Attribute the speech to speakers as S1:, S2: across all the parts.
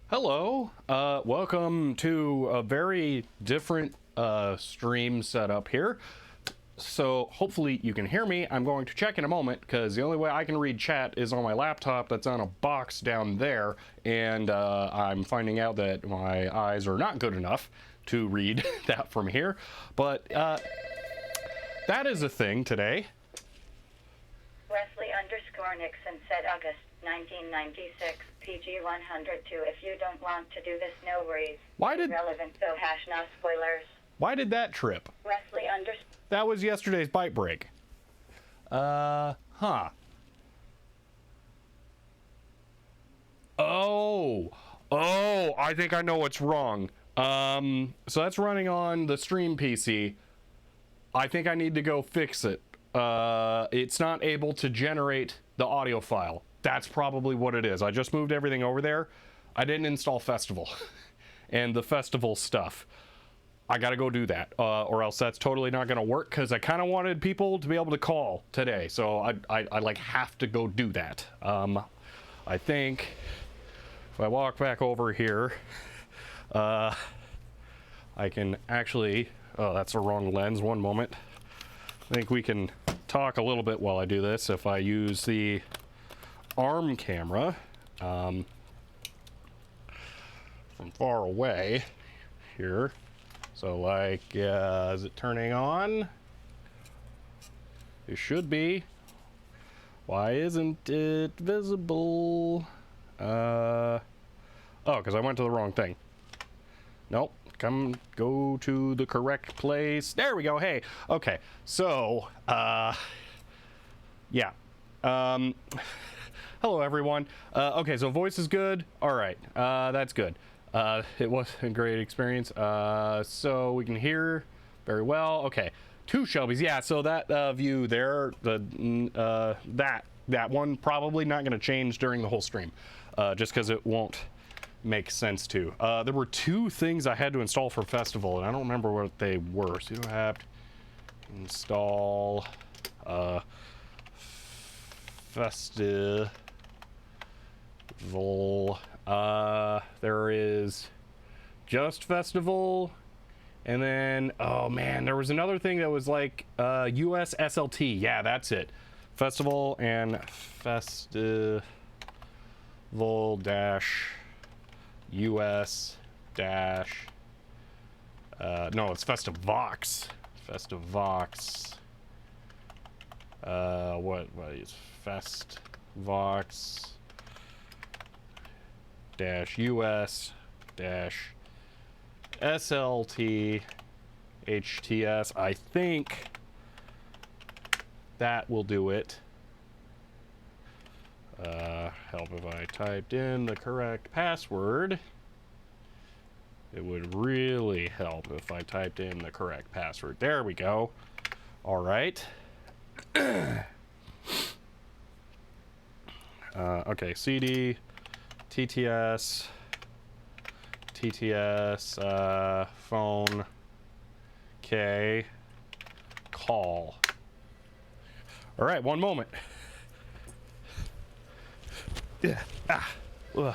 S1: Hello, welcome to a very different stream setup here. So hopefully you can hear me. I'm going to check in a moment because the only way I can read chat is on my laptop that's on a box down there, and I'm finding out that my eyes are not good enough to read that from here. But that is a thing today.
S2: Wesley_Nixon said August 1996, PG 102. If you don't want to do this, no worries.
S1: Why did
S2: relevant, so hash no spoilers.
S1: Why did that trip?
S2: Wesley
S1: That was yesterday's bite break. Huh. Oh, I think I know what's wrong. So that's running on the stream PC. I think I need to go fix it. It's not able to generate the audio file. That's probably what it is. I just moved everything over there. I didn't install Festival and the Festival stuff. I gotta go do that, or else that's totally not gonna work, because I kind of wanted people to be able to call today, so I like have to go do that. I think if I walk back over here, I can actually, oh, that's the wrong lens, one moment. I think we can talk a little bit while I do this if I use the arm camera from far away here. So like, is it turning on? It should be. Why isn't it visible? Oh, because I went to the wrong thing. Nope. Go to the correct place. There we go. Hey. Okay. So, yeah. Hello, everyone. Okay, so voice is good. All right. That's good. It was a great experience. So we can hear very well. Okay. Two Shelbys. Yeah, so that view there, that one probably not going to change during the whole stream, just because it won't make sense to. There were two things I had to install for Festival, and I don't remember what they were. So you have to install Festival. There is just Festival, and then, oh man, there was another thing that was like US SLT. Yeah, that's it. Festival and Festival dash US dash no, it's Festivox. Festivox. What is Festivox dash US dash SLT HTS. I think that will do it. Help if I typed in the correct password. It would really help if I typed in the correct password. There we go. All right. Okay, CD, TTS, phone, K, call. All right, one moment. Yeah.
S2: Felix20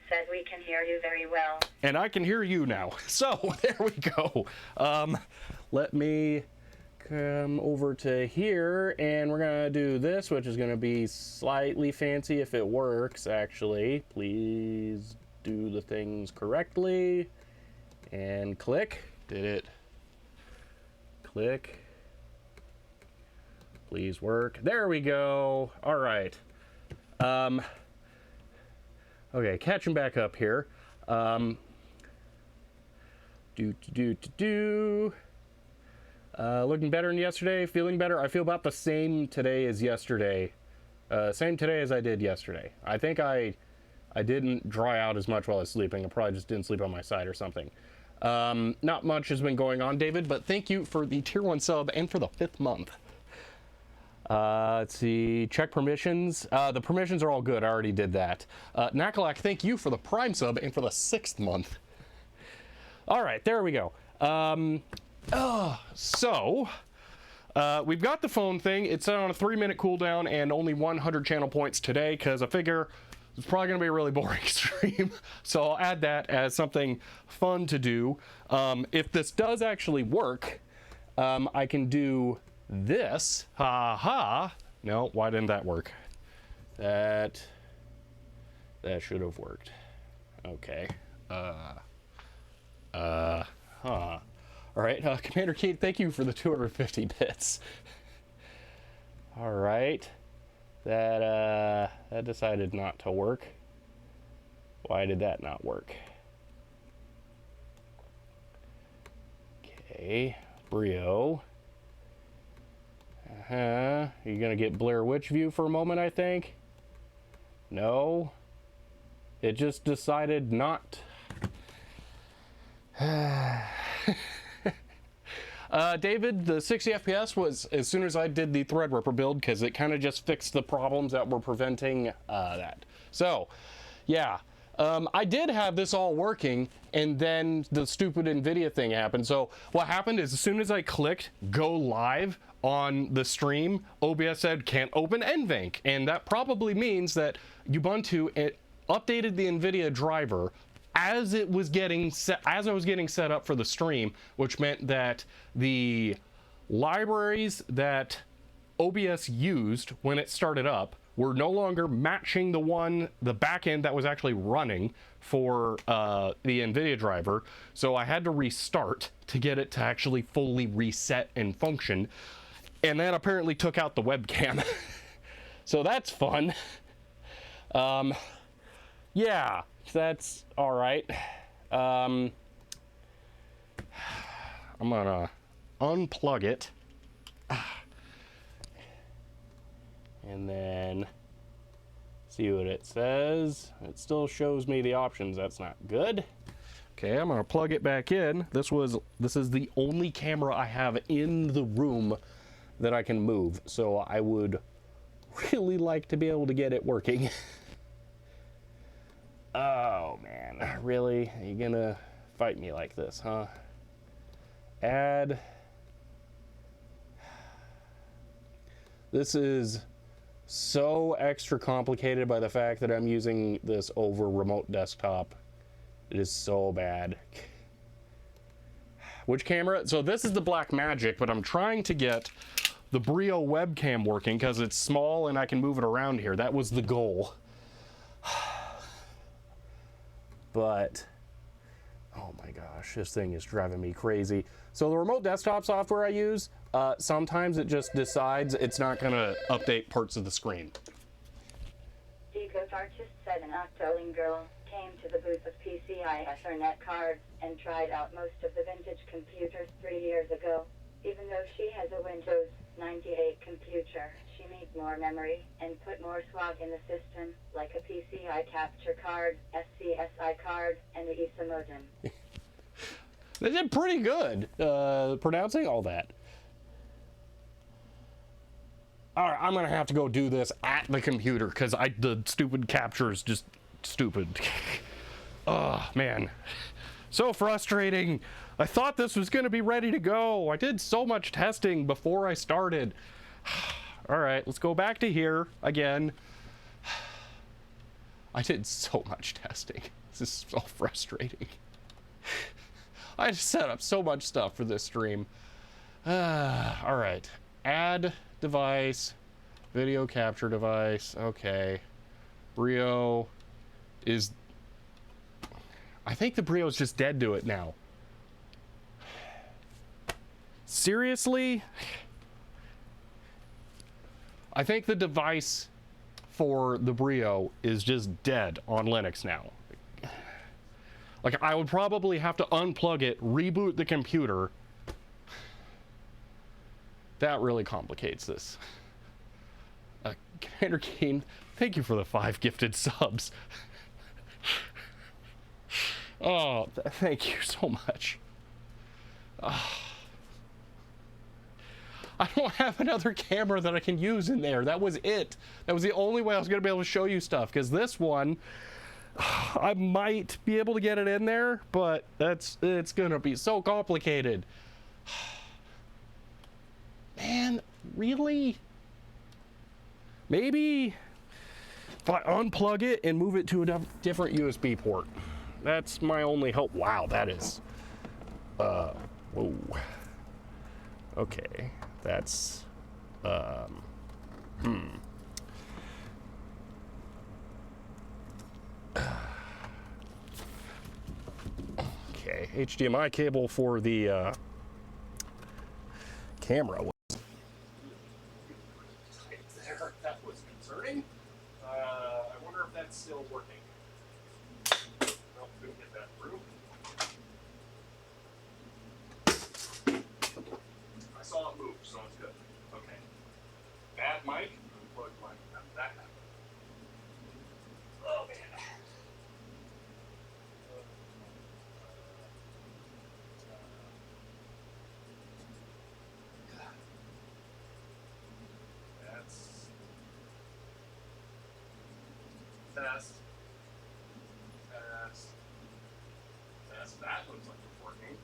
S2: said we can hear you very well.
S1: And I can hear you now. So there we go. Let me come over to here, and we're gonna do this, which is gonna be slightly fancy if it works. Actually, please do the things correctly. And click. Did it? Click. Please work. There we go. All right. Okay, catching back up here. Looking better than yesterday. Feeling better. I feel about the same today as yesterday. Same today as I did yesterday. I think I didn't dry out as much while I was sleeping. I probably just didn't sleep on my side or something. Not much has been going on, David, but thank you for the tier 1 sub and for the 5th month. Let's see, check permissions. The permissions are all good. I already did that. Nakalak, thank you for the Prime sub and for the 6th month. All right, there we go. We've got the phone thing. It's on a 3-minute cooldown and only 100 channel points today because I figure it's probably going to be a really boring stream. So I'll add that as something fun to do. If this does actually work, I can do this. Ha ha. No, why didn't that work? That should have worked. Okay. All right, Commander Kate, thank you for the 250 bits. All right. That decided not to work. Why did that not work? Okay, Brio. You're gonna get Blair Witch view for a moment, I think. No. It just decided not. David, the 60 FPS was as soon as I did the Threadripper build because it kind of just fixed the problems that were preventing that. So, yeah. I did have this all working, and then the stupid NVIDIA thing happened. So what happened is as soon as I clicked go live on the stream, OBS said can't open NVENC, and that probably means that Ubuntu updated the NVIDIA driver as it was getting set, as I was getting set up for the stream, which meant that the libraries that OBS used when it started up were no longer matching the backend that was actually running for the NVIDIA driver. So I had to restart to get it to actually fully reset and function. And that apparently took out the webcam. So that's fun. Yeah, that's all right. I'm gonna unplug it. And then see what it says. It still shows me the options. That's not good. Okay, I'm gonna plug it back in. This is the only camera I have in the room that I can move. So I would really like to be able to get it working. Oh man, really? Are you gonna fight me like this, huh? Add. This is so extra complicated by the fact that I'm using this over remote desktop. It is so bad. Which camera? So this is the Blackmagic, but I'm trying to get the Brio webcam working because it's small and I can move it around here. That was the goal. But, oh my gosh, this thing is driving me crazy. So the remote desktop software I use, sometimes it just decides it's not gonna update parts of the screen.
S2: Deco Remote artist said an Octoling girl came to the booth of PCI Ethernet cards and tried out most of the vintage computers 3 years ago. Even though she has a Windows 98 computer, she needs more memory and put more swag in the system, like a PCI capture card, SCSI card, and the ESA modem.
S1: They did pretty good pronouncing all that. All right, I'm gonna have to go do this at the computer because the stupid capture is just stupid. Oh man, so frustrating. I thought this was gonna be ready to go. I did so much testing before I started. All right, let's go back to here again. I did so much testing. This is so frustrating. I just set up so much stuff for this stream. All right, add device, video capture device. Okay, Brio is, I think the Brio is just dead to it now. Seriously? I think the device for the Brio is just dead on Linux now. Like, I would probably have to unplug it, reboot the computer. That really complicates this. Commander Keen, thank you for the 5 gifted subs. Oh, thank you so much. I don't have another camera that I can use in there. That was it. That was the only way I was going to be able to show you stuff, because this one, I might be able to get it in there, but it's going to be so complicated. Man, really? Maybe if I unplug it and move it to a different USB port. That's my only hope. Wow, that is... whoa. Okay, that's... Okay, HDMI cable for the camera. There, that was concerning. I wonder if that's still working. Nope, couldn't get that through. I saw it move, so it's good. Okay. Bad mic, unplugged mic. How did that happen? Oh man. Test. That looks like it's working.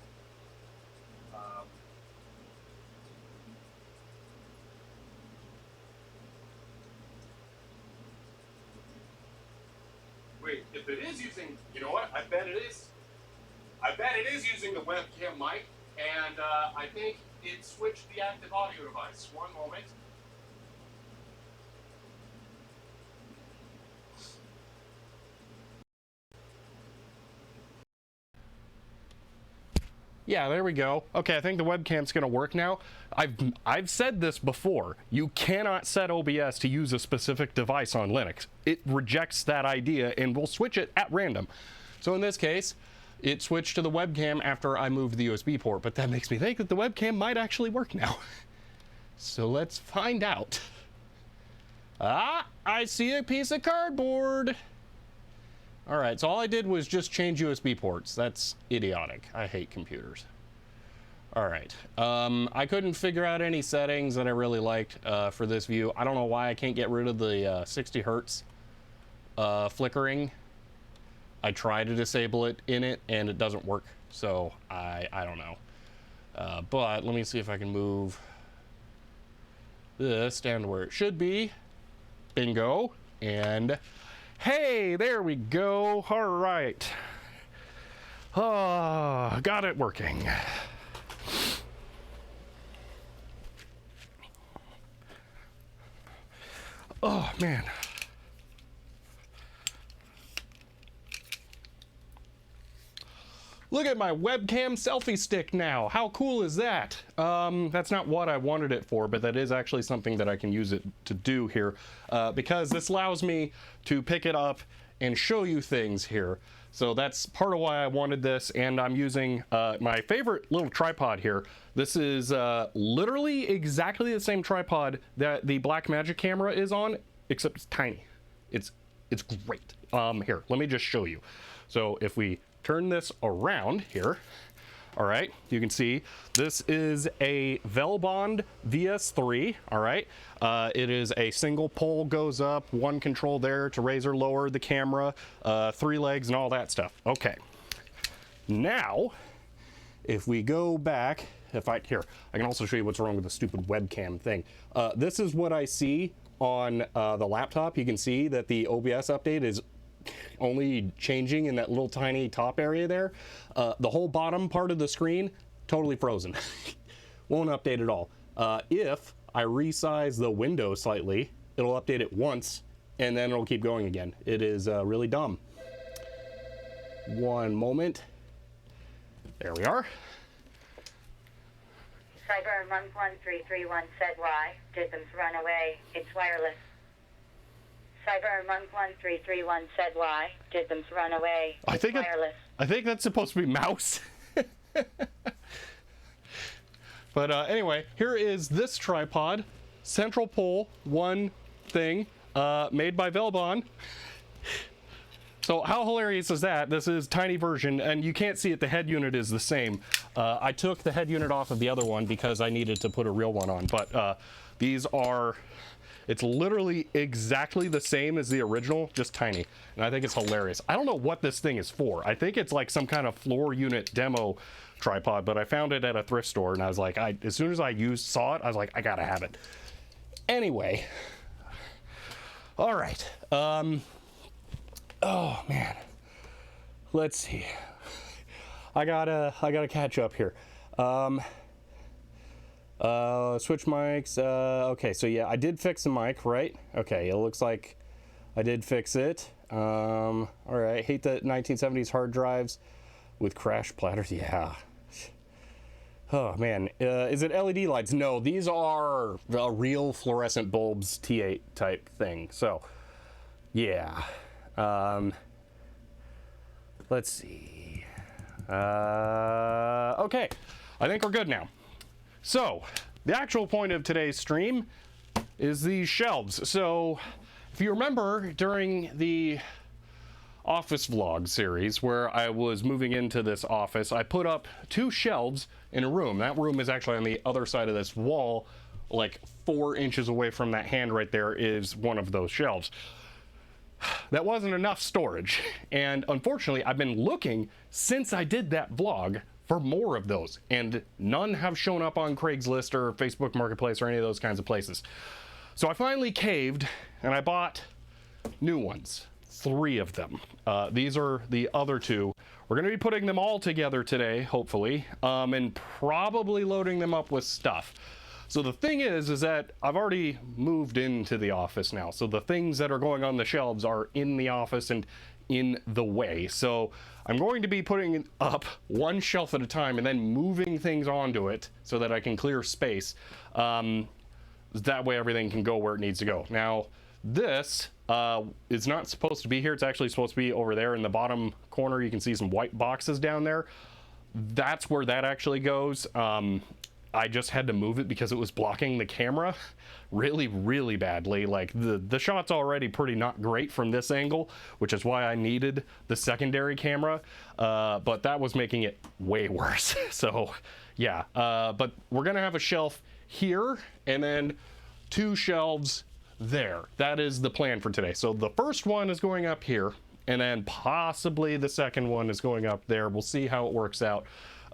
S1: Wait, if it is using, you know what? I bet it is. I bet it is using the webcam mic, and I think it switched the active audio device. One moment. Yeah, there we go. Okay, I think the webcam's gonna work now. I've said this before. You cannot set OBS to use a specific device on Linux. It rejects that idea and will switch it at random. So in this case, it switched to the webcam after I moved the USB port, but that makes me think that the webcam might actually work now. So let's find out. Ah, I see a piece of cardboard. All right, so all I did was just change USB ports. That's idiotic. I hate computers. All right, I couldn't figure out any settings that I really liked for this view. I don't know why I can't get rid of the 60 hertz flickering. I try to disable it in it and it doesn't work. So I don't know. But let me see if I can move this down to where it should be. Bingo. And hey, there we go. All right. Oh, got it working. Oh, man. Look look at my webcam selfie stick now. How cool is that? That's not what I wanted it for, but that is actually something that I can use it to do here, because this allows me to pick it up and show you things here. So that's part of why I wanted this, and I'm using my favorite little tripod here. This is literally exactly the same tripod that the Blackmagic camera is on, except it's tiny. It's great. Here, let me just show you. So if we turn this around here, all right, you can see this is a Velbond VS3, all right. It is a single pole goes up, one control there to raise or lower the camera, 3 legs and all that stuff. Okay, now if we go back, I can also show you what's wrong with the stupid webcam thing. This is what I see on the laptop. You can see that the OBS update is only changing in that little tiny top area there. The whole bottom part of the screen, totally frozen. Won't update at all. If I resize the window slightly, it'll update it once, and then it'll keep going again. It is really dumb. One moment. There we are.
S2: Cybermonk 1331 said why did them run away? It's wireless. Cybermonk 1331 said why did them run away? It's wireless.
S1: I think that's supposed to be mouse. But anyway, here is this tripod, central pole, one thing, made by Velbond. So how hilarious is that? This is tiny version, and you can't see it, the head unit is the same. I took the head unit off of the other one because I needed to put a real one on, but these are, it's literally exactly the same as the original, just tiny. And I think it's hilarious. I don't know what this thing is for. I think it's like some kind of floor unit demo tripod, but I found it at a thrift store, and I was like, as soon as I saw it, I was like, I gotta have it. Anyway, all right. Oh man, let's see. I gotta catch up here. Switch mics. Okay, so yeah, I did fix the mic, right? Okay, it looks like I did fix it. All right, hate the 1970s hard drives with crash platters. Yeah. Oh man, is it LED lights? No, these are real fluorescent bulbs, T8 type thing. So, yeah. Let's see. Okay, I think we're good now. So, the actual point of today's stream is these shelves. So, if you remember during the office vlog series where I was moving into this office, I put up 2 shelves in a room. That room is actually on the other side of this wall, like 4 inches away from that hand right there is one of those shelves. That wasn't enough storage, and unfortunately I've been looking since I did that vlog for more of those, and none have shown up on Craigslist or Facebook Marketplace or any of those kinds of places. So I finally caved and I bought new ones, 3 of them. These are the other 2. We're going to be putting them all together today, hopefully, and probably loading them up with stuff. So the thing is that I've already moved into the office now. So the things that are going on the shelves are in the office and in the way. So I'm going to be putting up 1 shelf at a time and then moving things onto it so that I can clear space. That way everything can go where it needs to go. Now, this is not supposed to be here. It's actually supposed to be over there in the bottom corner. You can see some white boxes down there. That's where that actually goes. I just had to move it because it was blocking the camera really, really badly. Like the shot's already pretty not great from this angle, which is why I needed the secondary camera, but that was making it way worse. So yeah, but we're gonna have a shelf here and then 2 shelves there. That is the plan for today. So the first one is going up here, and then possibly the second one is going up there. We'll see how it works out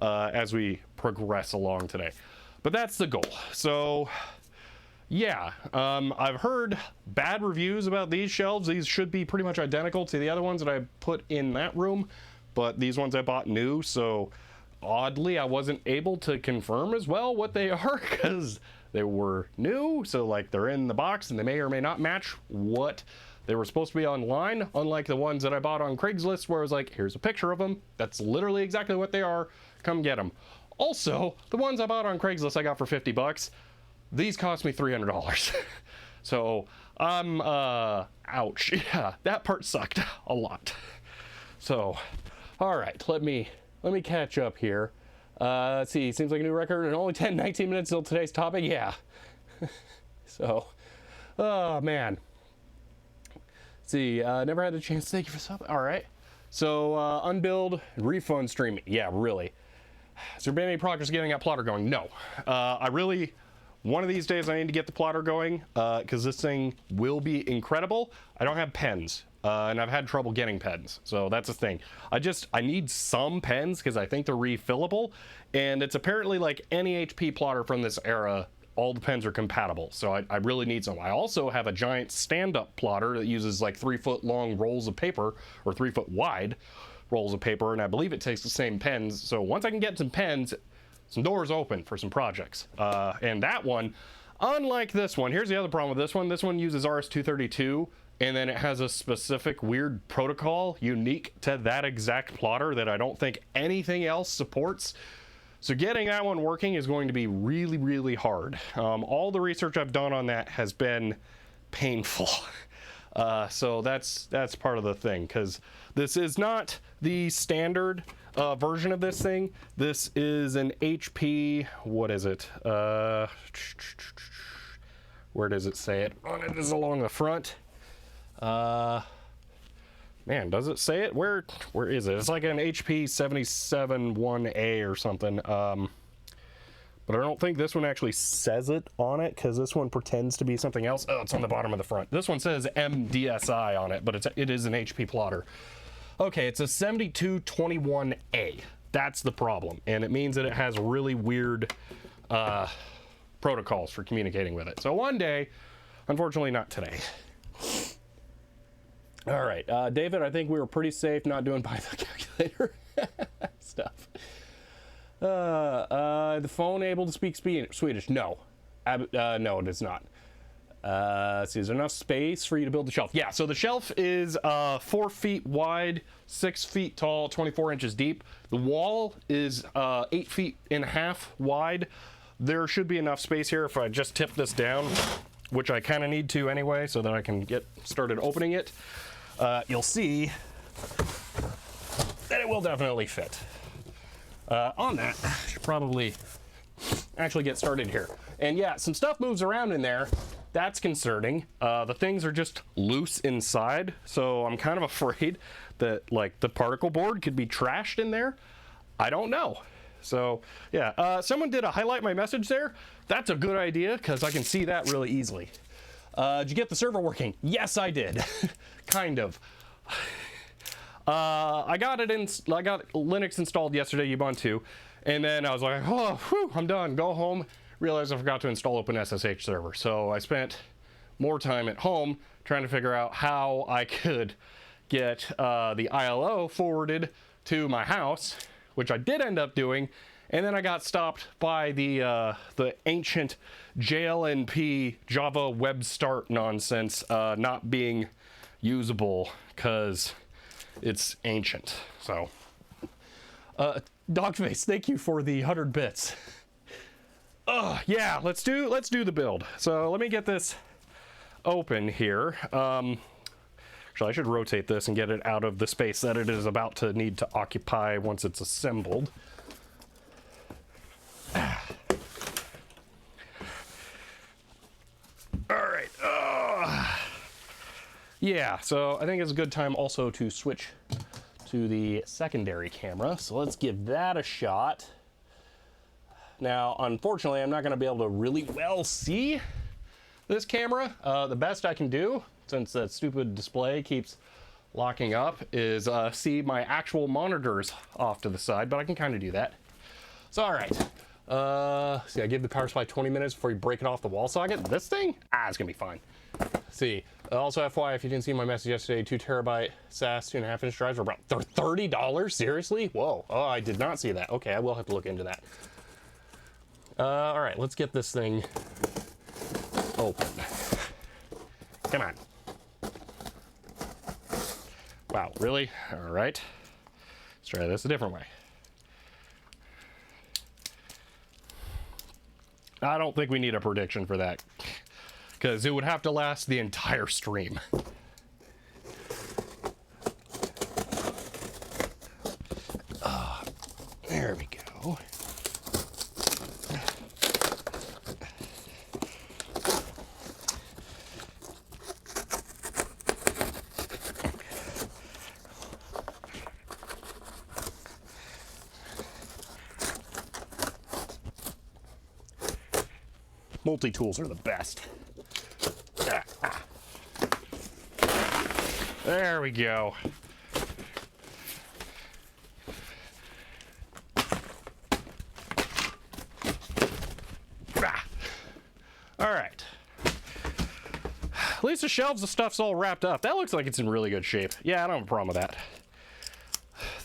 S1: as we progress along today. But that's the goal. So yeah, I've heard bad reviews about these shelves. These should be pretty much identical to the other ones that I put in that room, but these ones I bought new, so oddly I wasn't able to confirm as well what they are because they were new. So like they're in the box and they may or may not match what They were supposed to be online, unlike the ones that I bought on Craigslist, where I was like, here's a picture of them. That's literally exactly what they are. Come get them. Also, the ones I bought on Craigslist I got for 50 bucks. These cost me $300. So, ouch. Yeah, that part sucked a lot. So, all right, let me catch up here. Let's see, seems like a new record and only 19 minutes till today's topic. Yeah. So, oh man. Let's see, never had a chance. Thank you for something. All right. So, unbilled refund streaming. Yeah, really. Has there been any progress getting that plotter going? No. One of these days I need to get the plotter going, because this thing will be incredible. I don't have pens, and I've had trouble getting pens, so that's a thing. I need some pens, because I think they're refillable, and it's apparently like any HP plotter from this era, all the pens are compatible, so I really need some. I also have a giant stand-up plotter that uses like 3-foot long rolls of paper, or 3-foot wide rolls of paper, and I believe it takes the same pens, so once I can get some pens, some doors open for some projects. And that one, unlike this one, here's the other problem with this one. This one uses RS-232, and then it has a specific weird protocol unique to that exact plotter that I don't think anything else supports. So getting that one working is going to be really, really hard. All the research I've done on that has been painful. So that's part of the thing, because this is not the standard version of this thing. This is an HP, what is it? Where does it say it? Oh, it is along the front. Man, does it say it? Where is it? It's like an HP 77-1A or something. But I don't think this one actually says it on it, because this one pretends to be something else. Oh, it's on the bottom of the front. This one says MDSI on it, but it is an HP plotter. Okay, it's a 7221A. That's the problem, and it means that it has really weird protocols for communicating with it. So one day, unfortunately not today. All right, David, I think we were pretty safe not doing Python calculator stuff. The phone able to speak Swedish? No. No, it is not. See, is there enough space for you to build the shelf? Yeah, so the shelf is 4 feet wide, 6 feet tall, 24 inches deep. The wall is 8.5 feet wide. There should be enough space here if I just tip this down, which I kind of need to anyway, so that I can get started opening it. You'll see that it will definitely fit. On that, I should probably actually get started here. And yeah, some stuff moves around in there. That's concerning. The things are just loose inside, so I'm kind of afraid that like the particle board could be trashed in there. I don't know. So yeah, someone did a highlight my message there. That's a good idea, because I can see that really easily. Did you get the server working? Yes, I did. Kind of. I got Linux installed yesterday, Ubuntu, and then I was like, oh, whew, I'm done. Go home. Realized I forgot to install OpenSSH server, so I spent more time at home trying to figure out how I could get the ILO forwarded to my house, which I did end up doing, and then I got stopped by the ancient JLNP Java Web Start nonsense not being usable because it's ancient. So, Dogface, thank you for the 100 bits. Yeah, let's do the build. So let me get this open here. Actually, I should rotate this and get it out of the space that it is about to need to occupy once it's assembled. All right. Yeah, so I think it's a good time also to switch to the secondary camera. So let's give that a shot. Now, unfortunately, I'm not going to be able to really well see this camera. The best I can do, since that stupid display keeps locking up, is see my actual monitors off to the side, but I can kind of do that. So, all right. See, I give the power supply 20 minutes before you break it off the wall socket. This thing? It's going to be fine. See, also FYI, if you didn't see my message yesterday, 2 terabyte SAS 2.5-inch drives are about $30. Seriously? Whoa. Oh, I did not see that. Okay, I will have to look into that. All right, let's get this thing open. Come on. Wow, really? All right. Let's try this a different way. I don't think we need a prediction for that, because it would have to last the entire stream. There we go. Multi-tools are the best. There we go. All right. At least the shelves, the stuff's all wrapped up. That looks like it's in really good shape. Yeah, I don't have a problem with that.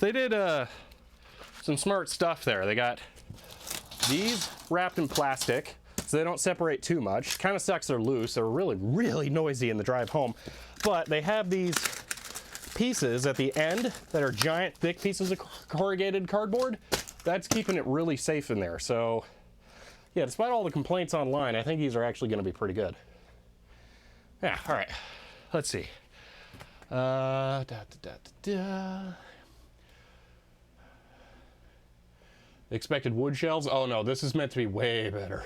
S1: They did some smart stuff there. They got these wrapped in plastic so they don't separate too much. Kind of sucks they're loose. They're really, really noisy in the drive home. But they have these pieces at the end that are giant, thick pieces of corrugated cardboard. That's keeping it really safe in there. So, yeah, despite all the complaints online, I think these are actually going to be pretty good. Yeah, all right. Let's see. Expected wood shelves. Oh no, this is meant to be way better.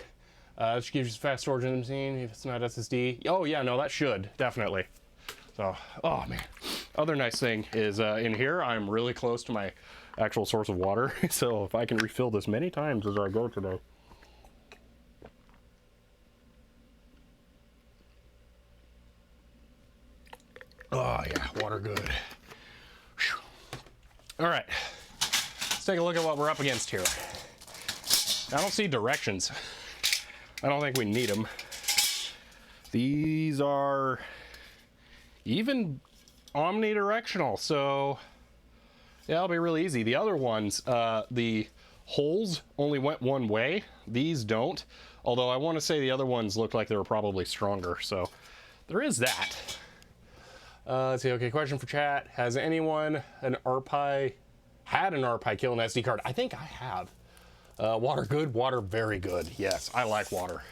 S1: This gives you fast storage in the machine if it's not SSD. Oh yeah, no, that should definitely. So, oh man. Other nice thing is in here, I'm really close to my actual source of water. So if I can refill this many times as I go today. Oh yeah, water good. Whew. All right, let's take a look at what we're up against here. I don't see directions. I don't think we need them. These are even omnidirectional, so yeah, it'll be really easy. The other ones, the holes only went one way. These don't, although I want to say the other ones looked like they were probably stronger, so there is that. Let's see, okay, question for chat. Has anyone had an RPi kill an SD card? I think I have. Water good, water very good. Yes, I like water.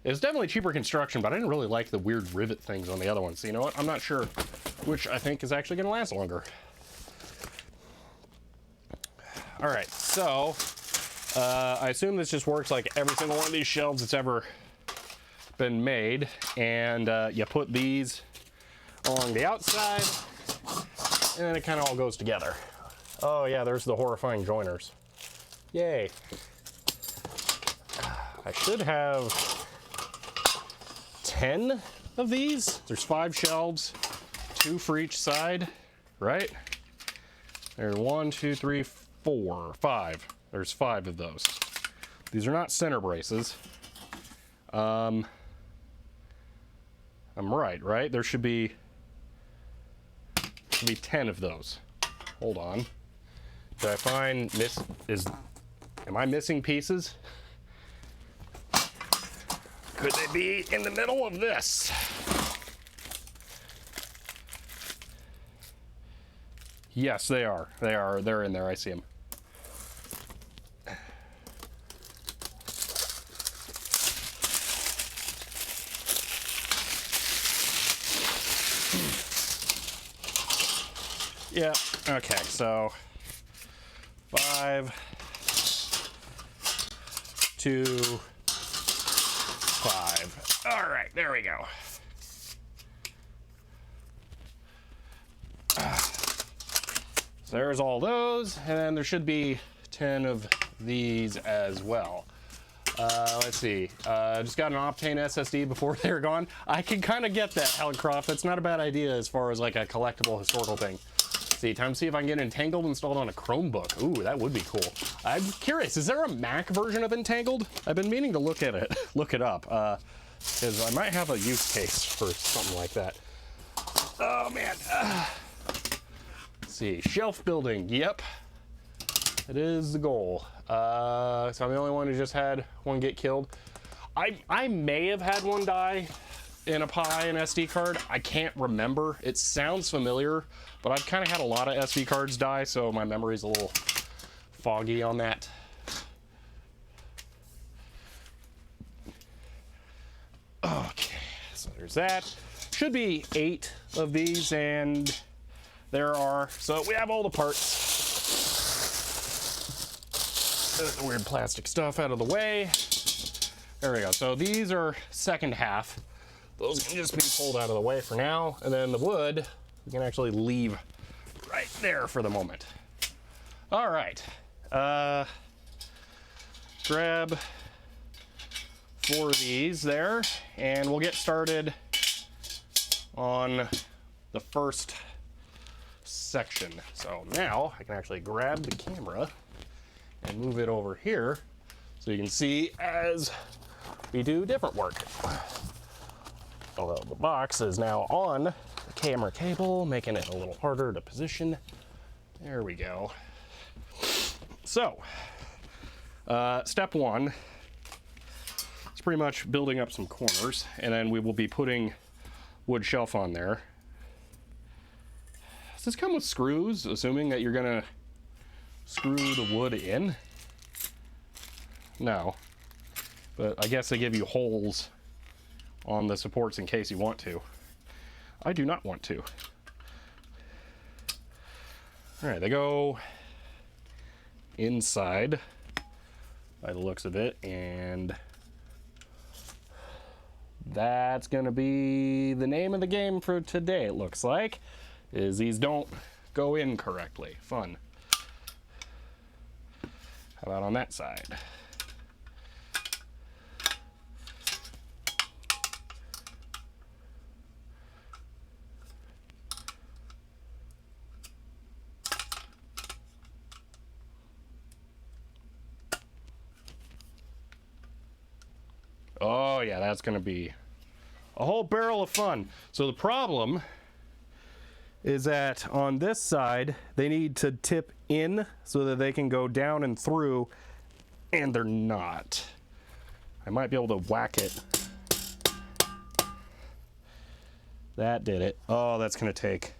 S1: It's definitely cheaper construction, but I didn't really like the weird rivet things on the other ones. So you know what? I'm not sure which I think is actually going to last longer. All right, so I assume this just works like every single one of these shelves that's ever been made, and you put these along the outside, and then it kind of all goes together. Oh yeah, there's the horrifying joiners. Yay. I should have 10 of these. There's 5 shelves, 2 for each side, right? There's 1, 2, 3, 4, 5. There's 5 of those. These are not center braces. I'm right? There should be 10 of those. Hold on. Did I find am I missing pieces? Could they be in the middle of this? Yes, they are. They're in there. I see them. Yeah, okay, so 5, 2, 5. All right, there we go. So there's all those, and then there should be 10 of these as well. Let's see. Just got an Optane SSD before they were gone. I can kind of get that, Helen Croft. That's not a bad idea as far as like a collectible historical thing. See, time to see if I can get Entangled installed on a Chromebook. Ooh, that would be cool. I'm curious, is there a Mac version of Entangled? I've been meaning to look at it, look it up, because I might have a use case for something like that. Oh man. Let's see, shelf building. Yep, it is the goal. So I'm the only one who just had one get killed. I may have had one die. in a Pi and SD card? I can't remember. It sounds familiar, but I've kind of had a lot of SD cards die, so my memory's a little foggy on that. Okay, so there's that. Should be 8 of these, and there are. So we have all the parts. The weird plastic stuff out of the way. There we go. So these are second half. Those can just be pulled out of the way for now. And then the wood, we can actually leave right there for the moment. All right. Grab 4 of these there, and we'll get started on the first section. So now I can actually grab the camera and move it over here so you can see as we do different work. Although the box is now on the camera cable, making it a little harder to position. There we go. So, step 1 is pretty much building up some corners, and then we will be putting wood shelf on there. Does this come with screws, assuming that you're gonna screw the wood in? No, but I guess they give you holes on the supports in case you want to. I do not want to. All right, they go inside by the looks of it, and that's gonna be the name of the game for today, it looks like, is these don't go in correctly. Fun. How about on that side? Oh yeah, that's gonna be a whole barrel of fun. So the problem is that on this side, they need to tip in so that they can go down and through, and they're not. I might be able to whack it. That did it. Oh, that's gonna take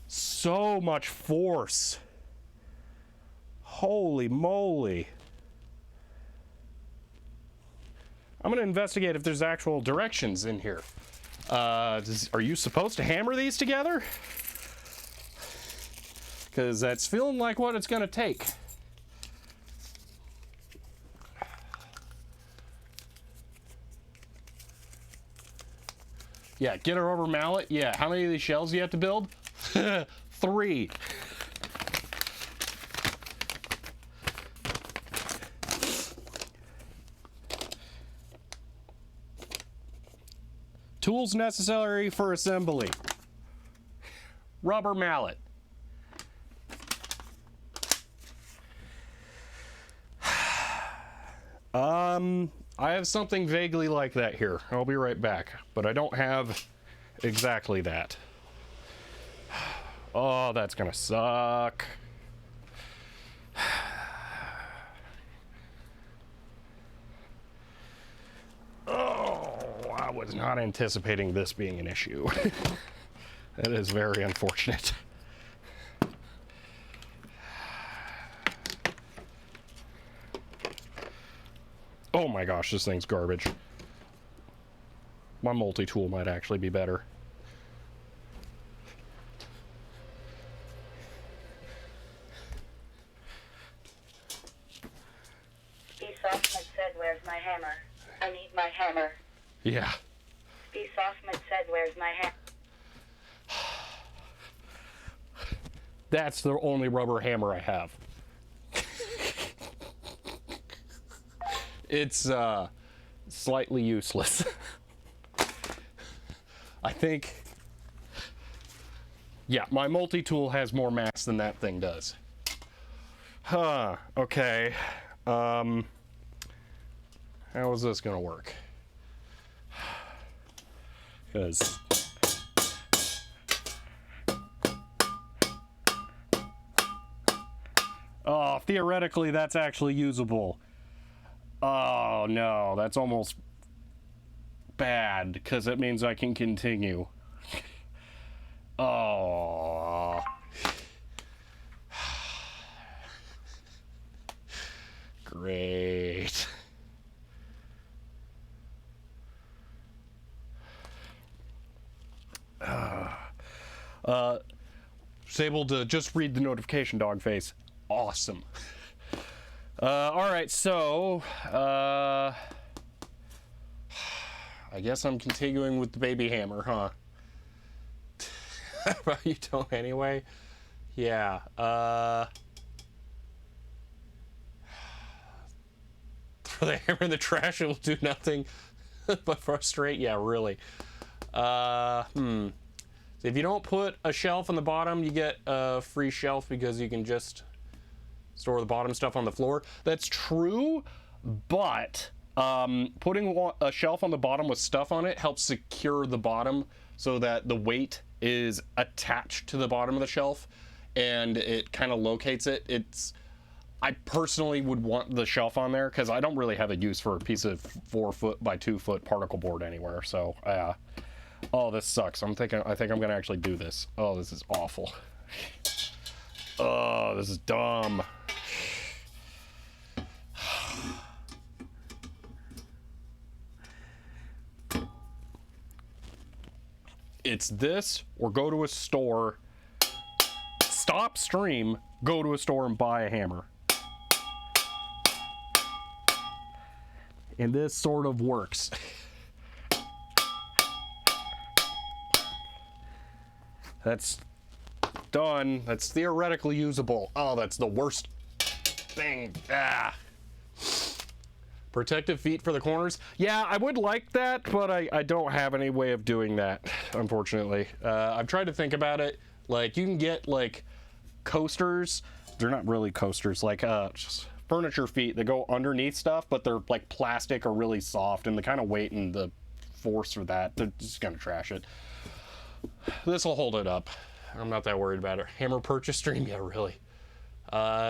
S1: so much force. Holy moly. I'm gonna investigate if there's actual directions in here. Are you supposed to hammer these together? Because that's feeling like what it's gonna take. Yeah, get a rubber mallet. Yeah, how many of these shells do you have to build? 3. Tools necessary for assembly. Rubber mallet. I have something vaguely like that here. I'll be right back, but I don't have exactly that. Oh, that's gonna suck. Oh, I was not anticipating this being an issue. That is very unfortunate. Oh my gosh, this thing's garbage. My multi-tool might actually be better.
S2: Be Softman said, "Where's my hammer? I need my hammer."
S1: Yeah.
S2: B. Softman said, "Where's my hammer?"
S1: That's the only rubber hammer I have. It's slightly useless. I think, yeah, my multi-tool has more mass than that thing does. Huh, okay. How is this gonna work? Because oh, theoretically that's actually usable. Oh no, that's almost bad, because it means I can continue. Oh. Great. Was able to just read the notification, dog face. Awesome. All right, so I guess I'm continuing with the baby hammer, huh? You don't anyway? Yeah. Throw the hammer in the trash, it will do nothing but frustrate. Yeah, really. If you don't put a shelf on the bottom, you get a free shelf because you can just store the bottom stuff on the floor. That's true, but putting a shelf on the bottom with stuff on it helps secure the bottom so that the weight is attached to the bottom of the shelf and it kind of locates it. I personally would want the shelf on there because I don't really have a use for a piece of 4 foot by 2 foot particle board anywhere. So, oh, this sucks. I think I'm gonna actually do this. Oh, this is awful. Oh, this is dumb. It's this, or go to a store, stop stream, go to a store and buy a hammer. And this sort of works. That's done. That's theoretically usable. Oh, that's the worst thing. Ah. Protective feet for the corners. Yeah, I would like that, but I don't have any way of doing that, unfortunately. I've tried to think about it. Like, you can get, like, coasters. They're not really coasters. Like, just furniture feet that go underneath stuff, but they're, like, plastic or really soft, and the kind of weight and the force for that, they're just gonna trash it. This will hold it up. I'm not that worried about it. Hammer purchase stream? Yeah, really.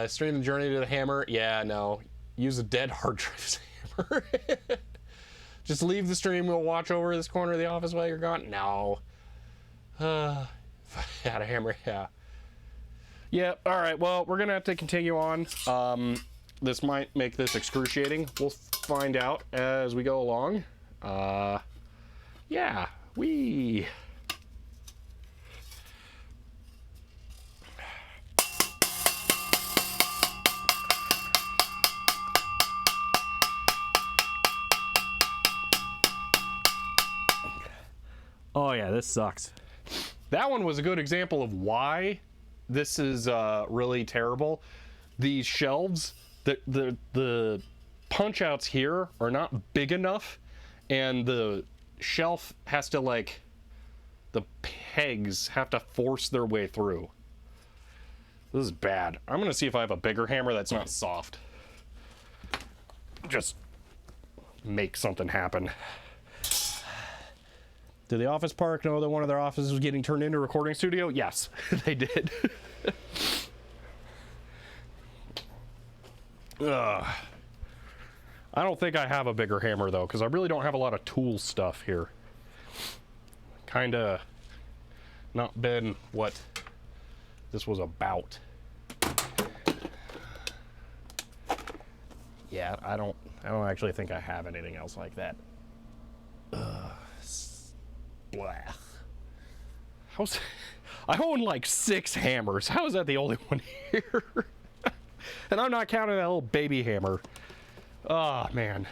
S1: Stream the journey to the hammer? Yeah, no. Use a dead hard drive as a hammer. Just leave the stream, we'll watch over this corner of the office while you're gone? No. If I had a hammer, yeah. Yeah, alright, well, we're gonna have to continue on. This might make this excruciating. We'll find out as we go along. Yeah, wee. Oh yeah, this sucks. That one was a good example of why this is really terrible. These shelves, the punch outs here are not big enough, and the shelf has to, like, the pegs have to force their way through. This is bad. I'm gonna see if I have a bigger hammer that's not soft. Just make something happen. Did the office park know that one of their offices was getting turned into a recording studio? Yes, they did. I don't think I have a bigger hammer, though, because I really don't have a lot of tool stuff here. Kinda not been what this was about. Yeah, I don't actually think I have anything else like that. Blah. I own like 6 hammers. How is that the only one here? And I'm not counting that little baby hammer. Oh, man.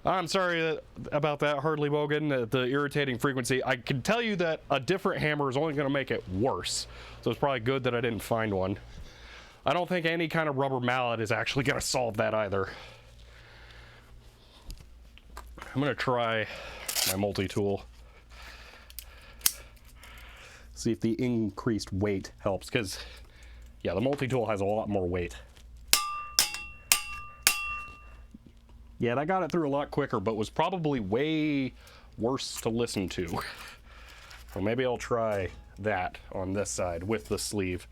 S1: I'm sorry about that, Hardly Wogan, the irritating frequency. I can tell you that a different hammer is only going to make it worse. So it's probably good that I didn't find one. I don't think any kind of rubber mallet is actually going to solve that either. I'm going to try my multi-tool. See if the increased weight helps, because, yeah, the multi-tool has a lot more weight. Yeah, that got it through a lot quicker, but was probably way worse to listen to. Well, maybe I'll try that on this side with the sleeve.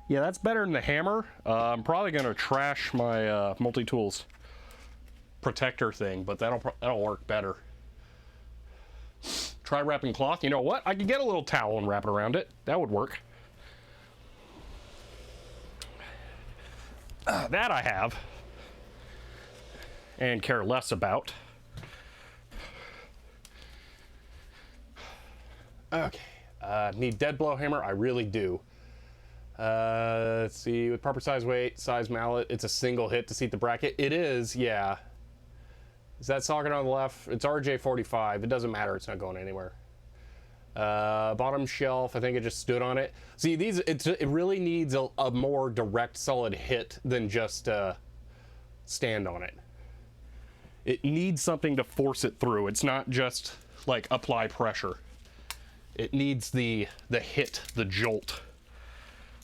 S1: Yeah, that's better than the hammer. I'm probably going to trash my multi-tools protector thing, but that'll work better. Try wrapping cloth. You know what? I could get a little towel and wrap it around it. That would work. That I have and care less about. Okay. Need dead blow hammer? I really do. Let's see, with proper size, weight, size mallet, it's a single hit to seat the bracket. It is, yeah. Is that socket on the left? It's RJ45. It doesn't matter. It's not going anywhere. Bottom shelf, I think it just stood on it. See, these, it really needs a more direct, solid hit than just stand on it. It needs something to force it through. It's not just like apply pressure. It needs the hit, the jolt.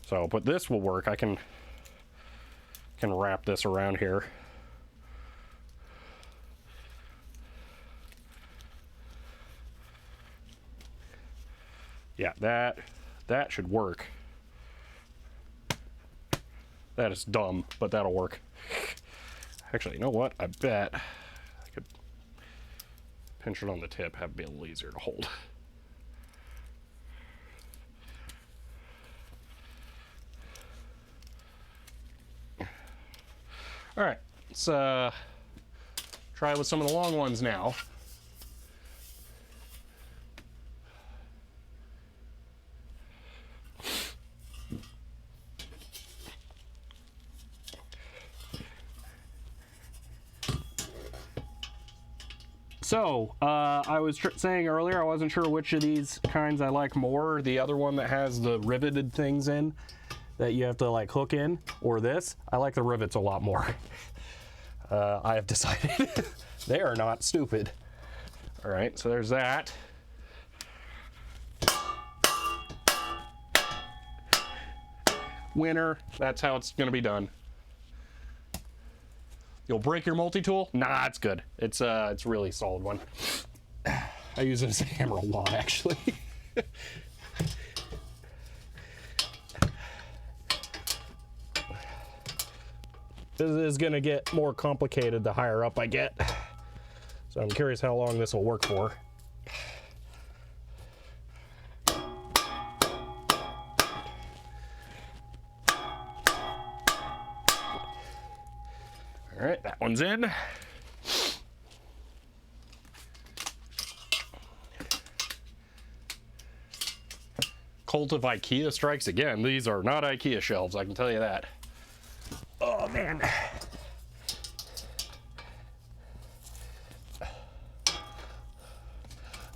S1: So, but this will work. I can wrap this around here. Yeah, that should work. That is dumb, but that'll work. Actually, you know what? I bet I could pinch it on the tip, have it be a little easier to hold. All right, let's try with some of the long ones now. So, I was saying earlier I wasn't sure which of these kinds I like more. The other one that has the riveted things in that you have to like hook in, or this. I like the rivets a lot more. I have decided they are not stupid. All right, so there's that. Winner, that's how it's gonna be done. You'll break your multi-tool? Nah, it's good. It's a really solid one. I use it as a hammer a lot, actually. This is gonna get more complicated the higher up I get. So I'm curious how long this will work for. All right, that one's in. Cult of IKEA strikes again. These are not IKEA shelves, I can tell you that. Oh man.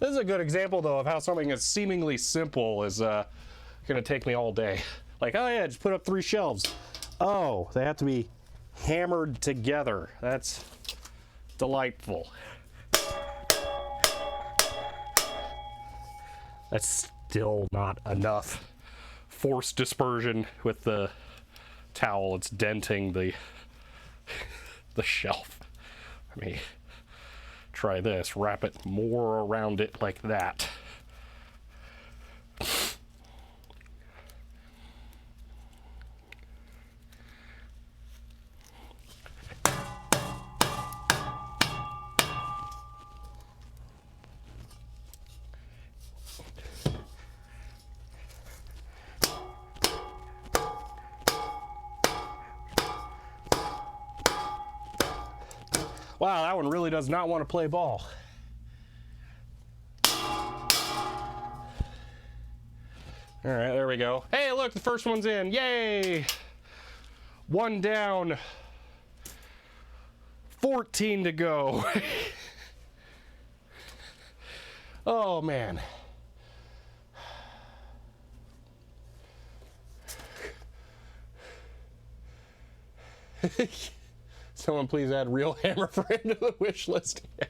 S1: This is a good example though of how something as seemingly simple is gonna take me all day. Like, oh yeah, just put up 3 shelves. Oh, they have to be hammered together. That's delightful. That's still not enough force dispersion with the towel. It's denting the shelf. Let me try this. Wrap it more around it like that. Wow, that one really does not want to play ball. All right, there we go. Hey, look, the first one's in. Yay! 1 down. 14 to go. Oh, man. Someone please add real hammer frame to the wish list. Yeah.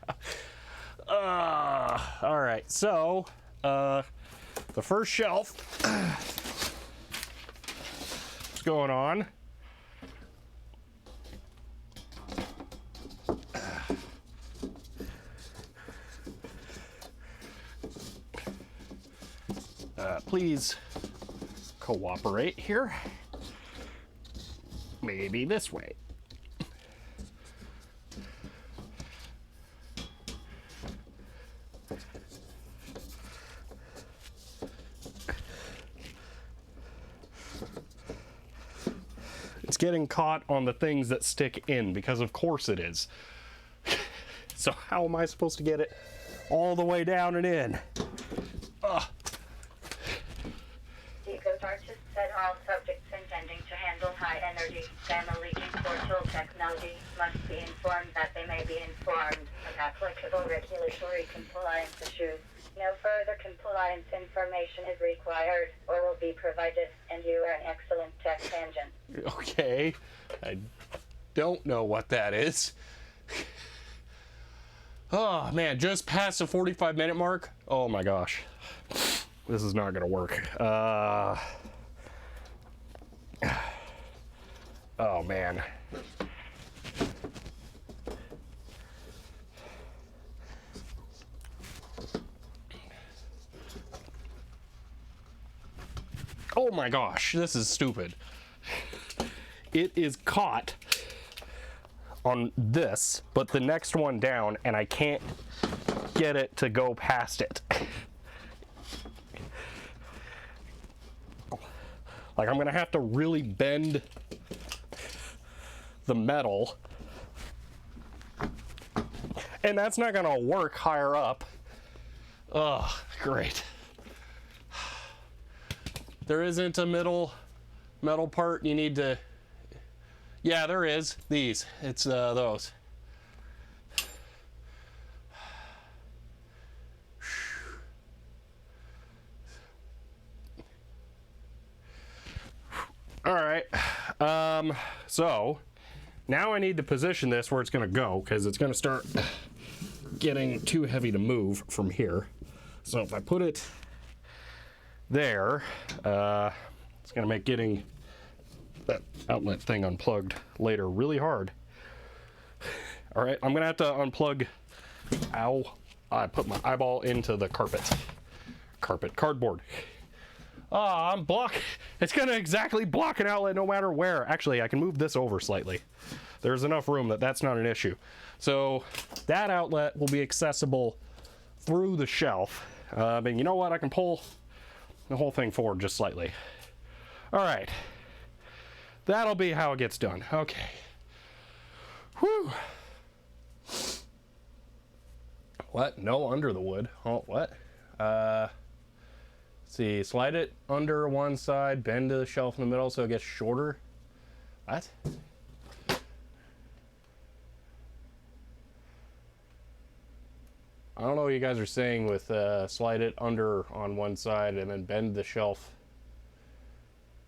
S1: All right, so the first shelf is going on. Please cooperate here. Maybe this way. It's getting caught on the things that stick in, because of course it is. So how am I supposed to get it all the way down and in?
S2: Artist said all subjects intending to handle high-energy, gamma-leaking portal technology must be informed that they may be informed of applicable regulatory compliance issues. No further compliance information is required or will be provided, and you are an excellent tech tangent.
S1: Okay, I don't know what that is. Oh man, just past the 45-minute mark? Oh my gosh. This is not gonna work. Oh man. Oh my gosh, this is stupid. It is caught on this, but the next one down, and I can't get it to go past it. Like, I'm gonna have to really bend the metal, and that's not gonna work higher up. Oh, great. There isn't a metal part you need to, yeah, there is. These, it's those. All right, so now I need to position this where it's gonna go, because it's gonna start getting too heavy to move from here. So if I put it there, it's gonna make getting that outlet thing unplugged later really hard. All right, I'm gonna have to unplug, ow, I put my eyeball into the cardboard. I'm it's gonna exactly block an outlet no matter where. Actually, I can move this over slightly. There's enough room that that's not an issue. So that outlet will be accessible through the shelf. But you know what? I can pull the whole thing forward just slightly. All right. That'll be how it gets done. Okay. Whew. What? No, under the wood. Oh, what? See, slide it under one side, bend to the shelf in the middle so it gets shorter. What? I don't know what you guys are saying with slide it under on one side and then bend the shelf.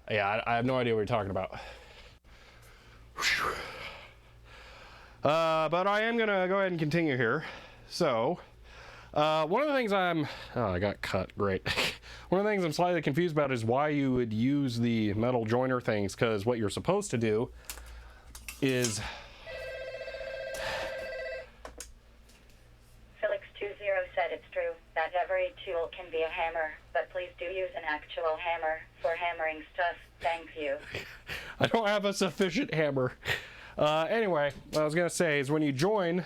S1: Yeah, I have no idea what you're talking about. But I am gonna go ahead and continue here. So, one of the things oh, I got cut, great. One of the things I'm slightly confused about is why you would use the metal joiner things, because what you're supposed to do is...
S2: Felix20 said it's true that every tool can be a hammer, but please do use an actual hammer for hammering stuff. Thank you.
S1: I don't have a sufficient hammer. Anyway, what I was gonna say is when you join...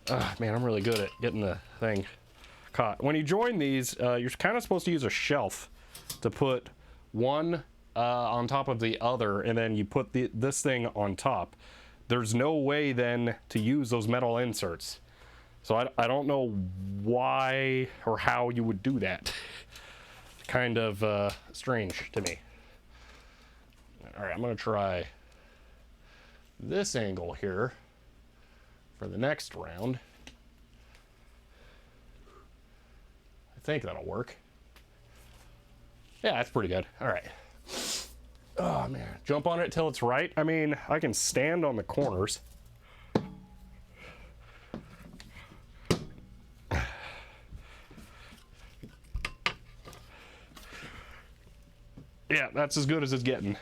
S1: man, I'm really good at getting the thing caught. When you join these, you're kind of supposed to use a shelf to put one on top of the other, and then you put this thing on top. There's no way then to use those metal inserts. So I don't know why or how you would do that. Kind of strange to me. All right, I'm gonna try this angle here for the next round. I think that'll work. Yeah, that's pretty good. All right. Oh man, jump on it till it's right. I mean, I can stand on the corners. Yeah, that's as good as it's getting.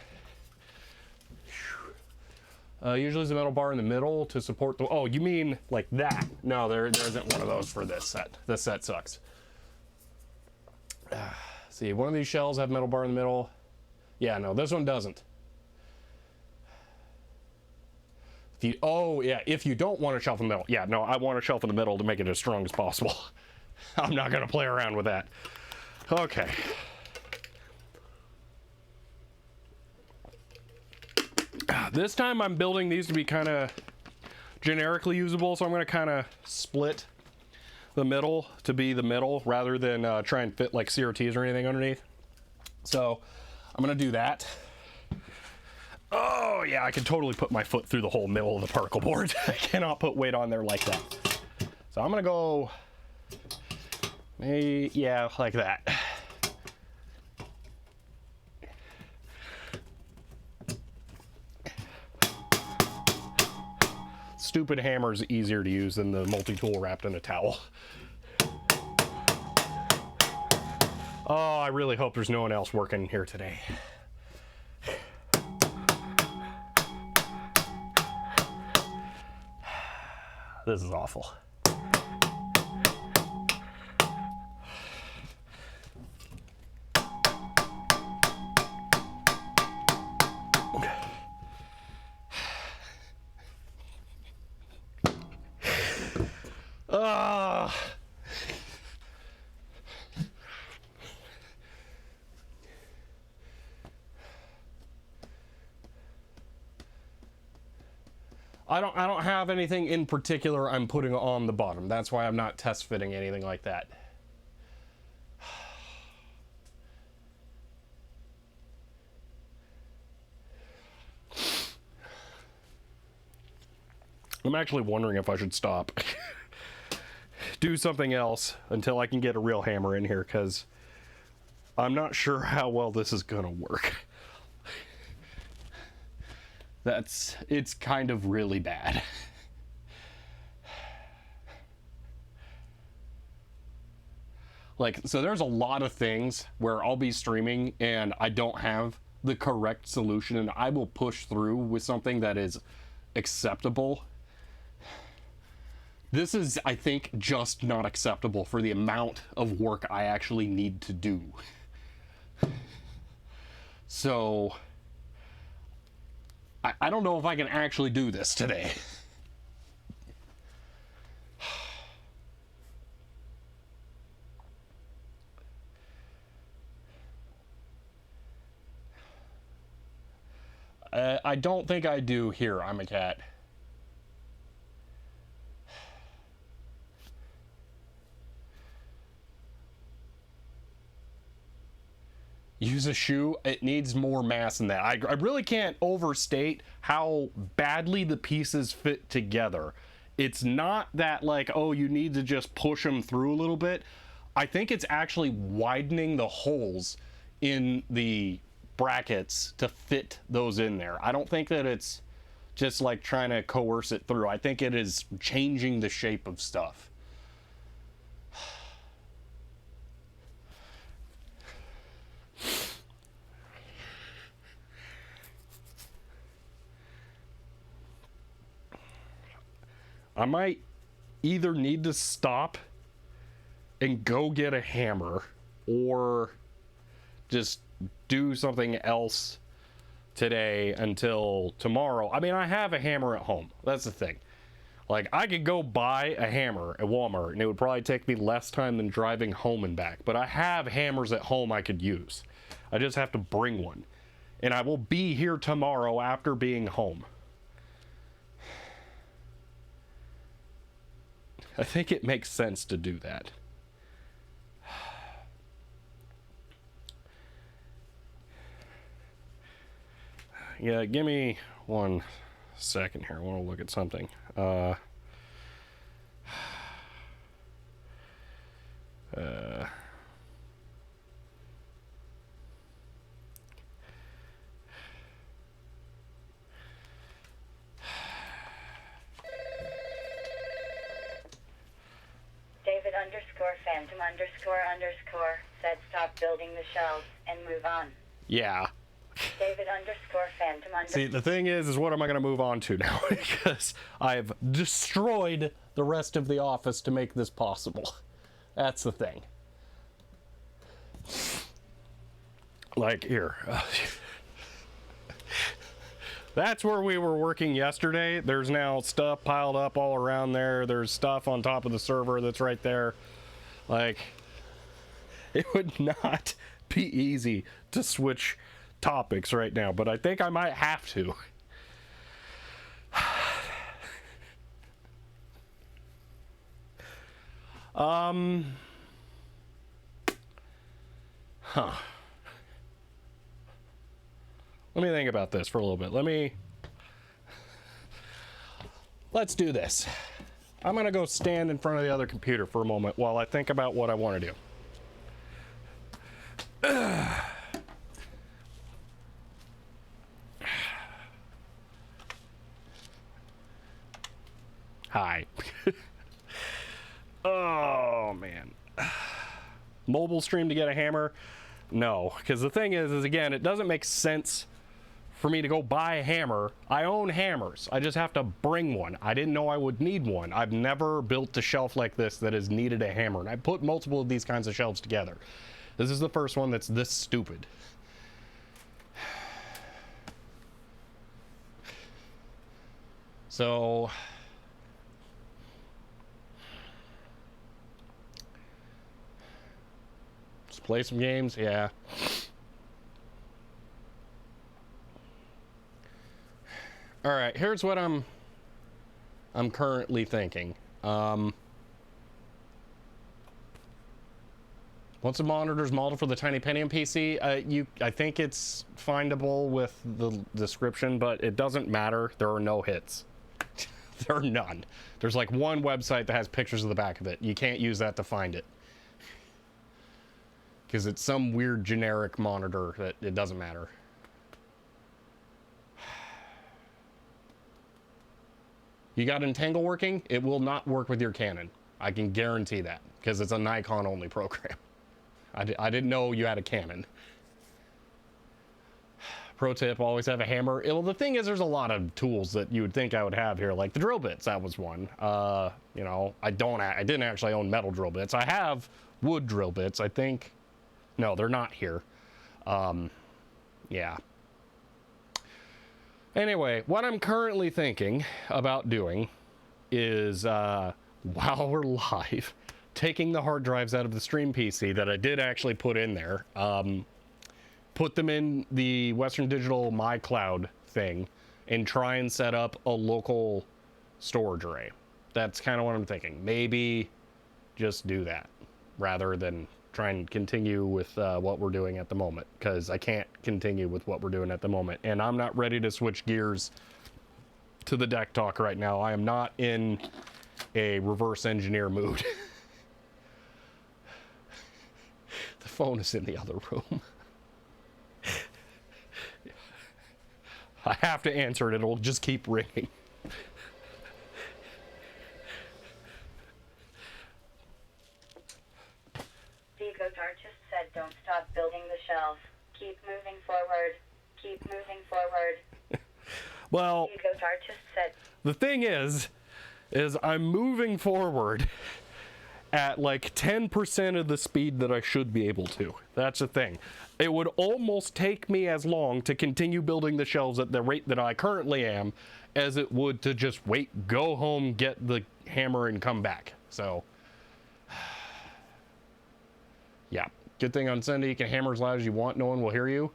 S1: Usually there's a metal bar in the middle to support the... Oh, you mean like that? No, there isn't one of those for this set. This set sucks. See, one of these shells have metal bar in the middle. Yeah, no, this one doesn't. Oh, yeah, if you don't want a shelf in the middle. Yeah, no, I want a shelf in the middle to make it as strong as possible. I'm not going to play around with that. Okay. This time I'm building these to be kind of generically usable, so I'm going to kind of split the middle to be the middle rather than try and fit like CRTs or anything underneath. So I'm going to do that. Oh yeah, I can totally put my foot through the whole middle of the particle board. I cannot put weight on there like that. So I'm going to go, yeah, like that. Stupid hammer is easier to use than the multi-tool wrapped in a towel. Oh, I really hope there's no one else working here today. This is awful. I don't have anything in particular I'm putting on the bottom. That's why I'm not test fitting anything like that. I'm actually wondering if I should stop. Do something else until I can get a real hammer in here, because I'm not sure how well this is gonna work. It's kind of really bad. Like, so there's a lot of things where I'll be streaming and I don't have the correct solution, and I will push through with something that is acceptable. This is, I think, just not acceptable for the amount of work I actually need to do. So I don't know if I can actually do this today. I don't think I do. Here, I'm a cat. Use a shoe. It needs more mass than that. I really can't overstate how badly the pieces fit together. It's not that like, oh, you need to just push them through a little bit. I think it's actually widening the holes in the brackets to fit those in there. I don't think that it's just like trying to coerce it through. I think it is changing the shape of stuff. I might either need to stop and go get a hammer, or just do something else today until tomorrow. I mean, I have a hammer at home. That's the thing. Like, I could go buy a hammer at Walmart and it would probably take me less time than driving home and back. But I have hammers at home I could use. I just have to bring one. And I will be here tomorrow after being home. I think it makes sense to do that. Yeah, give me 1 second here. I want to look at something.
S2: Phantom __ said stop building the shelves and move on.
S1: Yeah.
S2: David _ Phantom _
S1: See, the thing is what am I going to move on to now? Because I've destroyed the rest of the office to make this possible. That's the thing. Like, here. That's where we were working yesterday. There's now stuff piled up all around there. There's stuff on top of the server that's right there. Like, it would not be easy to switch topics right now, but I think I might have to. Let me think about this for a little bit. Let's do this. I'm gonna go stand in front of the other computer for a moment while I think about what I want to do. Hi. Oh man. Mobile stream to get a hammer? No, because the thing is again, it doesn't make sense for me to go buy a hammer. I own hammers. I just have to bring one. I didn't know I would need one. I've never built a shelf like this that has needed a hammer. And I put multiple of these kinds of shelves together. This is the first one that's this stupid. So let's play some games. Yeah. All right, here's what I'm currently thinking. Once a monitor's modeled for the tiny Pentium PC, I think it's findable with the description, but it doesn't matter. There are no hits. There are none. There's like one website that has pictures of the back of it. You can't use that to find it. Because it's some weird generic monitor that it doesn't matter. You got Entangle working? It will not work with your Canon. I can guarantee that, because it's a Nikon only program. I didn't know you had a Canon. Pro tip, always have a hammer. Well, the thing is, there's a lot of tools that you would think I would have here, like the drill bits. That was one. You know, I didn't actually own metal drill bits. I have wood drill bits. I think, no, they're not here. Yeah. Anyway, what I'm currently thinking about doing is, while we're live, taking the hard drives out of the stream PC that I did actually put in there, put them in the Western Digital My Cloud thing, and try and set up a local storage array. That's kind of what I'm thinking. Maybe just do that rather than try and continue with what we're doing at the moment, because I can't continue with what we're doing at the moment, and I'm not ready to switch gears to the deck talk right now. I am not in a reverse engineer mood. The phone is in the other room. I have to answer it. It'll just keep ringing.
S2: Artist said don't stop building the shelves. Keep moving forward. Keep moving forward.
S1: Well,
S2: Artist said
S1: the thing is I'm moving forward at like 10% of the speed that I should be able to. That's the thing. It would almost take me as long to continue building the shelves at the rate that I currently am as it would to just wait, go home, get the hammer, and come back. So, yeah. Good thing on Sunday you can hammer as loud as you want. No one will hear you.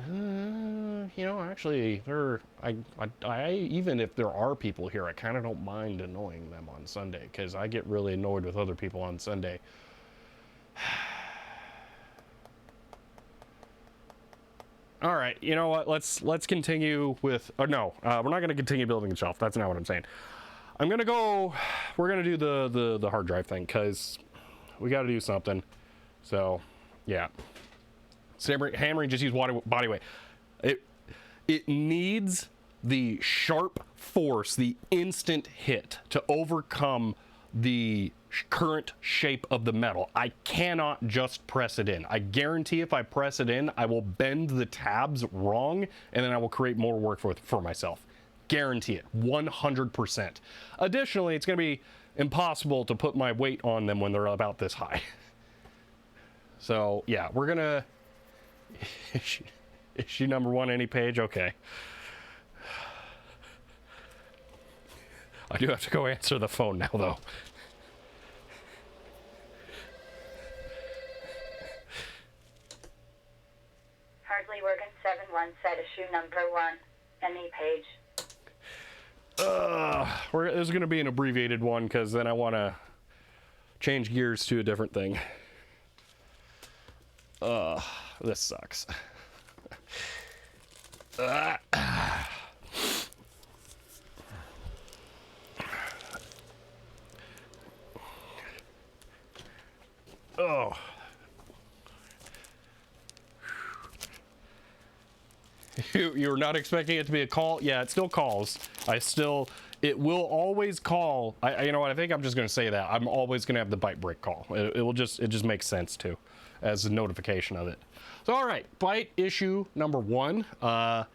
S1: You know, actually, I even if there are people here, I kind of don't mind annoying them on Sunday, because I get really annoyed with other people on Sunday. All right, you know what? Let's continue with. No, we're not going to continue building the shelf. That's not what I'm saying. I'm gonna go. We're gonna do the hard drive thing, because we got to do something. So, yeah. Hammering, just use body weight. It needs the sharp force, the instant hit to overcome the current shape of the metal. I cannot just press it in. I guarantee if I press it in, I will bend the tabs wrong, and then I will create more work for myself. Guarantee it, 100%. Additionally, it's going to be impossible to put my weight on them when they're about this high. So yeah, we're gonna... Is she number one any page? Okay. I do have to go answer the phone now, though.
S2: Hardly working 7-1 set issue number 1. Any page.
S1: This is going to be an abbreviated one because then I want to change gears to a different thing. This sucks. Oh. You're not expecting it to be a call? Yeah, it still calls. It will always call. You know what? I think I'm just going to say that. I'm always going to have the byte break call. It just makes sense too, as a notification of it. So, all right, byte issue number 1. I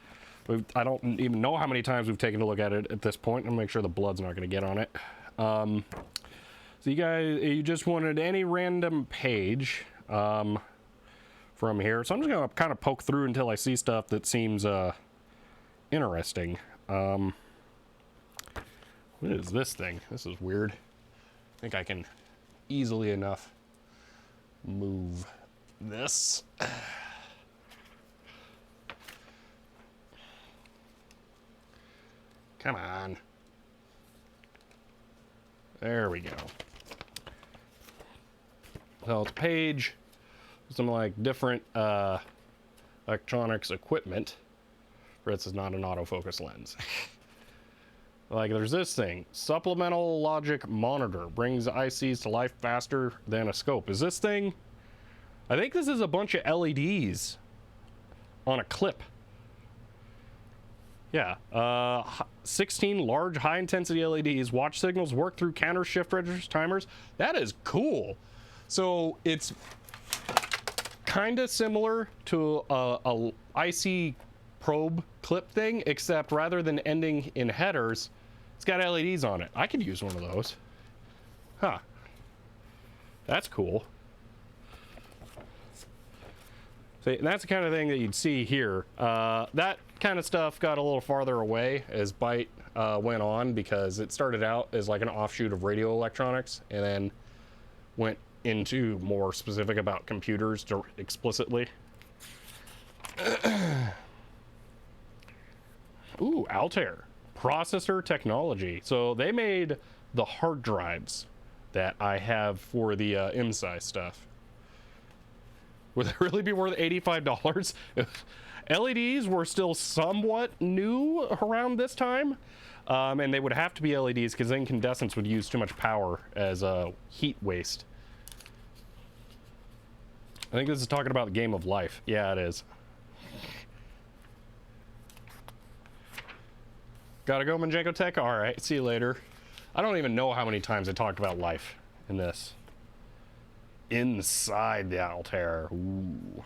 S1: don't even know how many times we've taken a look at it at this point. I'm gonna make sure the blood's not going to get on it. So you just wanted any random page from here. So I'm just going to kind of poke through until I see stuff that seems interesting. What is this thing? This is weird. I think I can easily enough move this. Come on. There we go. So it's a page, some like different electronics equipment. For instance, not an autofocus lens. Like there's this thing, supplemental logic monitor, brings ICs to life faster than a scope. Is this thing? I think this is a bunch of LEDs on a clip. Yeah, 16 large high-intensity LEDs, watch signals, work through counter shift registers, timers. That is cool. So it's kind of similar to a IC probe clip thing, except rather than ending in headers, it's got LEDs on it. I could use one of those. Huh. That's cool. So that's the kind of thing that you'd see here. That kind of stuff got a little farther away as Byte went on, because it started out as like an offshoot of radio electronics and then went into more specific about computers explicitly. Ooh, Altair processor technology. So they made the hard drives that I have for the MSI stuff. Would they really be worth $85? LEDs were still somewhat new around this time, and they would have to be LEDs because incandescents would use too much power as heat waste. I think this is talking about the game of life. Yeah, it is. Gotta go, Manjenko Tech? All right, see you later. I don't even know how many times I talked about life in this. Inside the Altair. Ooh.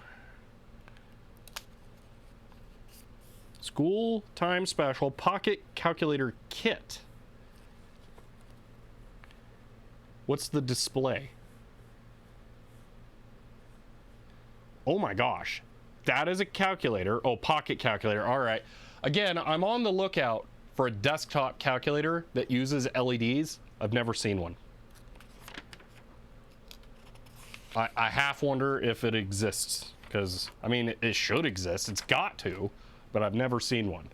S1: School time special pocket calculator kit. What's the display? Oh my gosh. That is a calculator. Oh, pocket calculator. All right. Again, I'm on the lookout for a desktop calculator that uses LEDs. I've never seen one. I half wonder if it exists, because, I mean, it should exist. It's got to, but I've never seen one.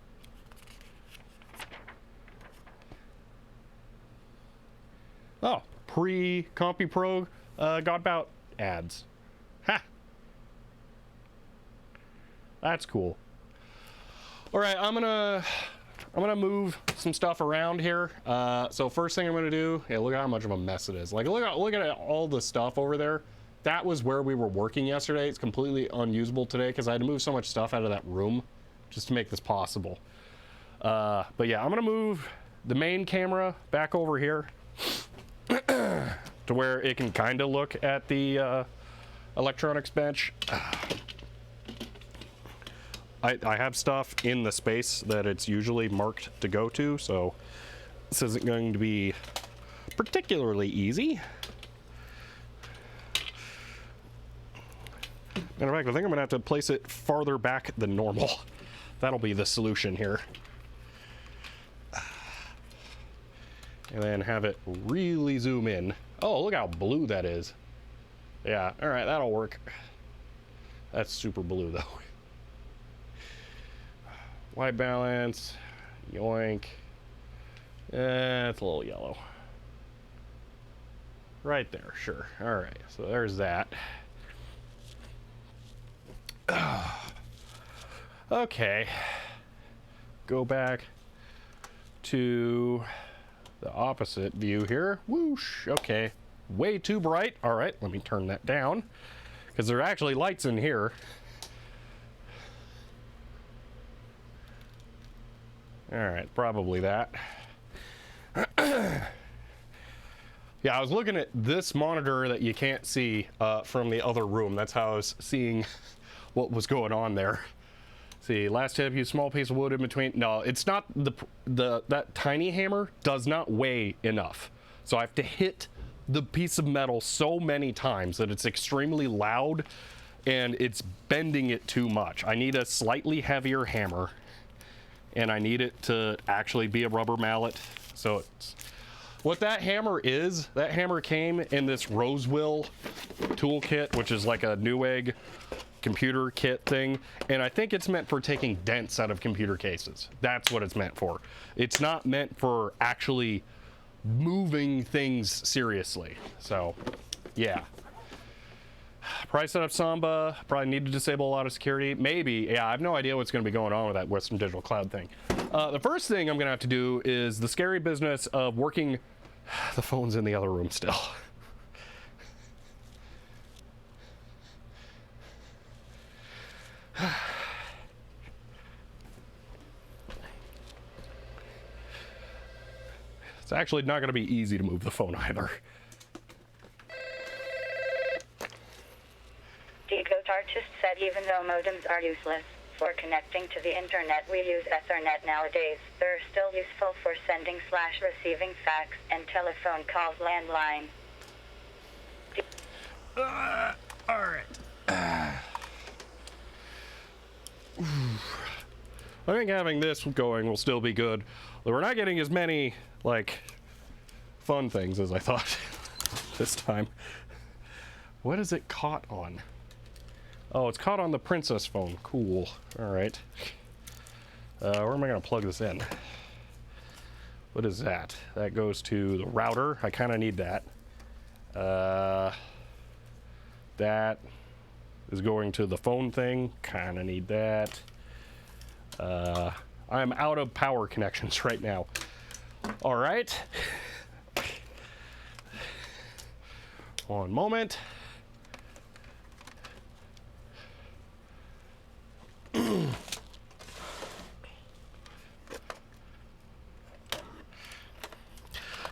S1: Oh, pre-CompuPro Godbout ads. Ha! That's cool. All right, I'm gonna move some stuff around here. So first thing I'm gonna do, yeah, look at how much of a mess it is. Like, look at all the stuff over there. That was where we were working yesterday. It's completely unusable today because I had to move so much stuff out of that room just to make this possible. But yeah, I'm gonna move the main camera back over here. to where it can kind of look at the electronics bench. I have stuff in the space that it's usually marked to go to, so this isn't going to be particularly easy. Matter of fact, I think I'm gonna have to place it farther back than normal. That'll be the solution here. And then have it really zoom in. Oh, look how blue that is. Yeah, all right, that'll work. That's super blue though. White balance, yoink. It's a little yellow. Right there, sure. All right, so there's that. Okay, go back to the opposite view here. Whoosh, okay, way too bright. All right, let me turn that down because there are actually lights in here. All right, probably that. Yeah, I was looking at this monitor that you can't see from the other room. That's how I was seeing what was going on there. See, last tip, use small piece of wood in between. No, it's not that tiny hammer does not weigh enough. So I have to hit the piece of metal so many times that it's extremely loud and it's bending it too much. I need a slightly heavier hammer and I need it to actually be a rubber mallet. So it's, what that hammer came in this Roseville toolkit, which is like a Newegg computer kit thing, and I think it's meant for taking dents out of computer cases. That's what it's meant for. It's not meant for actually moving things seriously. So yeah, probably set up Samba, probably need to disable a lot of security, maybe. Yeah, I have no idea what's going to be going on with that Western Digital Cloud thing. The first thing I'm gonna have to do is the scary business of working. The phone's in the other room still. It's actually not going to be easy to move the phone either.
S2: Decode artist said even though modems are useless for connecting to the internet, we use Ethernet nowadays. They're still useful for sending/receiving fax and telephone calls landline.
S1: All right. I think having this going will still be good. We're not getting as many, like, fun things as I thought this time. What is it caught on? Oh, it's caught on the Princess phone. Cool. All right. Where am I going to plug this in? What is that? That goes to the router. I kind of need that. That is going to the phone thing. Kind of need that. I'm out of power connections right now. All right. One moment.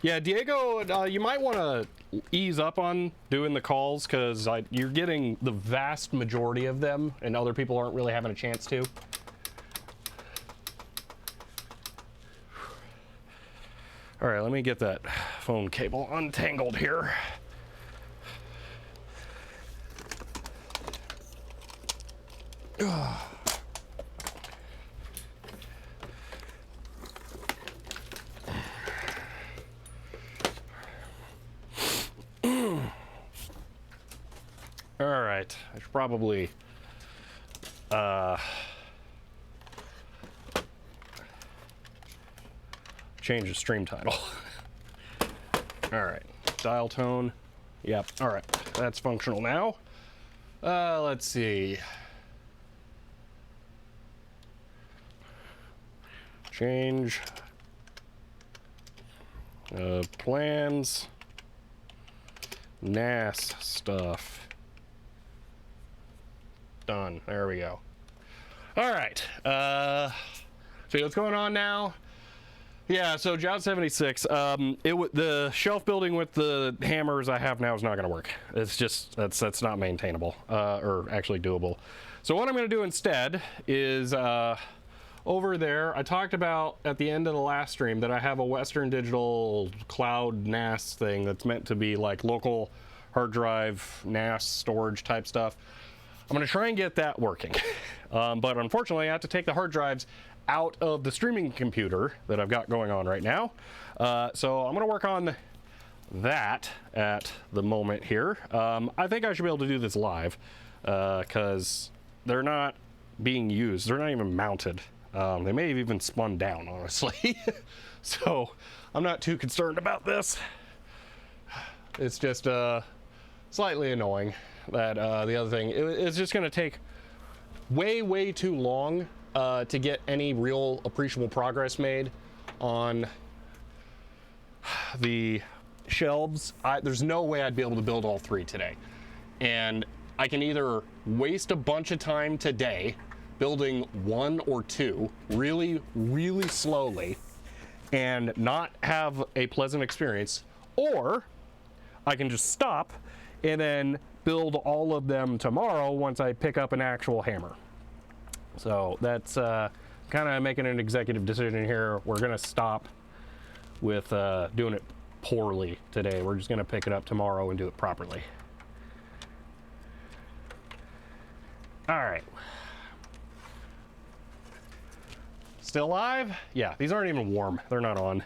S1: Yeah, Diego, you might want to ease up on doing the calls because you're getting the vast majority of them and other people aren't really having a chance to. All right, let me get that phone cable untangled here. All right, I should probably change the stream title. All right, dial tone. Yep, all right, that's functional now. Let's see. Change plans, NAS stuff. Done. There we go. All right. See what's going on now. Yeah, so Jout 76, the shelf building with the hammers I have now is not going to work. It's just, that's not maintainable, or actually doable. So what I'm going to do instead is, over there, I talked about at the end of the last stream that I have a Western Digital cloud NAS thing that's meant to be like local hard drive NAS storage type stuff. I'm going to try and get that working. But unfortunately, I have to take the hard drives out of the streaming computer that I've got going on right now. So I'm going to work on that at the moment here. I think I should be able to do this live because they're not being used. They're not even mounted. They may have even spun down, honestly. So I'm not too concerned about this. It's just slightly annoying that the other thing, it's just going to take way too long to get any real appreciable progress made on the shelves. There's no way I'd be able to build all three today. And I can either waste a bunch of time today building one or two really slowly and not have a pleasant experience, or I can just stop and then build all of them tomorrow once I pick up an actual hammer. So that's kind of making an executive decision here. We're going to stop with doing it poorly today. We're just going to pick it up tomorrow and do it properly. All right. Still live? Yeah, these aren't even warm. They're not on.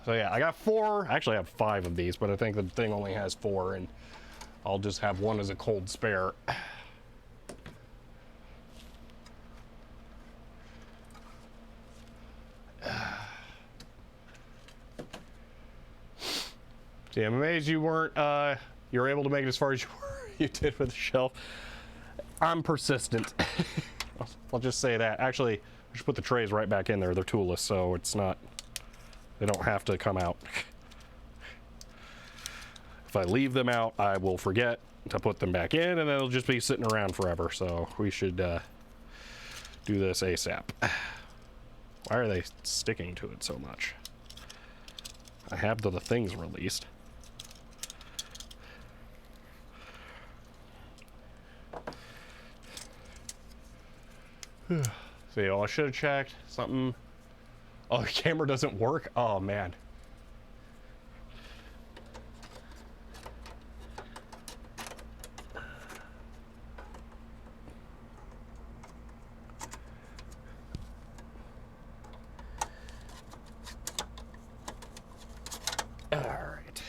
S1: So yeah, I got 4. Actually, I have 5 of these, but I think the thing only has 4, and I'll just have one as a cold spare. See, I'm amazed you weren't, you were able to make it as far as you did with the shelf. I'm persistent. I'll just say that. Actually, I should put the trays right back in there. They're toolless, so it's not, they don't have to come out. If I leave them out, I will forget to put them back in, and they'll just be sitting around forever. So we should do this ASAP. Why are they sticking to it so much? I have the things released. See, I should have checked something. Oh, the camera doesn't work? Oh, man. All right.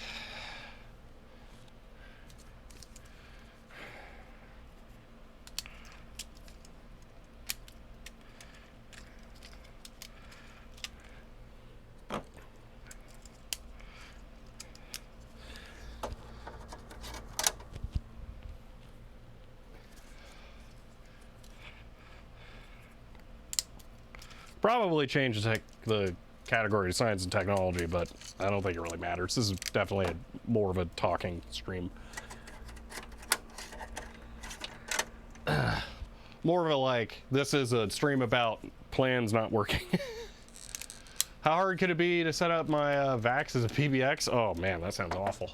S1: Probably change the category to science and technology, but I don't think it really matters. This is definitely more of a talking stream. More of a like, this is a stream about plans not working. How hard could it be to set up my VAX as a PBX? Oh man, that sounds awful.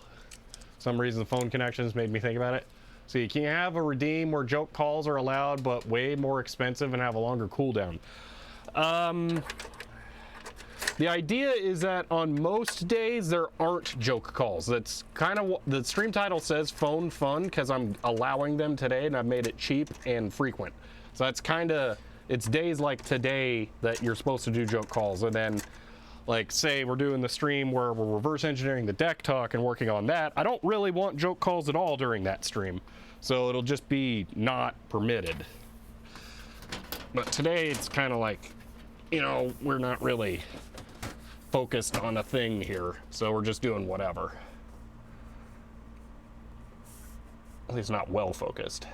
S1: Some reason the phone connections made me think about it. See, can you have a redeem where joke calls are allowed but way more expensive and have a longer cooldown? The idea is that on most days there aren't joke calls. That's kind of what the stream title says, phone fun, because I'm allowing them today and I've made it cheap and frequent. So that's kind of, it's days like today that you're supposed to do joke calls. And then like say we're doing the stream where we're reverse engineering the deck talk and working on that. I don't really want joke calls at all during that stream. So it'll just be not permitted. But today it's kind of like, you know, we're not really focused on a thing here, so we're just doing whatever. At least not well focused.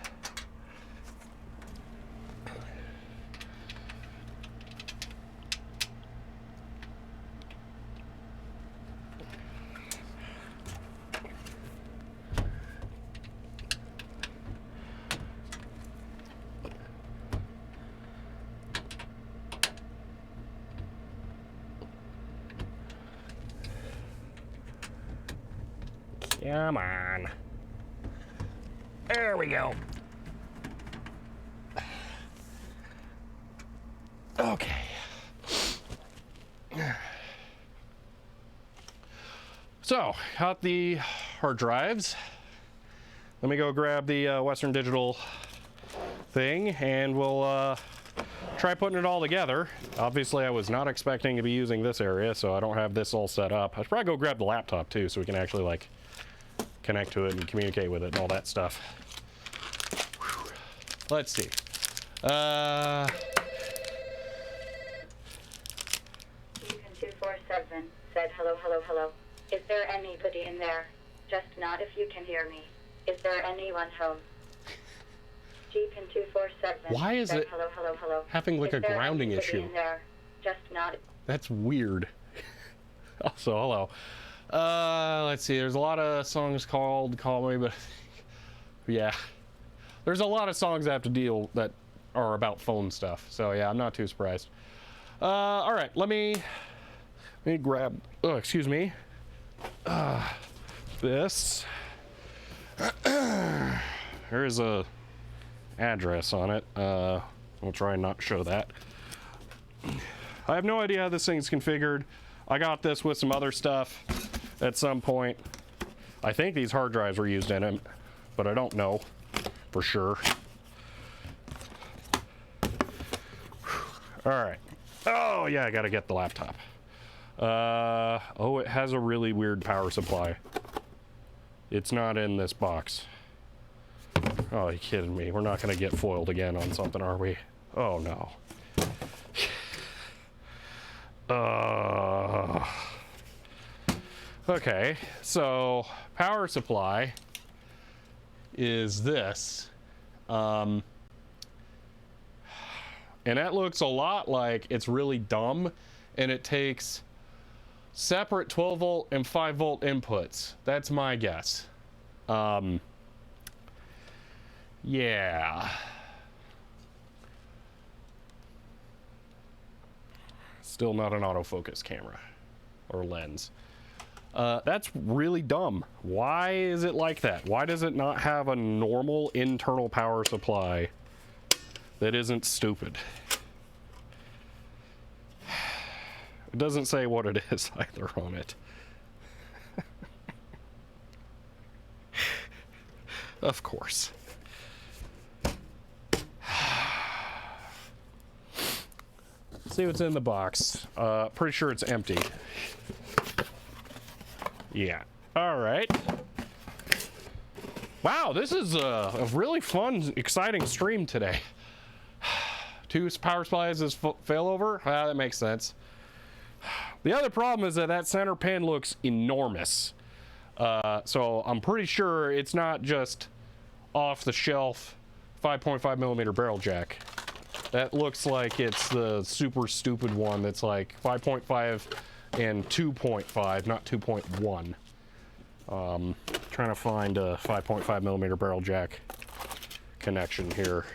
S1: Come on. There we go. Okay. So, got the hard drives. Let me go grab the Western Digital thing, and we'll try putting it all together. Obviously, I was not expecting to be using this area, so I don't have this all set up. I should probably go grab the laptop too, so we can actually like connect to it and communicate with it and all that stuff. Whew. Let's see.
S2: Beacon 247 said hello, hello, hello. Is there anybody in there? Just not if you can hear me. Is there anyone home? Beacon 247.
S1: Why is it
S2: hello, hello, hello.
S1: having like a grounding issue?
S2: In there? Just not.
S1: That's weird. Also, hello. Let's see. There's a lot of songs called "Call Me," but yeah, there's a lot of songs I have to deal that are about phone stuff. So yeah, I'm not too surprised. All right, let me grab. Oh, excuse me. This. There's a address on it. We'll try and not show that. I have no idea how this thing's configured. I got this with some other stuff at some point. I think these hard drives were used in it, but I don't know for sure. All right. Oh yeah, I gotta get the laptop. Oh, it has a really weird power supply. It's not in this box. Oh, are you kidding me? We're not gonna get foiled again on something, are we? Oh no. Okay, so power supply is this. And that looks a lot like it's really dumb, and it takes separate 12 volt and 5 volt inputs. That's my guess. Yeah. Still not an autofocus camera or lens. That's really dumb. Why is it like that? Why does it not have a normal internal power supply that isn't stupid? It doesn't say what it is either on it. Of course. See what's in the box. Pretty sure it's empty. Yeah. All right. Wow, this is a really fun, exciting stream today. 2 power supplies is failover. That makes sense. The other problem is that center pin looks enormous. So I'm pretty sure it's not just off the shelf 5.5 millimeter barrel jack. That looks like it's the super stupid one that's like 5.5 and 2.5, not 2.1. Trying to find a 5.5 millimeter barrel jack connection here.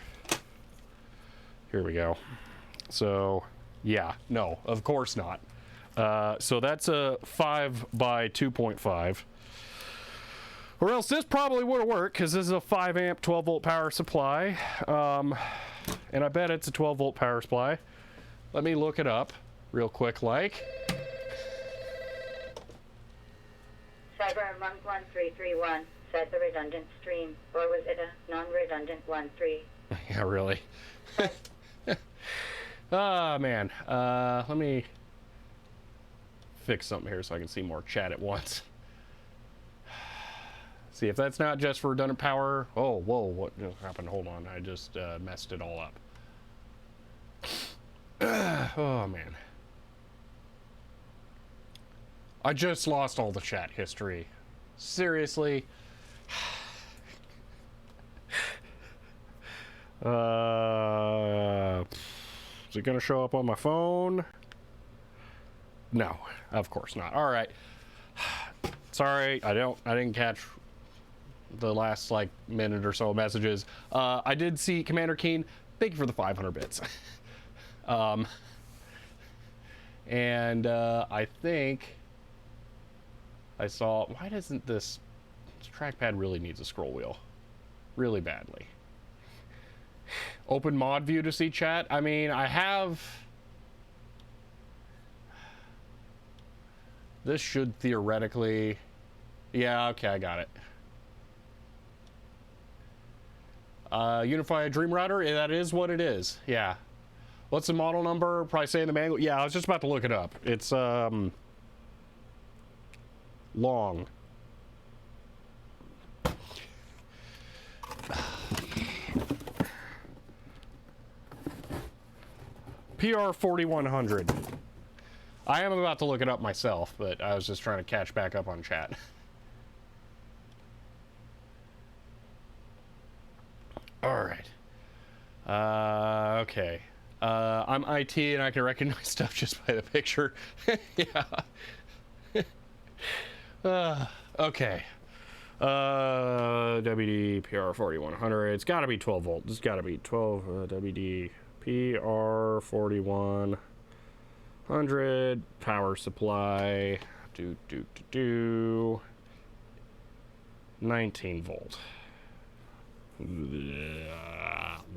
S1: Here we go. So yeah, no, of course not. So that's a 5 by 2.5. Or else this probably would have worked, because this is a 5 amp 12 volt power supply. And I bet it's a 12 volt power supply. Let me look it up real quick like.
S2: Cybermonk 1331 said the redundant stream, or was it a non-redundant 13?
S1: Yeah, really. Ah, man. Let me fix something here so I can see more chat at once. See if that's not just for redundant power. Oh, whoa, what just happened? Hold on, I just messed it all up. Oh, man. I just lost all the chat history. Seriously? Is it gonna show up on my phone? No, of course not. All right. Sorry, I didn't catch the last like minute or so of messages. I did see Commander Keen. Thank you for the 500 bits. And I think I saw. Why doesn't this This trackpad really needs a scroll wheel. Really badly. Open mod view to see chat. I mean, I have... This should theoretically... Yeah, okay, I got it. Unify Dream Router, yeah, that is what it is. Yeah. What's the model number? Probably say in the manual. Yeah, I was just about to look it up. It's long. PR 4100. I am about to look it up myself, but I was just trying to catch back up on chat. All right. Okay. I'm IT and I can recognize stuff just by the picture. Yeah. Okay. WD PR 4100. It's got to be 12 volt. It's got to be 12 WD PR 4100 power supply. 19 volt.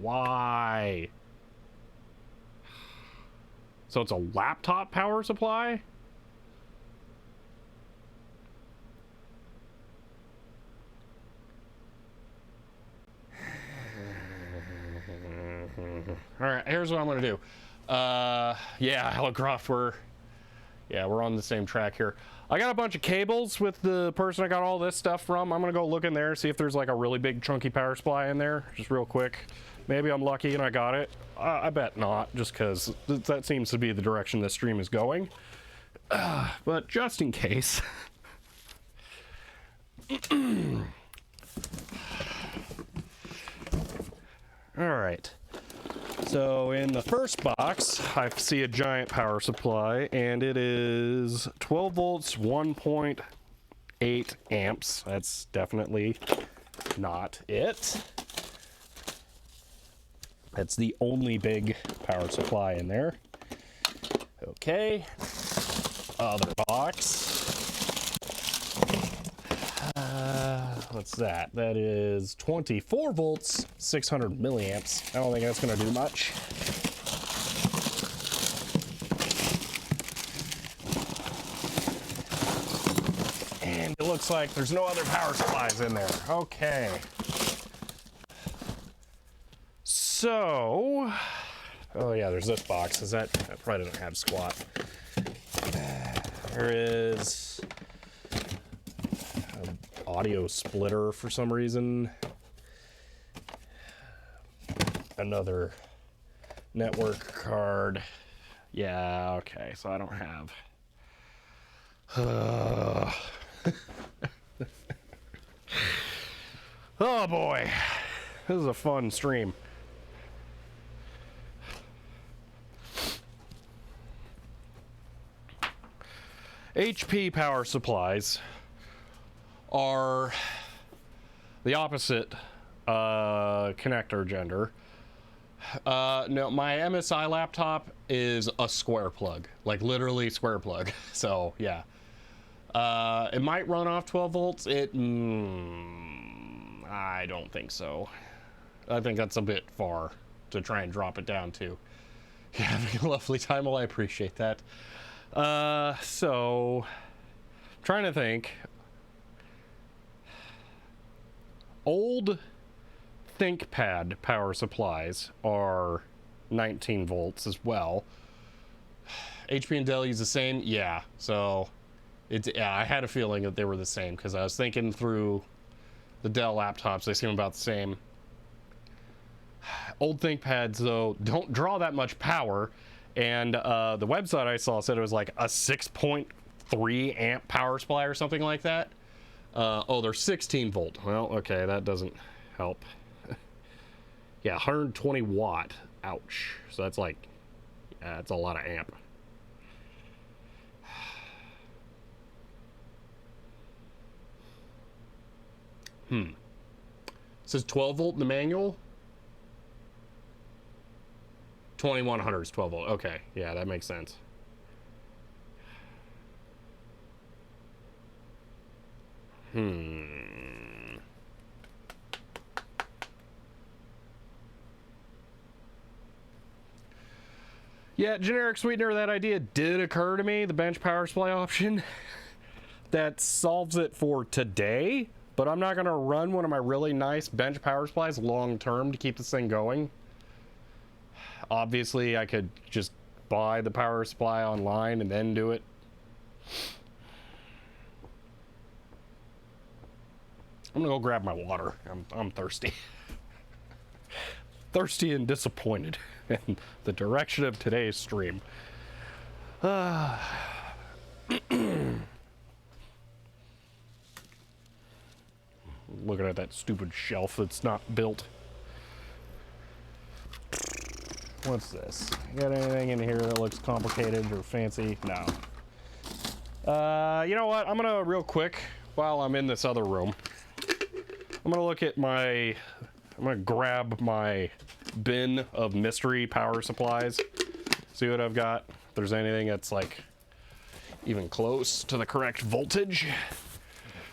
S1: Why? So it's a laptop power supply? All right, here's what I'm gonna do. Yeah, Helicroft, we're on the same track here. I got a bunch of cables with the person I got all this stuff from. I'm gonna go look in there, see if there's like a really big chunky power supply in there, just real quick. Maybe I'm lucky and I got it. I bet not, just because that seems to be the direction this stream is going. But just in case. All right. So in the first box, I see a giant power supply, and it is 12 volts, 1.8 amps. That's definitely not it. That's the only big power supply in there. Okay. Other box. What's that? That is 24 volts, 600 milliamps. I don't think that's going to do much. And it looks like there's no other power supplies in there. Okay. So, oh yeah, there's this box. That probably doesn't have squat. There is an audio splitter for some reason. Another network card. Yeah, okay, so I don't have. Oh boy, this is a fun stream. HP power supplies are the opposite connector gender. No, my MSI laptop is a square plug, like literally square plug. So yeah, it might run off 12 volts. I don't think so. I think that's a bit far to try and drop it down to. You're having a lovely time. Well, I appreciate that. So trying to think. Old ThinkPad power supplies are 19 volts as well. HP and Dell use the same. Yeah, so I had a feeling that they were the same because I was thinking through the Dell laptops, they seem about the same. Old ThinkPads though don't draw that much power, and the website I saw said it was like a 6.3 amp power supply or something like that. Oh, they're 16 volt. Well, okay, that doesn't help. Yeah, 120 watt. Ouch. So that's like, that's a lot of amp. It says 12 volt in the manual. 2100 is 12 volt. Okay, yeah, that makes sense. Yeah, generic sweetener, that idea did occur to me, the bench power supply option. That solves it for today, but I'm not going to run one of my really nice bench power supplies long term to keep this thing going. Obviously, I could just buy the power supply online and then do it. I'm gonna go grab my water. I'm thirsty. Thirsty and disappointed in the direction of today's stream. Looking at that stupid shelf that's not built. What's this? You got anything in here that looks complicated or fancy? No. You know what? I'm gonna real quick, while I'm in this other room, I'm gonna look at I'm gonna grab my bin of mystery power supplies, see what I've got. If there's anything that's like even close to the correct voltage.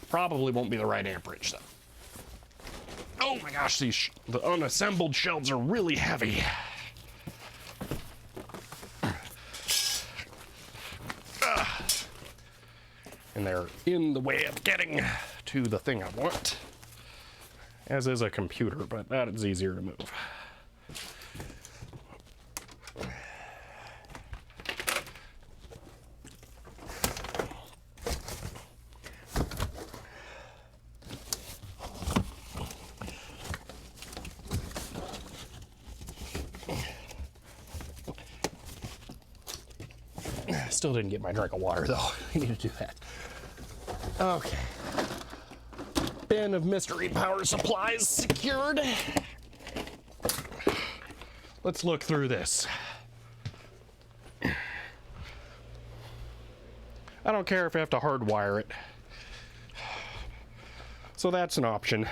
S1: Probably won't be the right amperage though. Oh my gosh, the unassembled shelves are really heavy. And they're in the way of getting to the thing I want. As is a computer, but that is easier to move. Still didn't get my drink of water though. I need to do that. Okay. Bin of mystery power supplies secured. Let's look through this. I don't care if I have to hardwire it. So that's an option.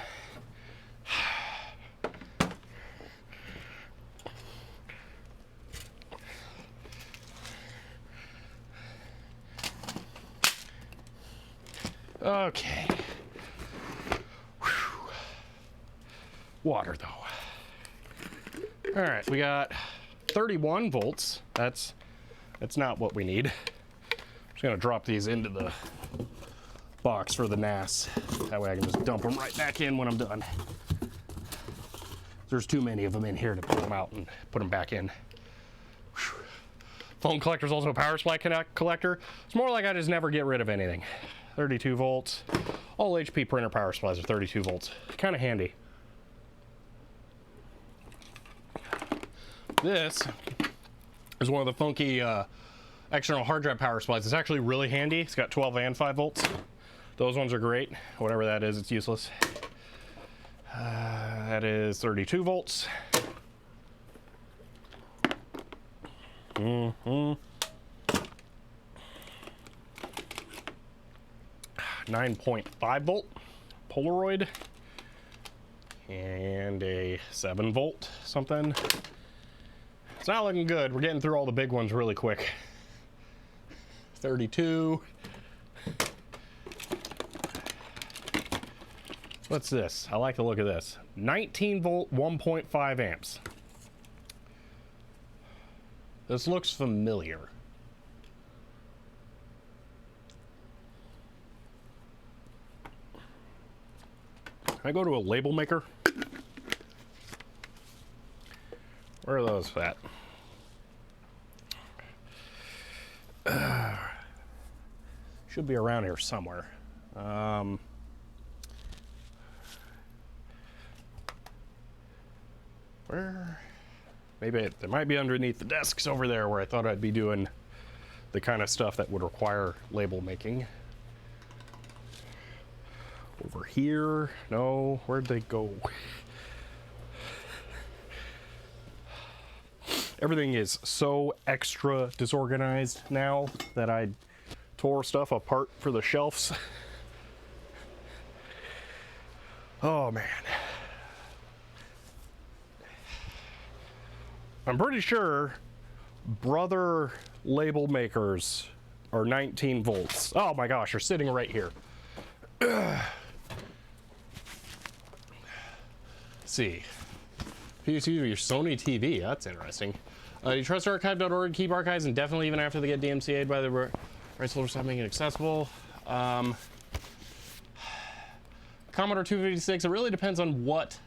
S1: Okay. Whew. Water though. All right, we got 31 volts. That's not what we need. I'm just gonna drop these into the box for the NAS. That way I can just dump them right back in when I'm done. There's too many of them in here to pull them out and put them back in. Whew. Phone collector is also a power supply collector. It's more like I just never get rid of anything. 32 volts. All HP printer power supplies are 32 volts. Kind of handy. This is one of the funky external hard drive power supplies. It's actually really handy. It's got 12 and 5 volts. Those ones are great. Whatever that is, it's useless. That is 32 volts. 9.5 volt Polaroid and a 7 volt something. It's not looking good. We're getting through all the big ones really quick. 32. What's this? I like the look of this. 19 volt, 1.5 amps. This looks familiar. Can I go to a label maker? Where are those at? Should be around here somewhere. Where? Maybe they might be underneath the desks over there where I thought I'd be doing the kind of stuff that would require label making. Over here? No, where'd they go? Everything is so extra disorganized now that I tore stuff apart for the shelves. Oh man. I'm pretty sure Brother label makers are 19 volts. Oh my gosh, they're sitting right here. See. PC, your Sony TV, that's interesting. You trust archive.org to keep archives indefinitely even after they get DMCA'd by the rights holder, stop making it accessible. Commodore 256, it really depends on what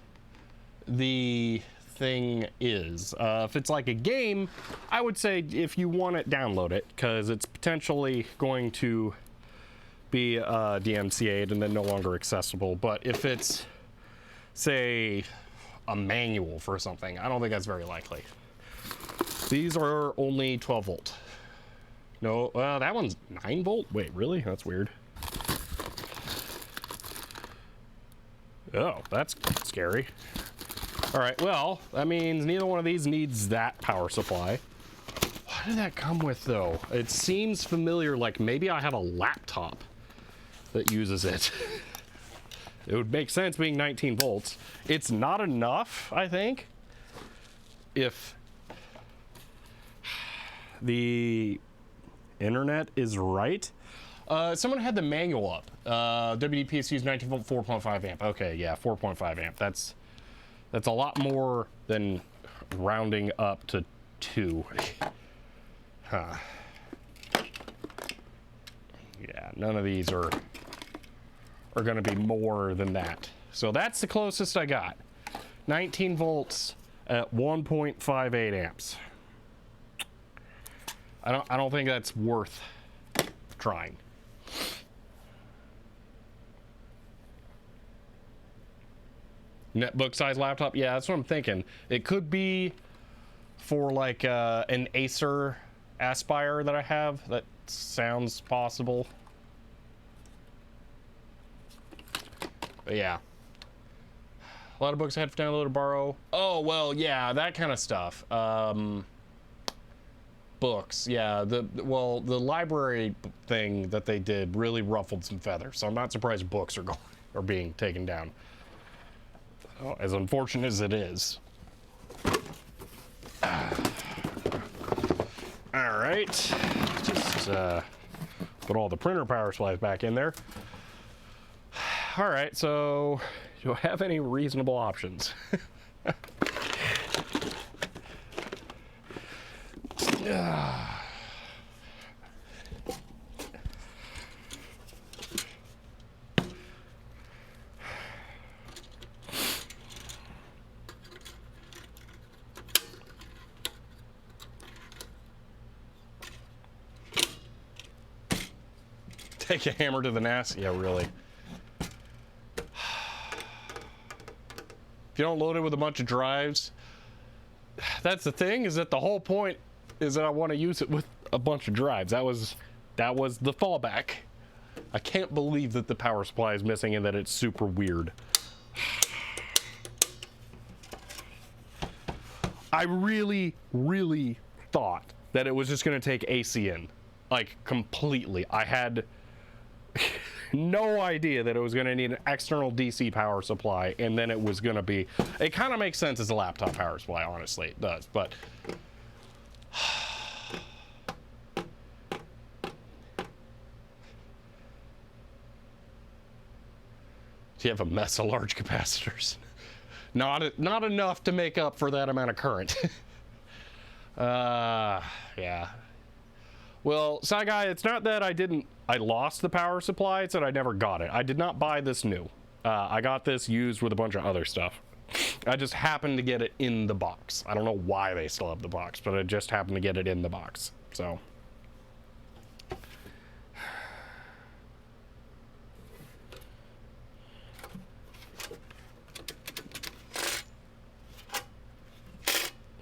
S1: the thing is. If it's like a game, I would say if you want it, download it, because it's potentially going to be DMCA'd and then no longer accessible. But if it's, say, a manual for something, I don't think that's very likely. These are only 12 volt. No, that one's 9 volt. Wait, really? That's weird. Oh, that's scary. All right, well, that means neither one of these needs that power supply. What did that come with, though? It seems familiar, like maybe I have a laptop that uses it. It would make sense being 19 volts. It's not enough, I think, if the internet is right. Someone had the manual up. WDPSU's 19 volt, 4.5 amp. Okay, yeah, 4.5 amp. That's a lot more than rounding up to 2. Huh. Yeah, none of these are going to be more than that. So that's the closest I got. 19 volts at 1.58 amps. I don't think that's worth trying. Netbook size laptop? Yeah, that's what I'm thinking. It could be for like an Acer Aspire that I have. That sounds possible. But yeah. A lot of books I had to download or borrow. Oh, well, yeah, that kind of stuff. Books, yeah. The library thing that they did really ruffled some feathers. So I'm not surprised books are being taken down. Oh, as unfortunate as it is. All right, just put all the printer power supplies back in there. All right, so do I have any reasonable options? Take a hammer to the NAS? Yeah, really. If you don't load it with a bunch of drives, that's the thing, is that the whole point is that I want to use it with a bunch of drives. That was the fallback. I can't believe that the power supply is missing and that it's super weird. I really, really thought that it was just going to take AC in, like completely. I had no idea that it was going to need an external DC power supply, and then it was going to be, it kind of makes sense as a laptop power supply, honestly, it does, but you have a mess of large capacitors. Not enough to make up for that amount of current. Yeah. Well, Sci Guy, it's not that I lost the power supply, it's that I never got it. I did not buy this new. I got this used with a bunch of other stuff. I just happened to get it in the box. I don't know why they still have the box, but I just happened to get it in the box. So.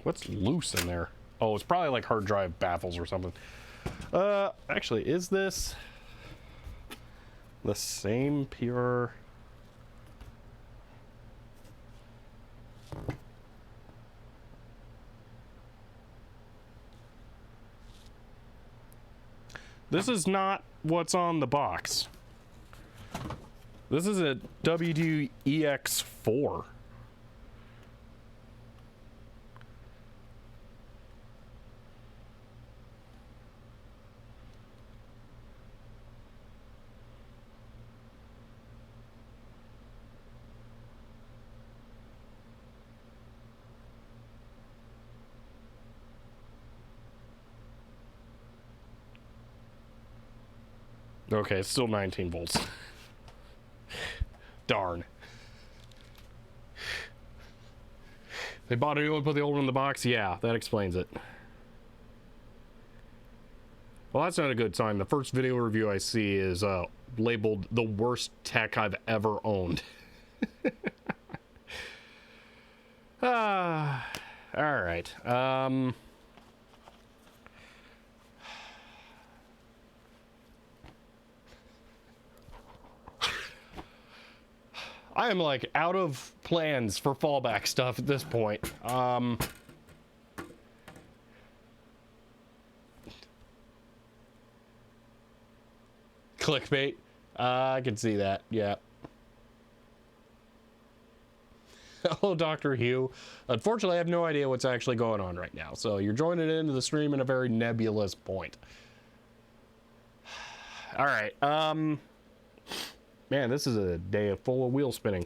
S1: What's loose in there? Oh, it's probably like hard drive baffles or something. Actually, is this the same pure? This is not what's on the box. This is a WDEX4. Okay, it's still 19 volts. Darn. They bought a new one, put the old one in the box? Yeah, that explains it. Well, that's not a good sign. The first video review I see is labeled the worst tech I've ever owned. All right. I am like out of plans for fallback stuff at this point. Clickbait. I can see that. Yeah. Hello, Dr. Hugh. Unfortunately, I have no idea what's actually going on right now. So you're joining into the stream in a very nebulous point. All right. Man, this is a day full of wheel spinning.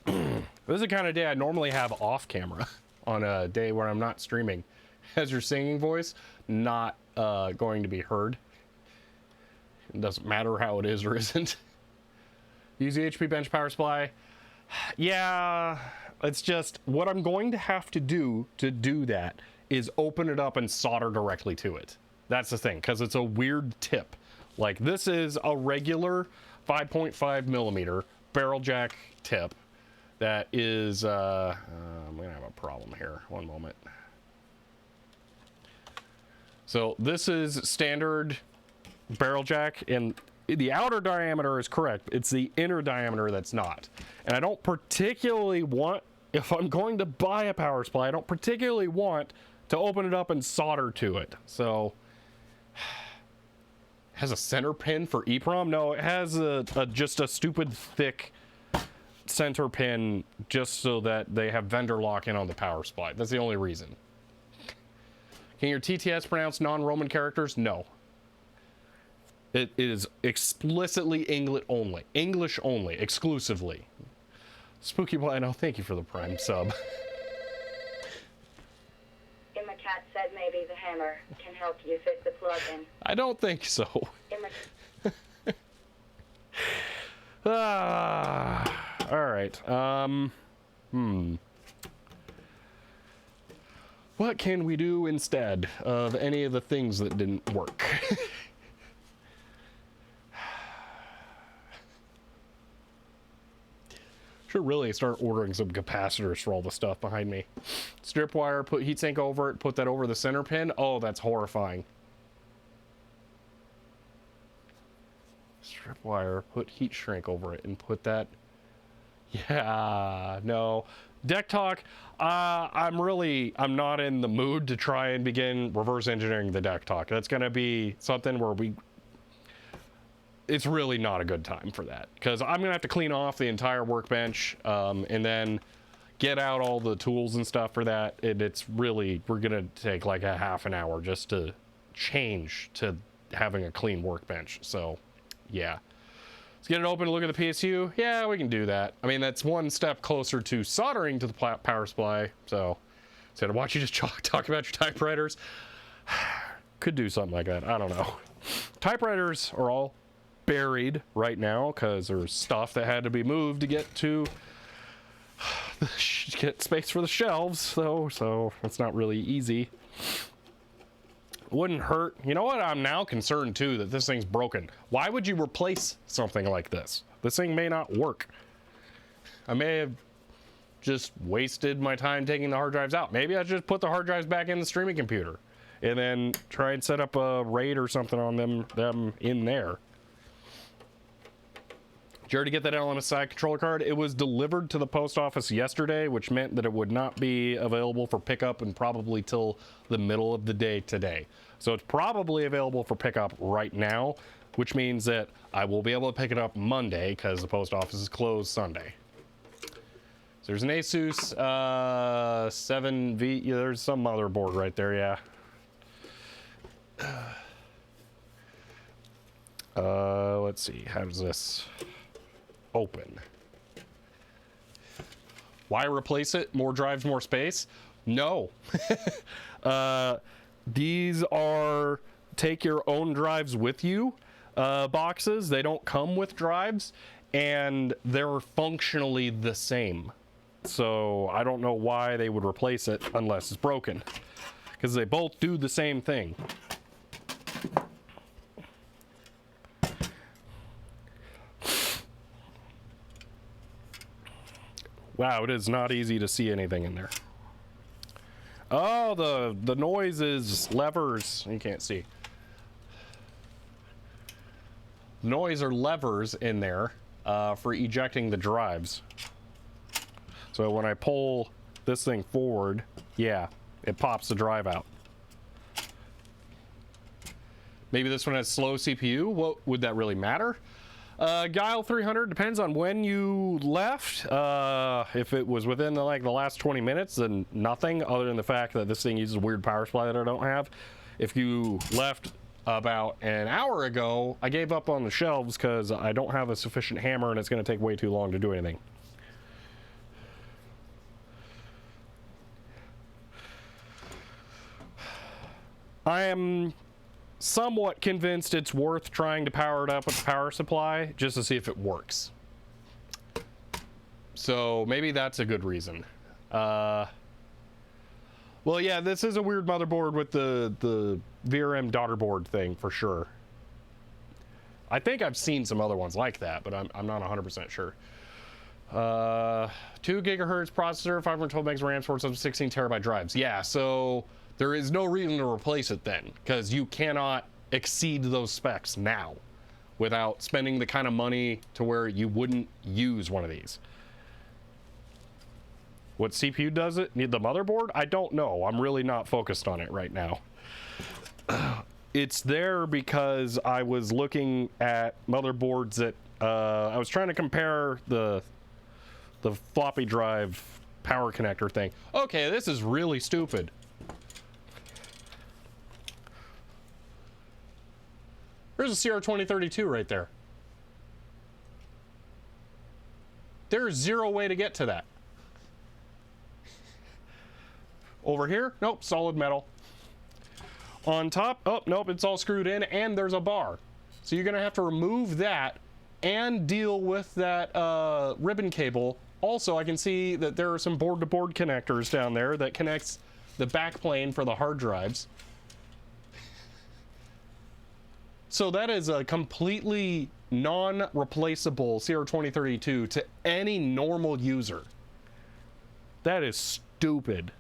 S1: This is the kind of day I normally have off camera on a day where I'm not streaming. As your singing voice not going to be heard. It doesn't matter how it is or isn't. Use the HP bench power supply. Yeah, it's just what I'm going to have to do that is open it up and solder directly to it. That's the thing, because it's a weird tip. Like, this is a regular 5.5 millimeter barrel jack tip that is, I'm gonna have a problem here. One moment. So this is standard barrel jack, and the outer diameter is correct. It's the inner diameter that's not. And I don't particularly want, if I'm going to buy a power supply, I don't particularly want to open it up and solder to it. So, has a center pin for EEPROM? No, it has just a stupid thick center pin just so that they have vendor lock-in on the power supply. That's the only reason. Can your TTS pronounce non-Roman characters? No. It is explicitly English only, exclusively. Spooky Boy, no, thank you for the Prime sub.
S2: Emma Cat said maybe the hammer can help you fit the plug-in.
S1: I don't think so. All right. What can we do instead of any of the things that didn't work? Should really start ordering some capacitors for all the stuff behind me. Strip wire, put heatsink over it, put that over the center pin. Oh, that's horrifying. Strip wire, put heat shrink over it and put that. Yeah, no. Deck talk, I'm not in the mood to try and begin reverse engineering the deck talk. That's going to be something where it's really not a good time for that, because I'm going to have to clean off the entire workbench and then get out all the tools and stuff for that. And it's really, we're going to take like a half an hour just to change to having a clean workbench. So, yeah. Let's get it open and look at the PSU. Yeah, we can do that. I mean, that's one step closer to soldering to the power supply. So instead of watch you just talk about your typewriters, could do something like that. I don't know. Typewriters are all buried right now because there's stuff that had to be moved to get space for the shelves. So it's not really easy. Wouldn't hurt. You know what? I'm now concerned too that this thing's broken. Why would you replace something like this? This thing may not work. I may have just wasted my time taking the hard drives out. Maybe I should just put the hard drives back in the streaming computer and then try and set up a RAID or something on them in there. Did you already get that LMSI controller card? It was delivered to the post office yesterday, which meant that it would not be available for pickup and probably till the middle of the day today. So it's probably available for pickup right now, which means that I will be able to pick it up Monday because the post office is closed Sunday. So there's an Asus 7V. Yeah, there's some motherboard right there, yeah. Let's see. How does this open? Why replace it? More drives, more space? No. These are take your own drives with you boxes. They don't come with drives, and they're functionally the same. So I don't know why they would replace it unless it's broken, because they both do the same thing. Wow, it is not easy to see anything in there. Oh, the noise is levers. You can't see. Noise are levers in there for ejecting the drives. So when I pull this thing forward, yeah, it pops the drive out. Maybe this one has slow CPU. What would that really matter? Guile 300 depends on when you left. If it was within the last 20 minutes, then nothing, other than the fact that this thing uses a weird power supply that I don't have. If you left about an hour ago, I gave up on the shelves because I don't have a sufficient hammer and it's going to take way too long to do anything. I am somewhat convinced it's worth trying to power it up with the power supply just to see if it works. So maybe that's a good reason. Well, yeah, this is a weird motherboard with the VRM daughter board thing for sure. I think I've seen some other ones like that, but I'm not 100% sure. 2 gigahertz processor, 512 megs RAM, supports up to 16 terabyte drives. Yeah, so there is no reason to replace it then, because you cannot exceed those specs now without spending the kind of money to where you wouldn't use one of these. What CPU does it? Need the motherboard? I don't know. I'm really not focused on it right now. It's there because I was looking at motherboards that I was trying to compare the floppy drive power connector thing. Okay, this is really stupid. There's a CR2032 right there. There's zero way to get to that. Over here, nope, solid metal. On top, oh, nope, it's all screwed in, and there's a bar. So you're gonna have to remove that and deal with that ribbon cable. Also, I can see that there are some board-to-board connectors down there that connects the backplane for the hard drives. So that is a completely non-replaceable CR2032 to any normal user. That is stupid.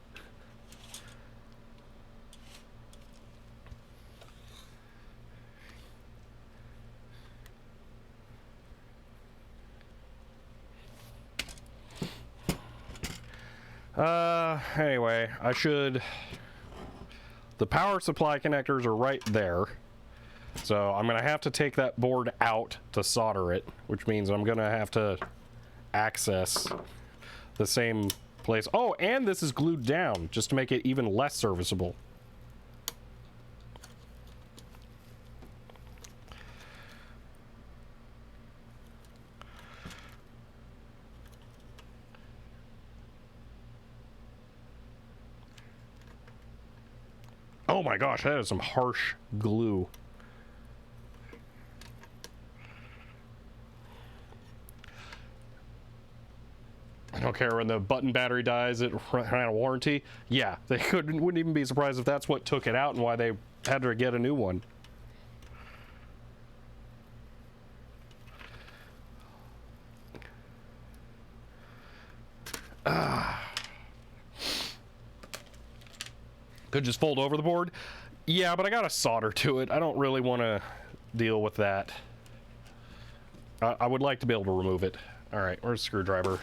S1: Anyway, the power supply connectors are right there. So I'm gonna have to take that board out to solder it, which means I'm gonna have to access the same place. Oh, and this is glued down just to make it even less serviceable. Oh my gosh, that is some harsh glue. I don't care when the button battery dies, it ran out of warranty. Yeah, they wouldn't even be surprised if that's what took it out and why they had to get a new one. Could just fold over the board. Yeah, but I got a solder to it. I don't really want to deal with that. I would like to be able to remove it. All right, where's the screwdriver?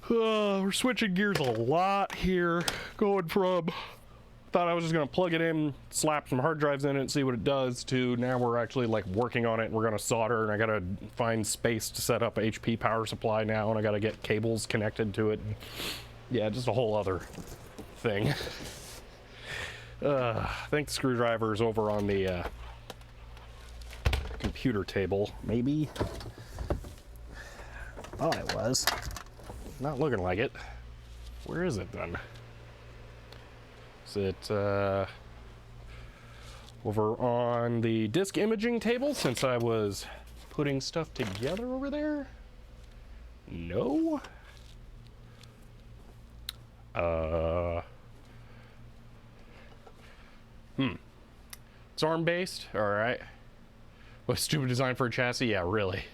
S1: We're switching gears a lot here. Going from, thought I was just gonna plug it in, slap some hard drives in it and see what it does, to now we're actually like working on it and we're gonna solder, and I gotta find space to set up a HP power supply now, and I gotta get cables connected to it. Yeah, just a whole other thing. I think the screwdriver's over on the computer table, maybe. Oh, it was. Not looking like it. Where is it then? Is it, over on the disk imaging table since I was putting stuff together over there? No. It's ARM based? Alright. What stupid design for a chassis? Yeah, really.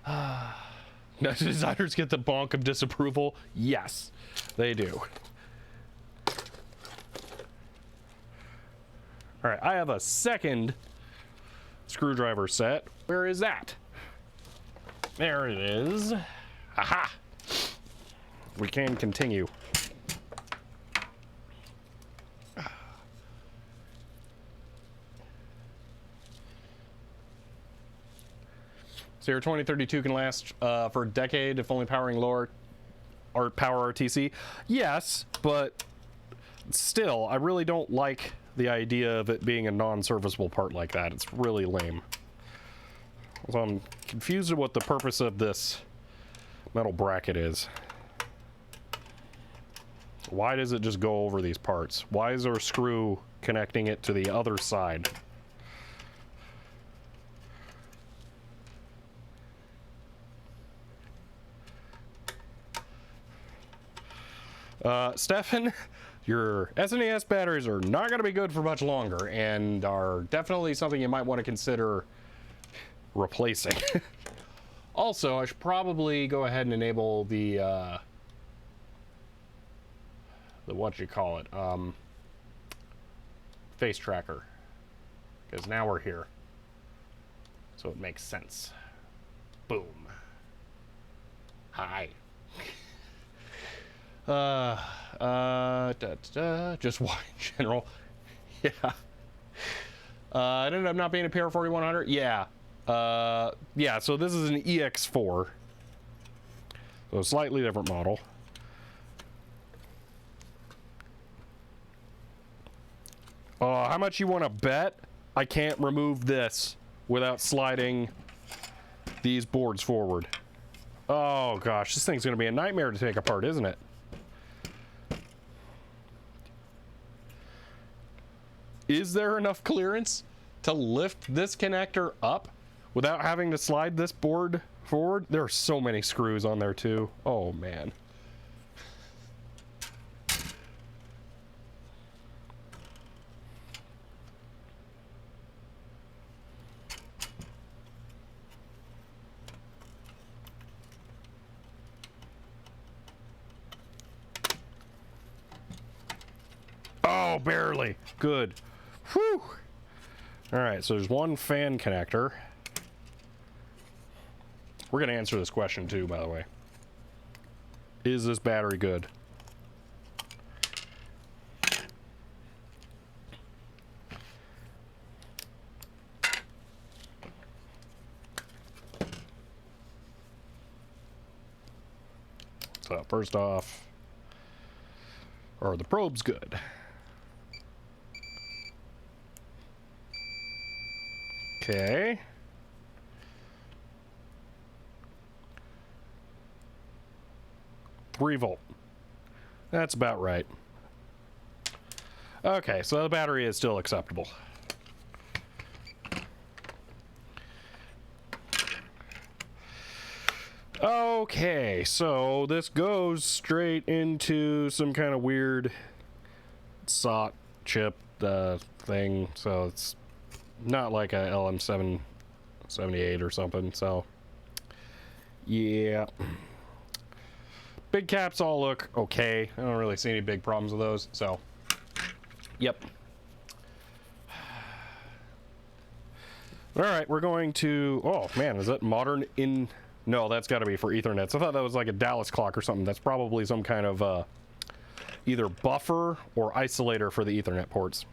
S1: Now, designers get the bonk of disapproval? Yes, they do. Alright, I have a second screwdriver set. Where is that? There it is. Aha! We can continue. So your 2032 can last for a decade if only powering lower power RTC. Yes, but still, I really don't like the idea of it being a non-serviceable part like that. It's really lame. So I'm confused at what the purpose of this metal bracket is. Why does it just go over these parts? Why is there a screw connecting it to the other side? Stefan, your SNES batteries are not going to be good for much longer and are definitely something you might want to consider replacing. Also, I should probably go ahead and enable the what you call it, face tracker, because now we're here, so it makes sense. Boom. Hi. Just why in general. Yeah. It ended up not being a PR4100. Yeah. Yeah, so this is an EX4. So a slightly different model. How much you want to bet I can't remove this without sliding these boards forward? Oh gosh, this thing's going to be a nightmare to take apart, isn't it? Is there enough clearance to lift this connector up without having to slide this board forward? There are so many screws on there too. Oh man. Oh, barely. Good. Whew. All right, so there's one fan connector. We're going to answer this question too, by the way. Is this battery good? So first off, are the probes good? Okay. Three volt. That's about right. Okay, so the battery is still acceptable. Okay, so this goes straight into some kind of weird SOT chip thing, so it's not like a LM778 or something, so yeah. Big caps all look okay. I don't really see any big problems with those, so yep. All right, we're going to, oh man, is that modern in, no, that's got to be for Ethernet. So I thought that was like a Dallas clock or something. That's probably some kind of either buffer or isolator for the Ethernet ports.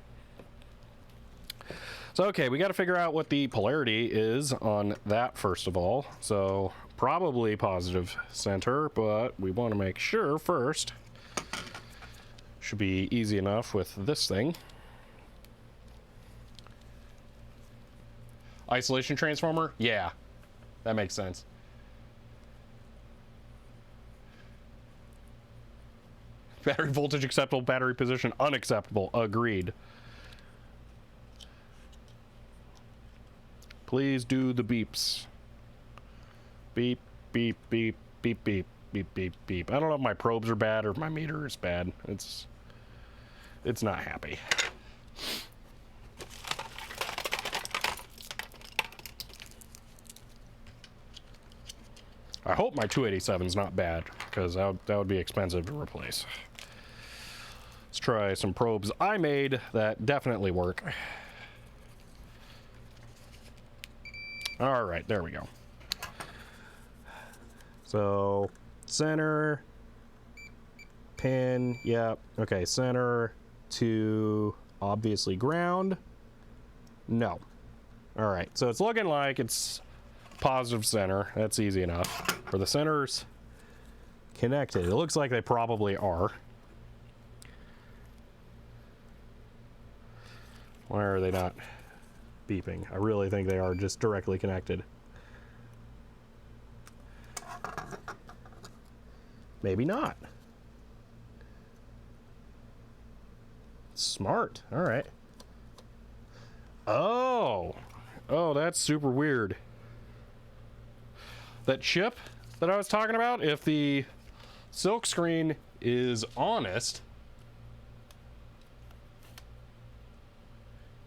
S1: So, okay, we got to figure out what the polarity is on that first of all. So, probably positive center, but we want to make sure first. Should be easy enough with this thing. Isolation transformer? Yeah, that makes sense. Battery voltage acceptable, battery position unacceptable. Agreed. Please do the beeps. Beep, beep, beep, beep, beep, beep, beep, beep. I don't know if my probes are bad or if my meter is bad. It's not happy. I hope my 287's not bad, because that would be expensive to replace. Let's try some probes I made that definitely work. All right, there we go. So, center, pin, yep. Okay, center to obviously ground. No. All right, so it's looking like it's positive center. That's easy enough. Are the centers connected? It looks like they probably are. Why are they not beeping? I really think they are just directly connected. Maybe not. Smart. All right. Oh, that's super weird. That chip that I was talking about, if the silk screen is honest,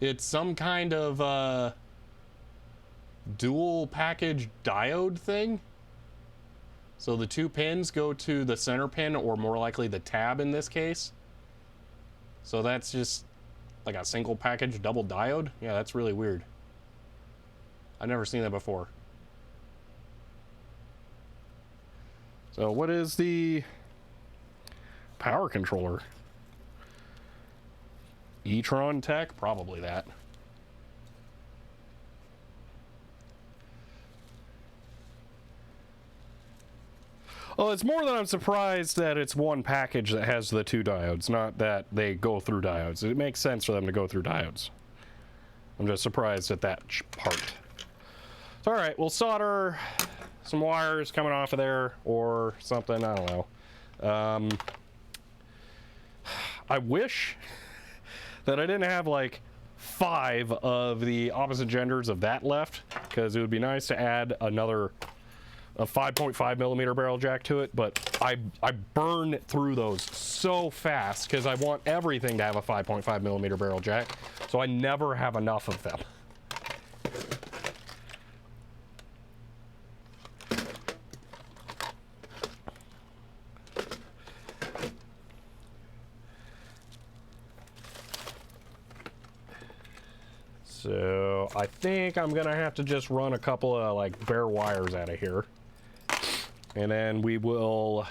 S1: it's some kind of dual package diode thing. So the two pins go to the center pin, or more likely the tab in this case. So that's just like a single package double diode. Yeah, that's really weird. I've never seen that before. So what is the power controller? E-tron Tech? Probably that. Well, it's more that I'm surprised that it's one package that has the two diodes, not that they go through diodes. It makes sense for them to go through diodes. I'm just surprised at that part. All right, we'll solder some wires coming off of there or something. I don't know. I wish that I didn't have like 5 of the opposite genders of that left, because it would be nice to add a 5.5 millimeter barrel jack to it, but I burn through those so fast because I want everything to have a 5.5 millimeter barrel jack, so I never have enough of them. So I think I'm gonna have to just run a couple of like bare wires out of here, and then we will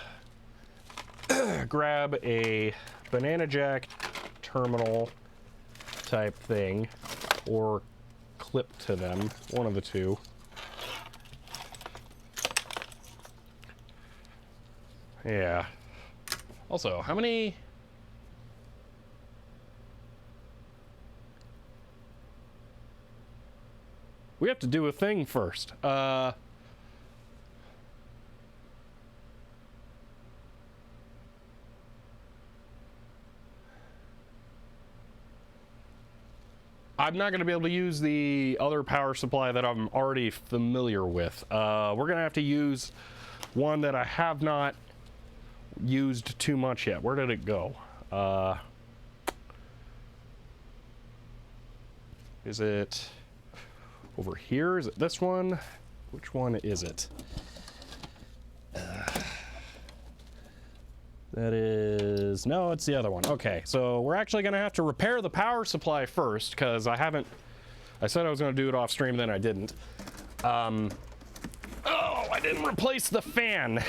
S1: grab a banana jack terminal type thing or clip to them, one of the two. Yeah. Also, how many? We have to do a thing first. I'm not going to be able to use the other power supply that I'm already familiar with. We're going to have to use one that I have not used too much yet. Where did it go? Is it over here? Is it this one? Which one is it? That is... No, it's the other one. Okay, so we're actually going to have to repair the power supply first, because I said I was going to do it off stream, then I didn't. Oh, I didn't replace the fan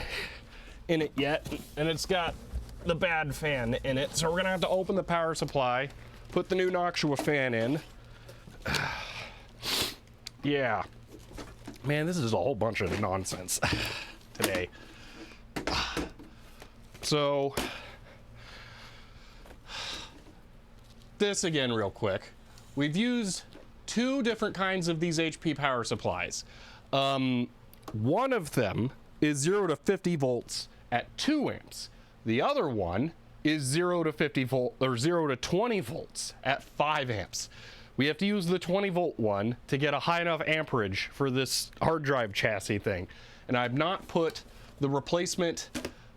S1: in it yet, and it's got the bad fan in it, so we're going to have to open the power supply, put the new Noctua fan in. Yeah. Man, this is a whole bunch of nonsense today. So, this again real quick. We've used 2 different kinds of these HP power supplies. One of them is 0 to 50 volts at 2 amps. The other one is 0 to 50 volt or 0 to 20 volts at 5 amps. We have to use the 20-volt one to get a high enough amperage for this hard drive chassis thing. And I've not put the replacement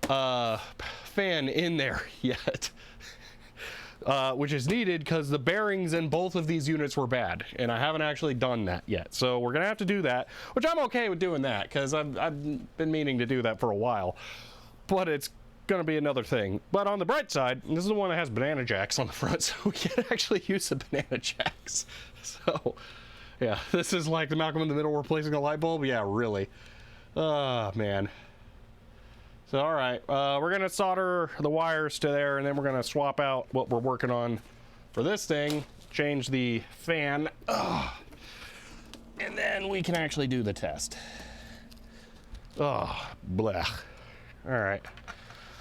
S1: fan in there yet. Which is needed because the bearings in both of these units were bad, and I haven't actually done that yet. So we're gonna have to do that, which I'm okay with doing that because I've been meaning to do that for a while, but it's gonna be another thing. But on the bright side, this is the one that has banana jacks on the front, so we can actually use the banana jacks. So yeah, this is like the Malcolm in the Middle replacing a light bulb. Yeah, really. Oh man. So, all right, we're going to solder the wires to there, and then we're going to swap out what we're working on for this thing, change the fan, and then we can actually do the test. Oh, blech. All right.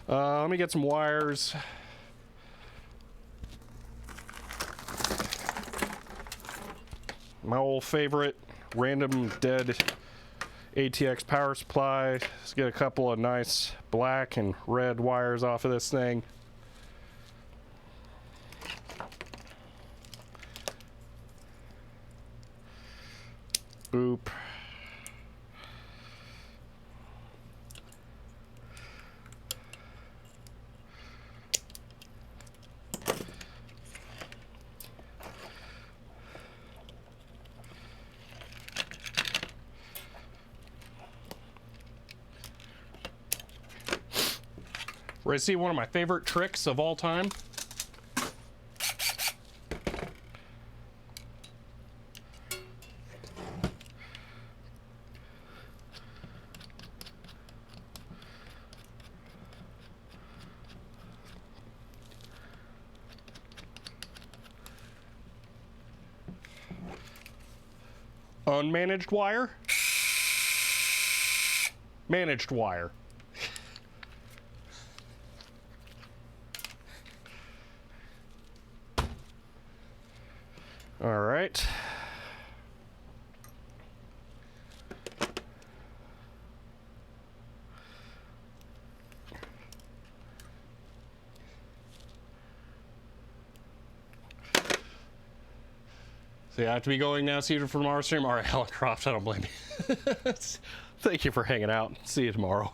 S1: Let me get some wires. My old favorite random dead ATX power supply. Let's get a couple of nice black and red wires off of this thing. Boop. Ready to see one of my favorite tricks of all time? Unmanaged wire? Managed wire. All right. So you have to be going now. See you for tomorrow's stream. All right, Helen Croft, I don't blame you. Thank you for hanging out. See you tomorrow.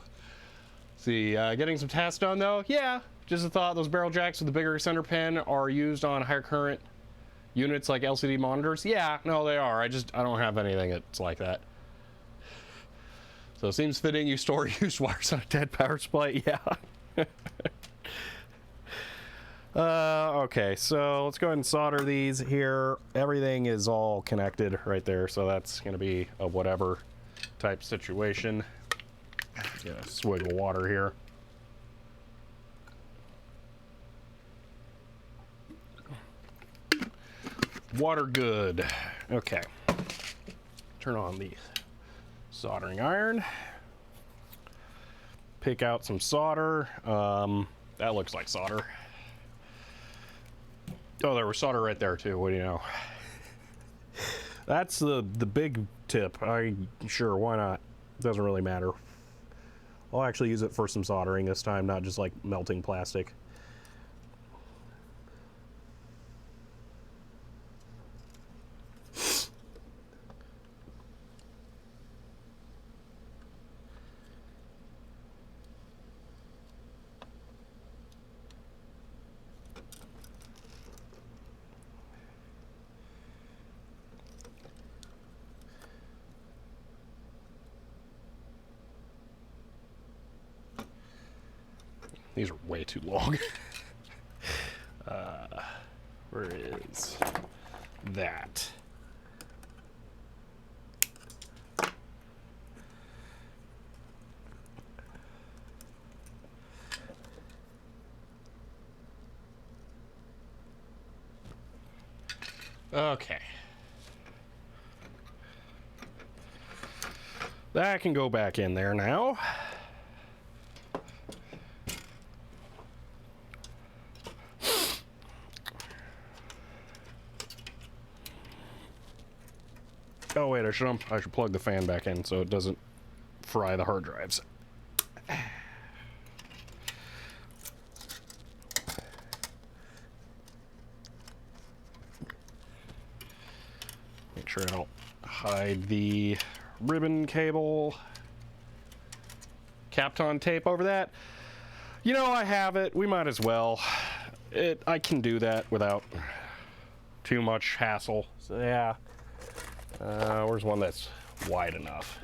S1: See, getting some tasks done though. Yeah, just a thought. Those barrel jacks with the bigger center pin are used on higher current units like LCD monitors. Yeah, no, they are. I don't have anything that's like that. So it seems fitting you store used wires on a dead power supply. Yeah. Okay, so let's go ahead and solder these here. Everything is all connected right there, so that's going to be a whatever type situation. Get a swig of water here. Water good. Okay. Turn on the soldering iron. Pick out some solder. That looks like solder. Oh, there was solder right there too. What do you know? That's the big tip. Sure, why not? Doesn't really matter. I'll actually use it for some soldering this time, not just like melting plastic. These are way too long. Where is that? Okay. That can go back in there now. Oh wait, I should plug the fan back in so it doesn't fry the hard drives. sure I don't hide the ribbon cable. Kapton tape over that. You know, I have it. We might as well. I can do that without too much hassle. So yeah. Where's one that's wide enough?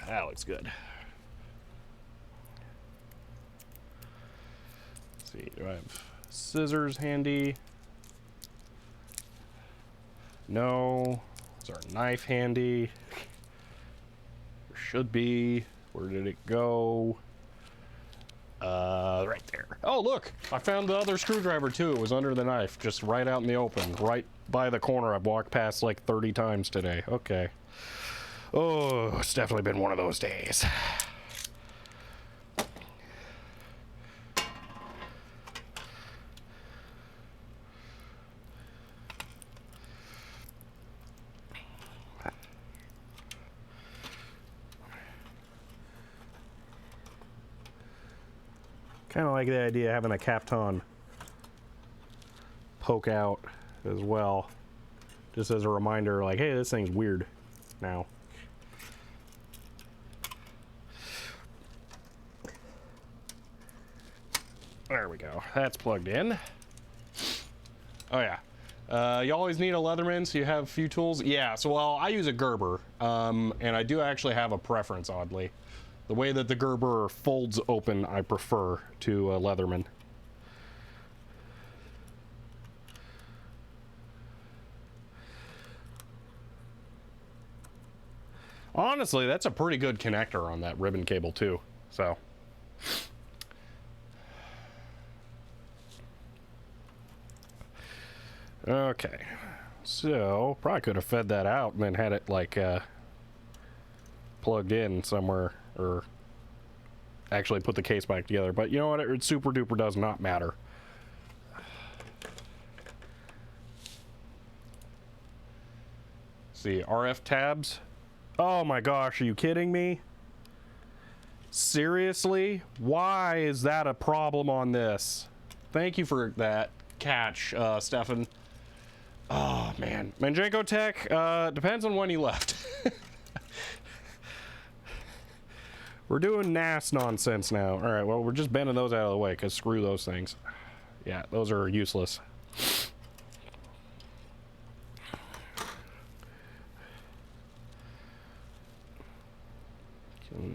S1: That looks good. Let's see, do I have scissors handy? No. Is our knife handy? There should be. Where did it go? Right there. Oh, look! I found the other screwdriver too. It was under the knife, just right out in the open, right by the corner I've walked past like 30 times today. Okay. Oh, it's definitely been one of those days. Kind of like the idea of having a Kapton poke out as well, just as a reminder, like, hey, this thing's weird now. There we go. That's plugged in. Oh yeah. You always need a Leatherman, so you have a few tools. Yeah, so well, I use a Gerber, and I do actually have a preference, oddly. The way that the Gerber folds open, I prefer to a Leatherman. Honestly, that's a pretty good connector on that ribbon cable too, so. Okay, so probably could have fed that out and then had it like plugged in somewhere, or actually put the case back together, but you know what, it super duper does not matter. See, RF tabs. Oh my gosh, are you kidding me? Seriously? Why is that a problem on this? Thank you for that catch, Stefan. Oh man, Manjenko Tech, depends on when he left. We're doing NAS nonsense now. All right, well, we're just bending those out of the way because screw those things. Yeah, those are useless.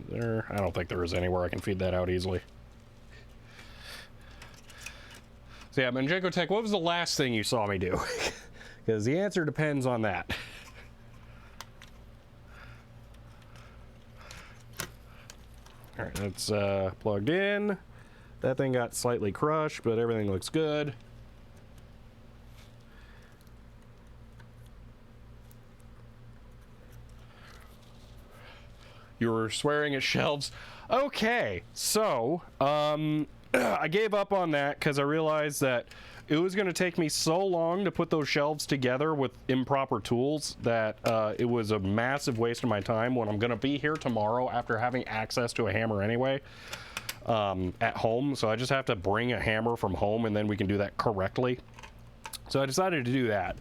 S1: There, I don't think there is anywhere I can feed that out easily. So yeah, Manjenko Tech, what was the last thing you saw me do? Because the answer depends on that. All right, that's plugged in. That thing got slightly crushed, but everything looks good. You were swearing at shelves. Okay, so I gave up on that because I realized that it was going to take me so long to put those shelves together with improper tools that it was a massive waste of my time when I'm going to be here tomorrow after having access to a hammer anyway at home. So I just have to bring a hammer from home and then we can do that correctly. So I decided to do that.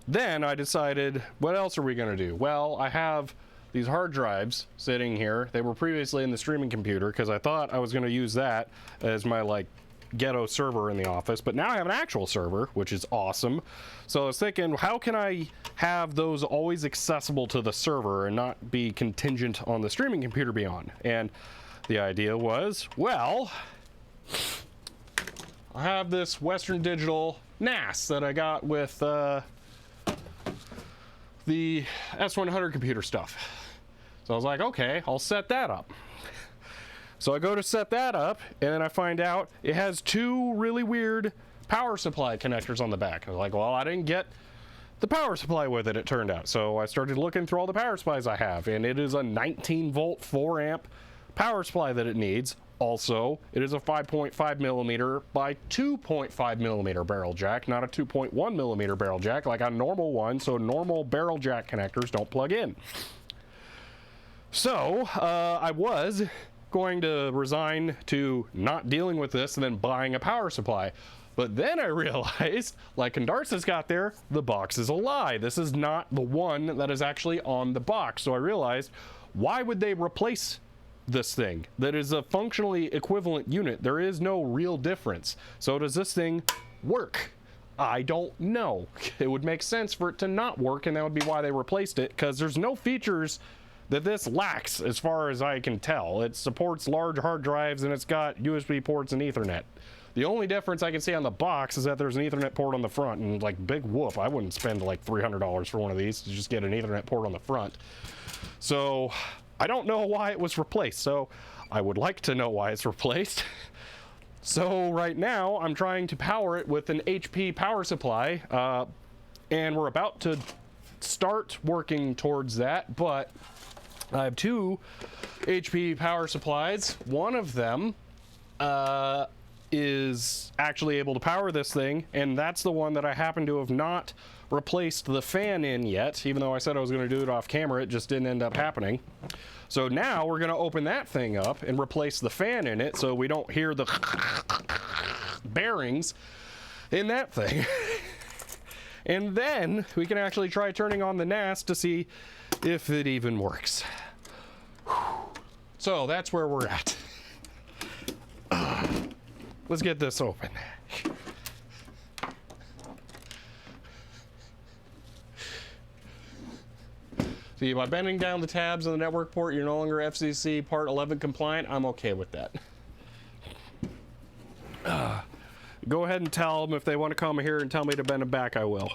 S1: Then I decided, what else are we going to do? Well, I have these hard drives sitting here. They were previously in the streaming computer because I thought I was going to use that as my like ghetto server in the office, but now I have an actual server, which is awesome. So I was thinking, how can I have those always accessible to the server and not be contingent on the streaming computer being on? And the idea was, well, I have this Western Digital NAS that I got with the S100 computer stuff. So I was like, okay, I'll set that up. So I go to set that up, and then I find out it has two really weird power supply connectors on the back. I was like, well, I didn't get the power supply with it, it turned out. So I started looking through all the power supplies I have, and it is a 19 volt 4 amp power supply that it needs. Also, it is a 5.5 millimeter by 2.5 millimeter barrel jack, not a 2.1 millimeter barrel jack like a normal one, so normal barrel jack connectors don't plug in. So I was going to resign to not dealing with this and then buying a power supply. But then I realized, like Candarsa's got there, the box is a lie. This is not the one that is actually on the box. So I realized, why would they replace this thing? That is a functionally equivalent unit. There is no real difference. So does this thing work? I don't know. It would make sense for it to not work, and that would be why they replaced it, because there's no features that this lacks as far as I can tell. It supports large hard drives, and it's got USB ports and Ethernet. The only difference I can see on the box is that there's an Ethernet port on the front, and like, big whoop, I wouldn't spend like $300 for one of these to just get an Ethernet port on the front. So I don't know why it was replaced. So I would like to know why it's replaced. So right now I'm trying to power it with an HP power supply, and we're about to start working towards that, but I have two HP power supplies. One of them is actually able to power this thing, and that's the one that I happen to have not replaced the fan in yet. Even though I said I was going to do it off camera, it just didn't end up happening. So now we're going to open that thing up and replace the fan in it so we don't hear the bearings in that thing. And then we can actually try turning on the NAS to see if it even works. So that's where we're at. Let's get this open. See, by bending down the tabs on the network port, you're no longer FCC Part 11 compliant. I'm okay with that. Go ahead and tell them if they want to come here and tell me to bend them back, I will.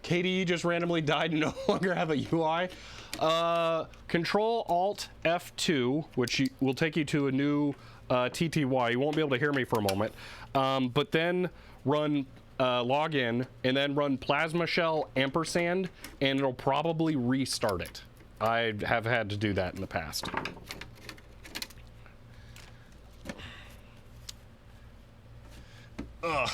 S1: KDE just randomly died and no longer have a UI. Control Alt F2, which will take you to a new TTY. You won't be able to hear me for a moment. But then run login and then run Plasma Shell ampersand, and it'll probably restart it. I have had to do that in the past. Ugh.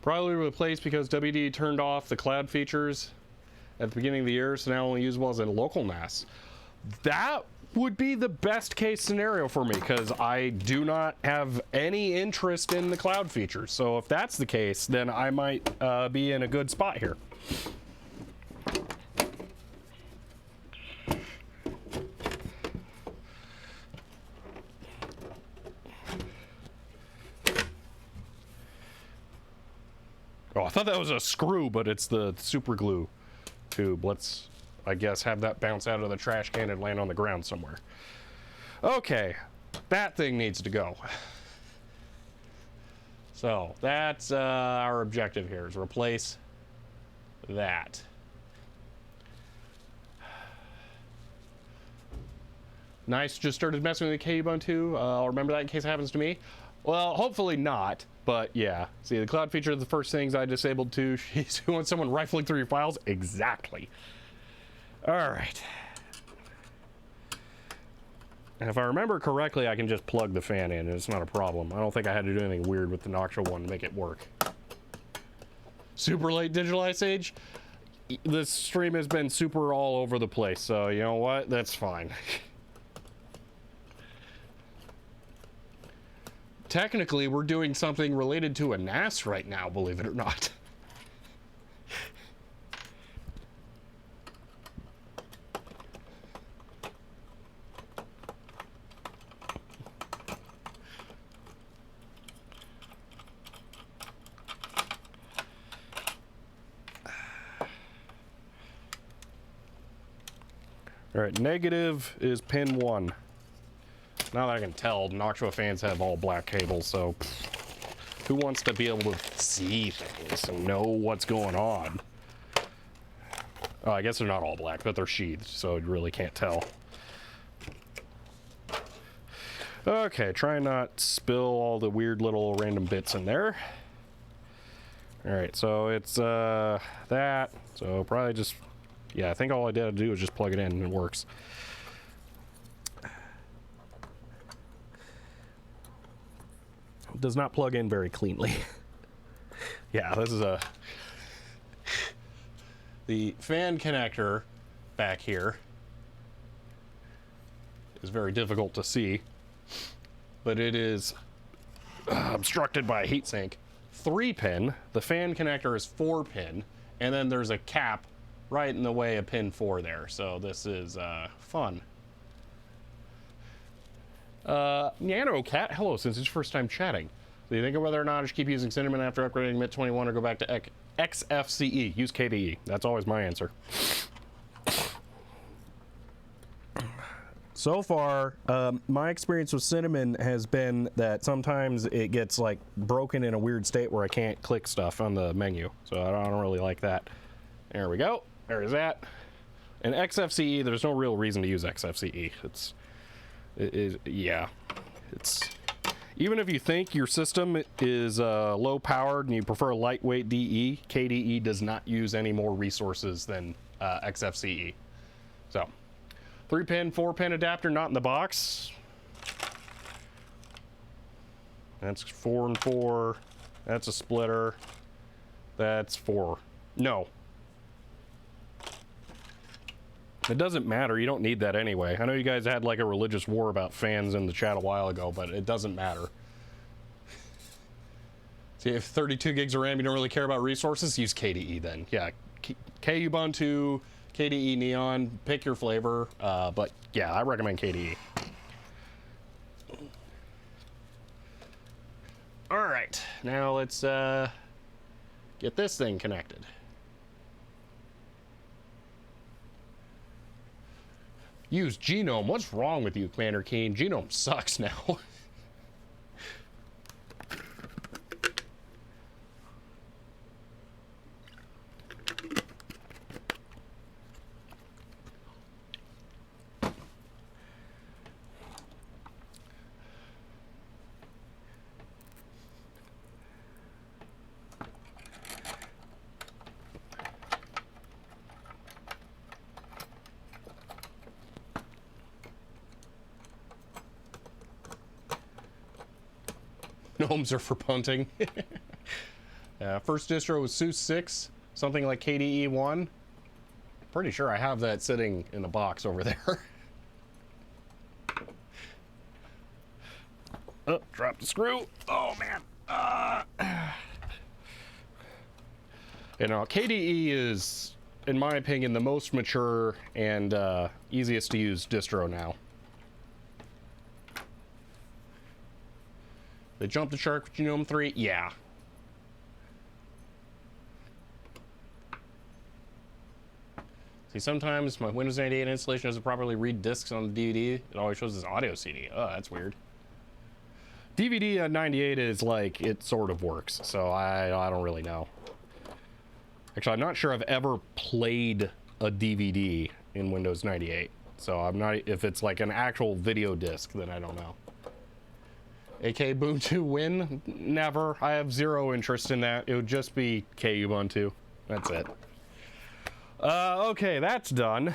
S1: Probably replaced because WD turned off the cloud features at the beginning of the year, so now only usable as a local NAS. That would be the best case scenario for me, because I do not have any interest in the cloud features. So if that's the case, then I might be in a good spot here. Oh, I thought that was a screw, but it's the super glue tube. Let's, I guess, have that bounce out of the trash can and land on the ground somewhere. Okay, that thing needs to go. So that's our objective here, is replace that. Nice, just started messing with the K-Bone too. I'll remember that in case it happens to me. Well, hopefully not, but yeah. See, the cloud feature is the first things I disabled too. She's doing someone rifling through your files? Exactly. All right. And if I remember correctly, I can just plug the fan in, and it's not a problem. I don't think I had to do anything weird with the Noctua one to make it work. Super late digital ice age? This stream has been super all over the place, so you know what? That's fine. Technically, we're doing something related to a NAS right now, believe it or not. All right, negative is pin 1. Now that I can tell, Noctua fans have all black cables, so who wants to be able to see things and know what's going on? Oh, I guess they're not all black, but they're sheathed, so you really can't tell. Okay, try not spill all the weird little random bits in there. All right, so it's that, so probably just Yeah, I think all I did do was just plug it in and it works. It does not plug in very cleanly. Yeah, this is the fan connector back here is very difficult to see, but it is obstructed by a heatsink. 3-pin. The fan connector is 4-pin, and then there's a cap right in the way of pin 4 there. So this is fun. Nano Cat, hello. Since it's your first time chatting, do you think of whether or not I should keep using Cinnamon after upgrading MIT 21 or go back to XFCE? Use KDE. That's always my answer. So far, my experience with Cinnamon has been that sometimes it gets like broken in a weird state where I can't click stuff on the menu. So I don't really like that. There we go. There's that. And XFCE, there's no real reason to use XFCE. Yeah. It's even if you think your system is low powered and you prefer lightweight DE, KDE does not use any more resources than XFCE. So 3-pin, 4-pin adapter, not in the box. That's 4 and 4. That's a splitter. That's 4. No. It doesn't matter. You don't need that anyway. I know you guys had like a religious war about fans in the chat a while ago, but it doesn't matter. See, if 32 gigs of RAM, you don't really care about resources, use KDE then. Yeah, Kubuntu, KDE Neon, pick your flavor. But yeah, I recommend KDE. All right, now let's get this thing connected. Use Genome. What's wrong with you, Commander Keen? Genome sucks now. Gnomes are for punting. First distro was SUSE 6, something like KDE 1. Pretty sure I have that sitting in a box over there. Oh, drop the screw. Oh, man. You know, KDE is, in my opinion, the most mature and easiest to use distro now. They jumped the shark with Genome 3? Yeah. See, sometimes my Windows 98 installation doesn't properly read discs on the DVD. It always shows as audio CD. Oh, that's weird. DVD on 98 is like, it sort of works, so I don't really know. Actually, I'm not sure I've ever played a DVD in Windows 98, so I'm not, if it's like an actual video disc, then I don't know. AK Ubuntu win? Never. I have zero interest in that. It would just be Kubuntu. That's it. Okay, that's done.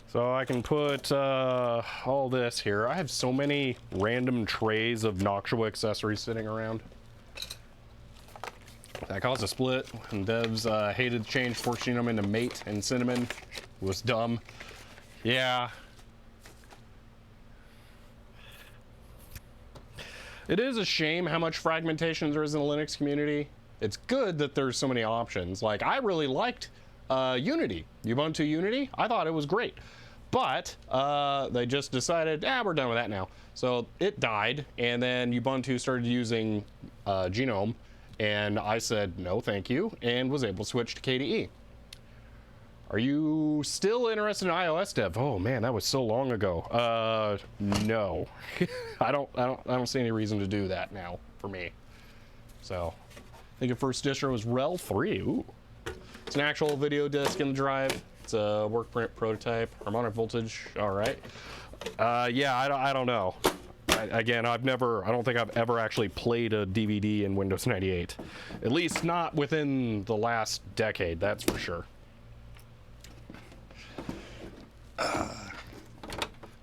S1: So I can put all this here. I have so many random trays of Noctua accessories sitting around. That caused a split, and devs hated to change Force Genome into Mate and Cinnamon. It was dumb. Yeah. It is a shame how much fragmentation there is in the Linux community. It's good that there's so many options. Like, I really liked Unity, Ubuntu Unity. I thought it was great. But they just decided, we're done with that now. So it died, and then Ubuntu started using Genome, and I said, no, thank you, and was able to switch to KDE. Are you still interested in iOS dev? Oh man, that was so long ago. No, I don't see any reason to do that now for me. So, I think the first distro was RHEL 3. Ooh, it's an actual video disk in the drive. It's a work print prototype. Harmonic voltage. All right. Yeah, I don't know. Again, I don't think I've ever actually played a DVD in Windows 98. At least not within the last decade, that's for sure.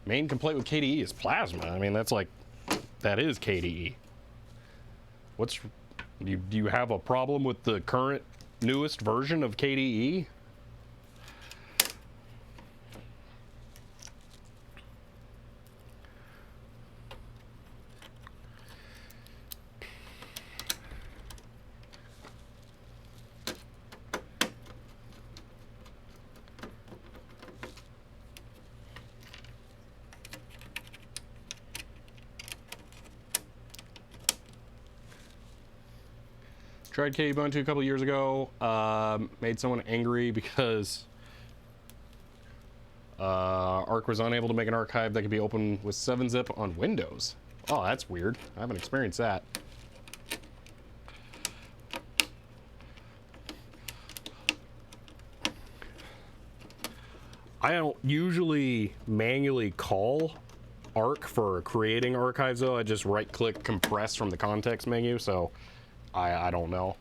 S1: Main complaint with KDE is plasma. I mean, that is KDE. Do you have a problem with the current newest version of KDE? Tried KDE Ubuntu a couple years ago. Made someone angry because Arc was unable to make an archive that could be opened with 7-zip on Windows. Oh, that's weird. I haven't experienced that. I don't usually manually call Arc for creating archives, though. I just right-click compress from the context menu, so I don't know.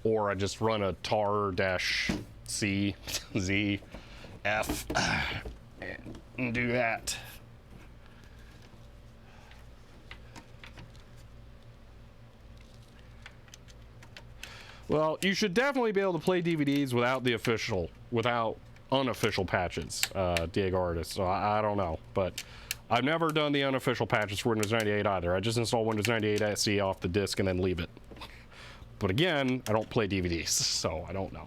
S1: Or I just run a tar-c z f and do that. Well, you should definitely be able to play DVDs without unofficial patches, Diego Artist. So I don't know, but I've never done the unofficial patches for Windows 98 either. I just install Windows 98 SE off the disk and then leave it. But again, I don't play DVDs, so I don't know.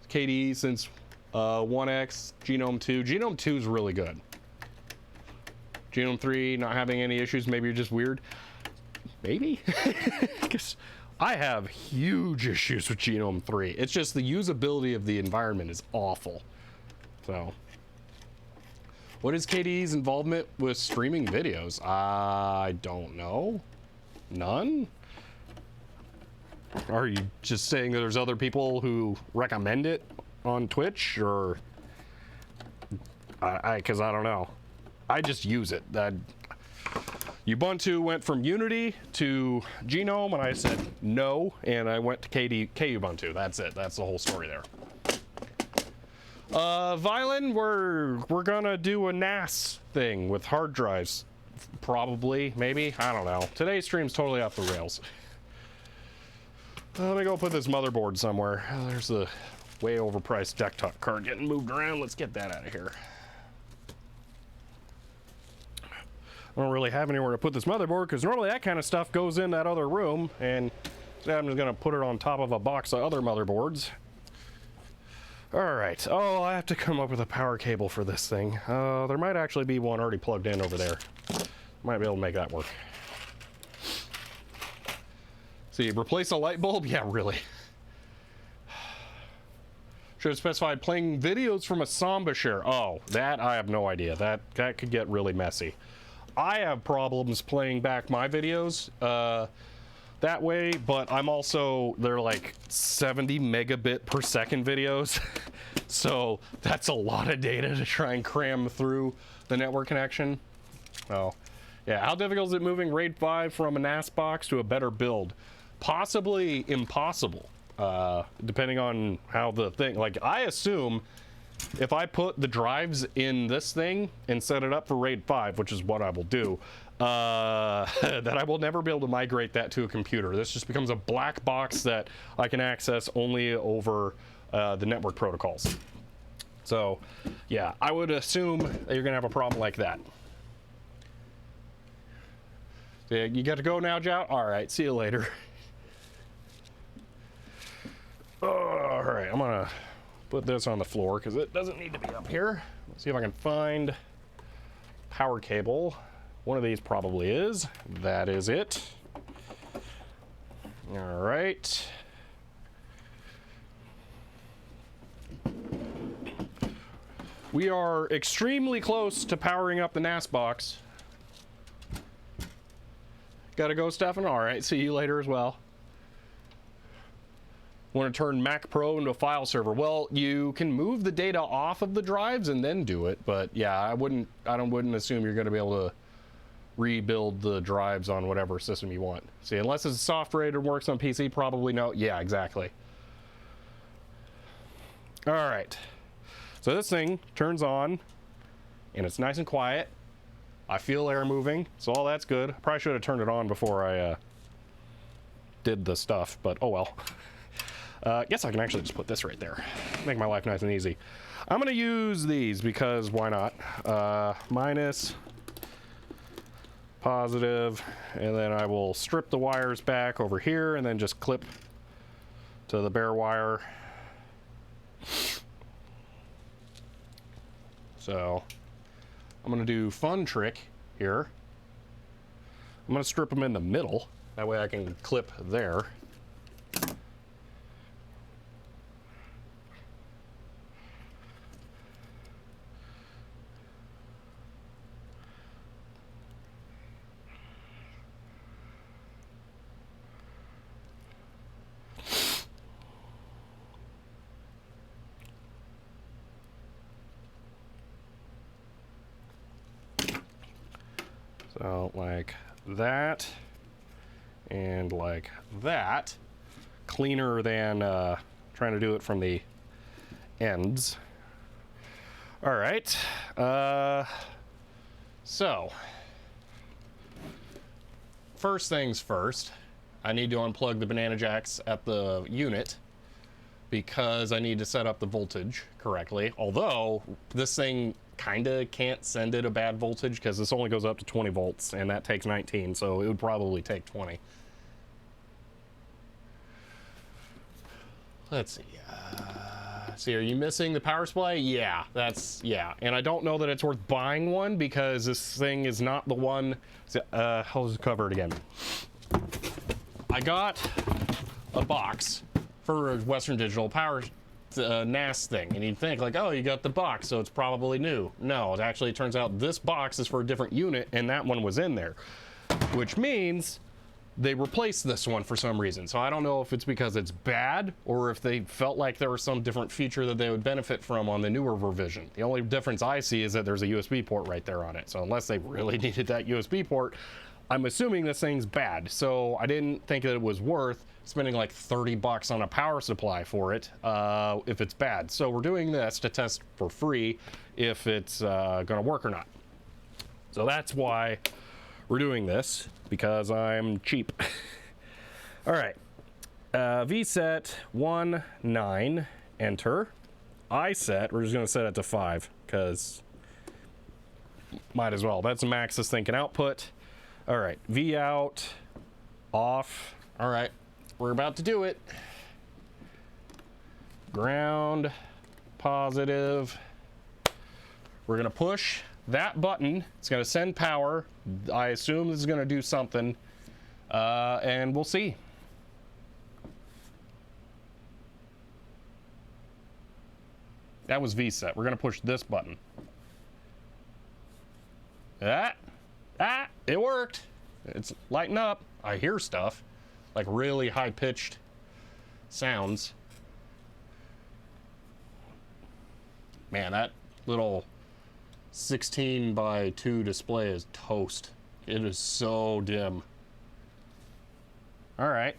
S1: KDE since 1X, Genome 2. Genome 2 is really good. Genome 3 not having any issues. Maybe you're just weird. Maybe? Because I have huge issues with Genome 3. It's just the usability of the environment is awful. So, what is KDE's involvement with streaming videos? I don't know. None? Are you just saying that there's other people who recommend it on Twitch, or because I don't know. I just use it. Ubuntu went from Unity to Genome, and I said no, and I went to Kubuntu. That's it. That's the whole story there. Violin, we're gonna do a NAS thing with hard drives, probably, maybe. I don't know. Today's stream's totally off the rails. Let me go put this motherboard somewhere. There's the way overpriced desktop card getting moved around. Let's get that out of here. I don't really have anywhere to put this motherboard because normally that kind of stuff goes in that other room, and instead I'm just going to put it on top of a box of other motherboards. All right. Oh, I have to come up with a power cable for this thing. There might actually be one already plugged in over there. Might be able to make that work. See, replace a light bulb? Yeah, really. Should have specified playing videos from a Samba share. Oh, that I have no idea. That could get really messy. I have problems playing back my videos that way, but they're like 70 megabit per second videos. So that's a lot of data to try and cram through the network connection. Oh, yeah. How difficult is it moving RAID 5 from a NAS box to a better build? Possibly impossible, depending on how the thing, like I assume if I put the drives in this thing and set it up for RAID 5, which is what I will do, that I will never be able to migrate that to a computer. This just becomes a black box that I can access only over the network protocols. So yeah, I would assume that you're gonna have a problem like that. So, yeah, you got to go now, Joe? All right, see you later. All right, I'm gonna put this on the floor because it doesn't need to be up here. Let's see if I can find power cable. One of these probably is. That is it. All right. We are extremely close to powering up the NAS box. Gotta go, Stefan? All right, see you later as well. Want to turn Mac Pro into a file server? Well, you can move the data off of the drives and then do it, but yeah, I wouldn't assume you're going to be able to rebuild the drives on whatever system you want. See, unless it's soft rated and works on PC, probably no. Yeah, exactly. All right. So this thing turns on, and it's nice and quiet. I feel air moving, so all that's good. I probably should have turned it on before I did the stuff, but oh well. Guess I can actually just put this right there. Make my life nice and easy. I'm gonna use these because why not? Minus, positive, and then I will strip the wires back over here and then just clip to the bare wire. So I'm gonna do fun trick here. I'm gonna strip them in the middle. That way I can clip there. So like that and like that. Cleaner than trying to do it from the ends. All right. So first things first, I need to unplug the banana jacks at the unit because I need to set up the voltage correctly. Although this thing kind of can't send it a bad voltage because this only goes up to 20 volts and that takes 19, so it would probably take 20. Let's see. See, are you missing the power supply? Yeah, yeah. And I don't know that it's worth buying one because this thing is not the one. I'll just cover it again. I got a box for Western Digital power NAS thing, and you'd think like, oh, you got the box, so it's probably new. No, it turns out this box is for a different unit, and that one was in there, which means they replaced this one for some reason. So I don't know if it's because it's bad or if they felt like there was some different feature that they would benefit from on the newer revision. The only difference I see is that there's a USB port right there on it. So unless they really needed that USB port, I'm assuming this thing's bad. So I didn't think that it was worth spending like 30 bucks on a power supply for it if it's bad. So we're doing this to test for free if it's gonna work or not. So that's why we're doing this, because I'm cheap. All right, VSET 1.9, enter. iSet, we're just gonna set it to 5, because might as well. That's the max this thing can output. All right, Vout, off. All right, we're about to do it. Ground, positive. We're gonna push that button. It's gonna send power. I assume this is gonna do something, and we'll see. That was VSET. We're gonna push this button. It worked. It's lighting up. I hear stuff, like really high-pitched sounds. Man, that little 16 by 2 display is toast. It is so dim. All right.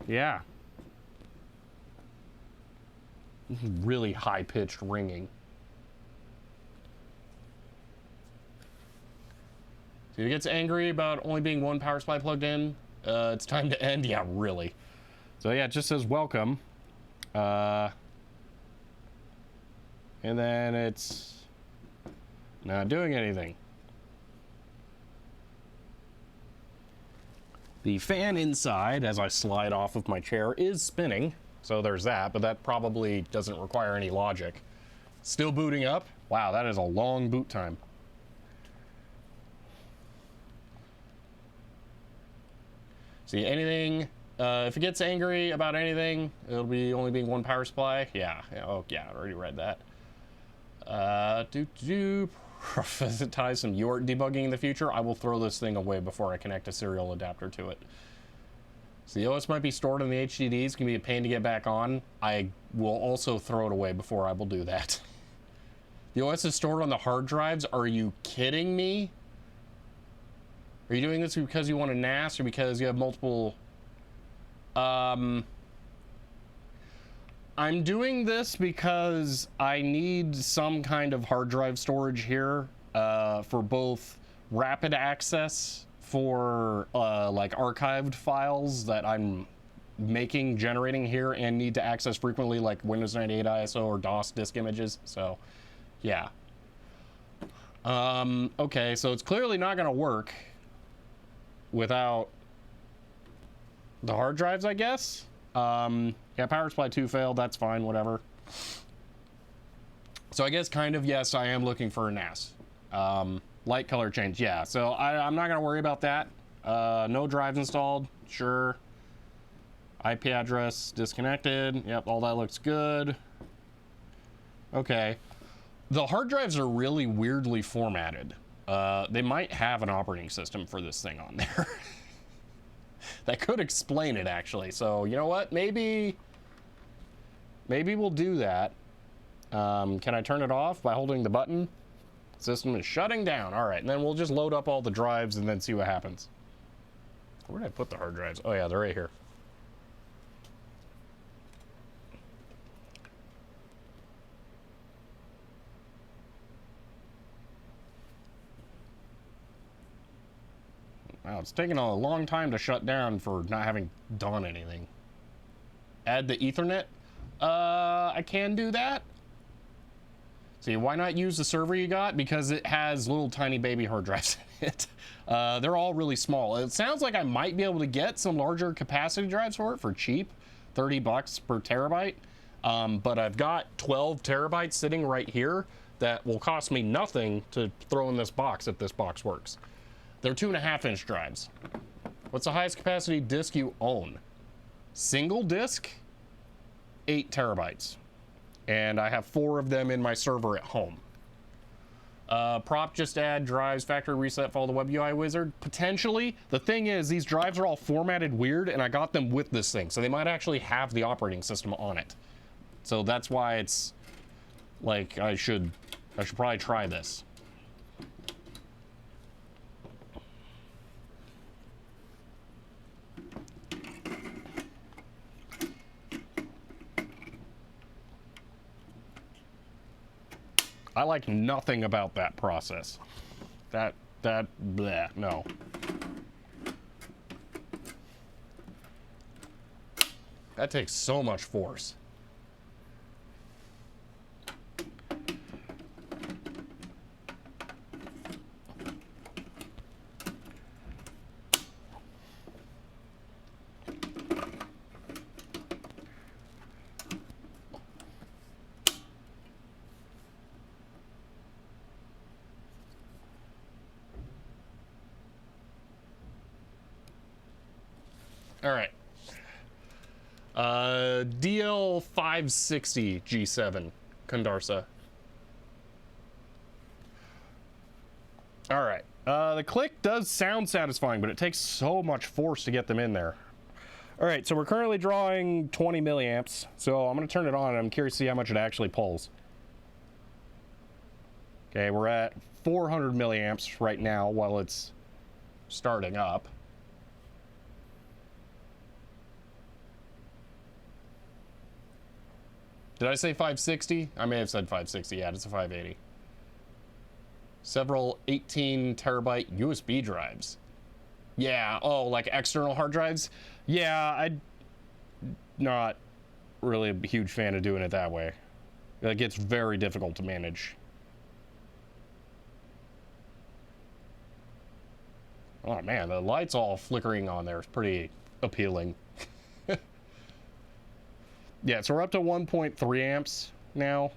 S1: Yeah. Really high-pitched ringing. So he gets angry about only being one power supply plugged in. It's time to end. Yeah, really. So yeah, it just says welcome. And then it's not doing anything. The fan inside, as I slide off of my chair, is spinning. So there's that, but that probably doesn't require any logic. Still booting up. Wow, that is a long boot time. See, anything, if it gets angry about anything, it'll be only being one power supply. Yeah, oh yeah, I already read that. Prioritize some UART debugging in the future. I will throw this thing away before I connect a serial adapter to it. So the OS might be stored in the HDDs, can be a pain to get back on. I will also throw it away before I will do that. The OS is stored on the hard drives. Are you kidding me? Are you doing this because you want a NAS or because you have multiple? I'm doing this because I need some kind of hard drive storage here for both rapid access for like archived files that I'm generating here and need to access frequently, like Windows 98 ISO or DOS disk images. So yeah. Okay, so it's clearly not gonna work without the hard drives, I guess. Yeah, power supply 2 failed. That's fine, whatever. So I guess kind of, yes, I am looking for a NAS. Light color change, yeah. So I'm not gonna worry about that. No drives installed, sure. IP address disconnected. Yep, all that looks good. Okay. The hard drives are really weirdly formatted. They might have an operating system for this thing on there. That could explain it, actually. So, you know what? Maybe we'll do that. Can I turn it off by holding the button? System is shutting down. All right, and then we'll just load up all the drives and then see what happens. Where did I put the hard drives? Oh, yeah, they're right here. Wow, it's taking a long time to shut down for not having done anything. Add the Ethernet? I can do that. See, why not use the server you got? Because it has little tiny baby hard drives in it. They're all really small. It sounds like I might be able to get some larger capacity drives for it for cheap, $30 per terabyte. But I've got 12 terabytes sitting right here that will cost me nothing to throw in this box if this box works. They're 2.5-inch drives. What's the highest capacity disk you own? Single disk, 8 terabytes. And I have 4 of them in my server at home. Prop, just add drives, factory reset, follow the web UI wizard. Potentially. The thing is, these drives are all formatted weird, and I got them with this thing. So they might actually have the operating system on it. So that's why it's like I should probably try this. I like nothing about that process. That, bleh, no. That takes so much force. All right. DL560 G7 Condarsa. All right. The click does sound satisfying, but it takes so much force to get them in there. All right, so we're currently drawing 20 milliamps. So I'm going to turn it on, and I'm curious to see how much it actually pulls. Okay, we're at 400 milliamps right now while it's starting up. Did I say 560? I may have said 560. Yeah, it's a 580. Several 18 terabyte USB drives. Yeah, oh, like external hard drives? Yeah, I'm not really a huge fan of doing it that way. It gets very difficult to manage. Oh man, the light's all flickering on there. It's pretty appealing. Yeah, so we're up to 1.3 amps now.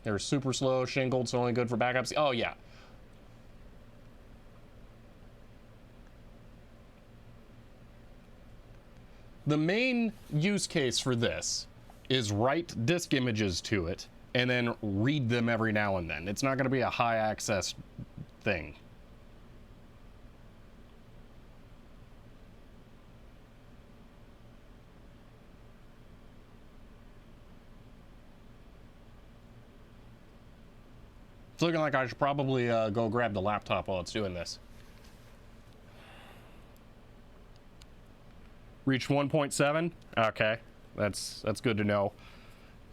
S1: They're super slow, shingled, so only good for backups. Oh, yeah. The main use case for this is write disk images to it and then read them every now and then. It's not going to be a high access thing. It's looking like I should probably go grab the laptop while it's doing this. Reached 1.7? Okay, that's good to know.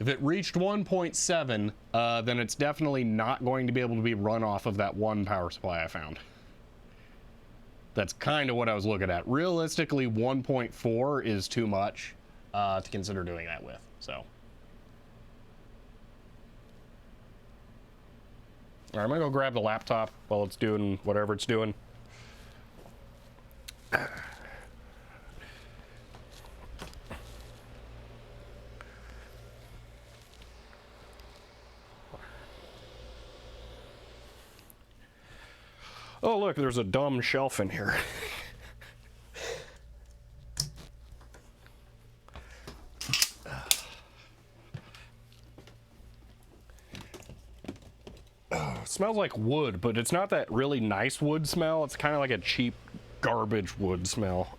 S1: If it reached 1.7, then it's definitely not going to be able to be run off of that one power supply I found. That's kind of what I was looking at. Realistically, 1.4 is too much to consider doing that with, so. All right, I'm gonna go grab the laptop while it's doing whatever it's doing. Oh, look, there's a dumb shelf in here. It smells like wood, but it's not that really nice wood smell. It's kind of like a cheap garbage wood smell.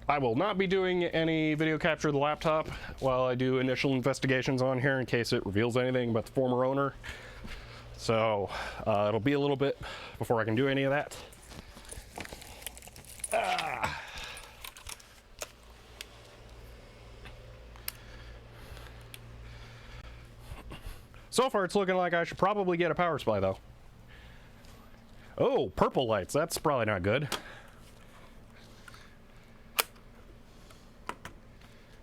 S1: I will not be doing any video capture of the laptop while I do initial investigations on here in case it reveals anything about the former owner. So it'll be a little bit before I can do any of that. So far it's looking like I should probably get a power supply though. Oh, purple lights, that's probably not good.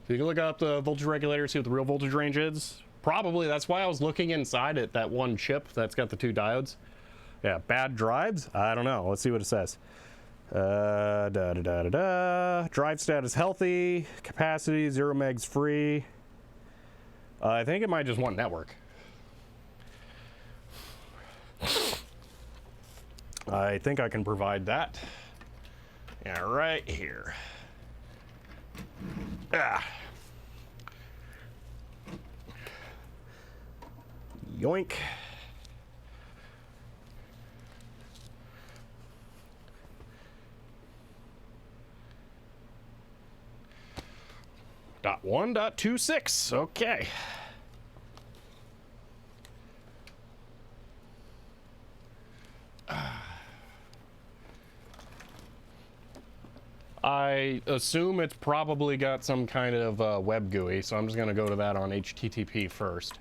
S1: You can look up the voltage regulator, see what the real voltage range is. Probably that's why I was looking inside it, that one chip that's got the two diodes. Yeah, bad drives? I don't know. Let's see what it says. Drive status healthy. Capacity 0 megs free. I think it might just want network. I think I can provide that. Yeah, right here. Yoink. .1.26. Okay. I assume it's probably got some kind of web GUI, so I'm just going to go to that on HTTP first.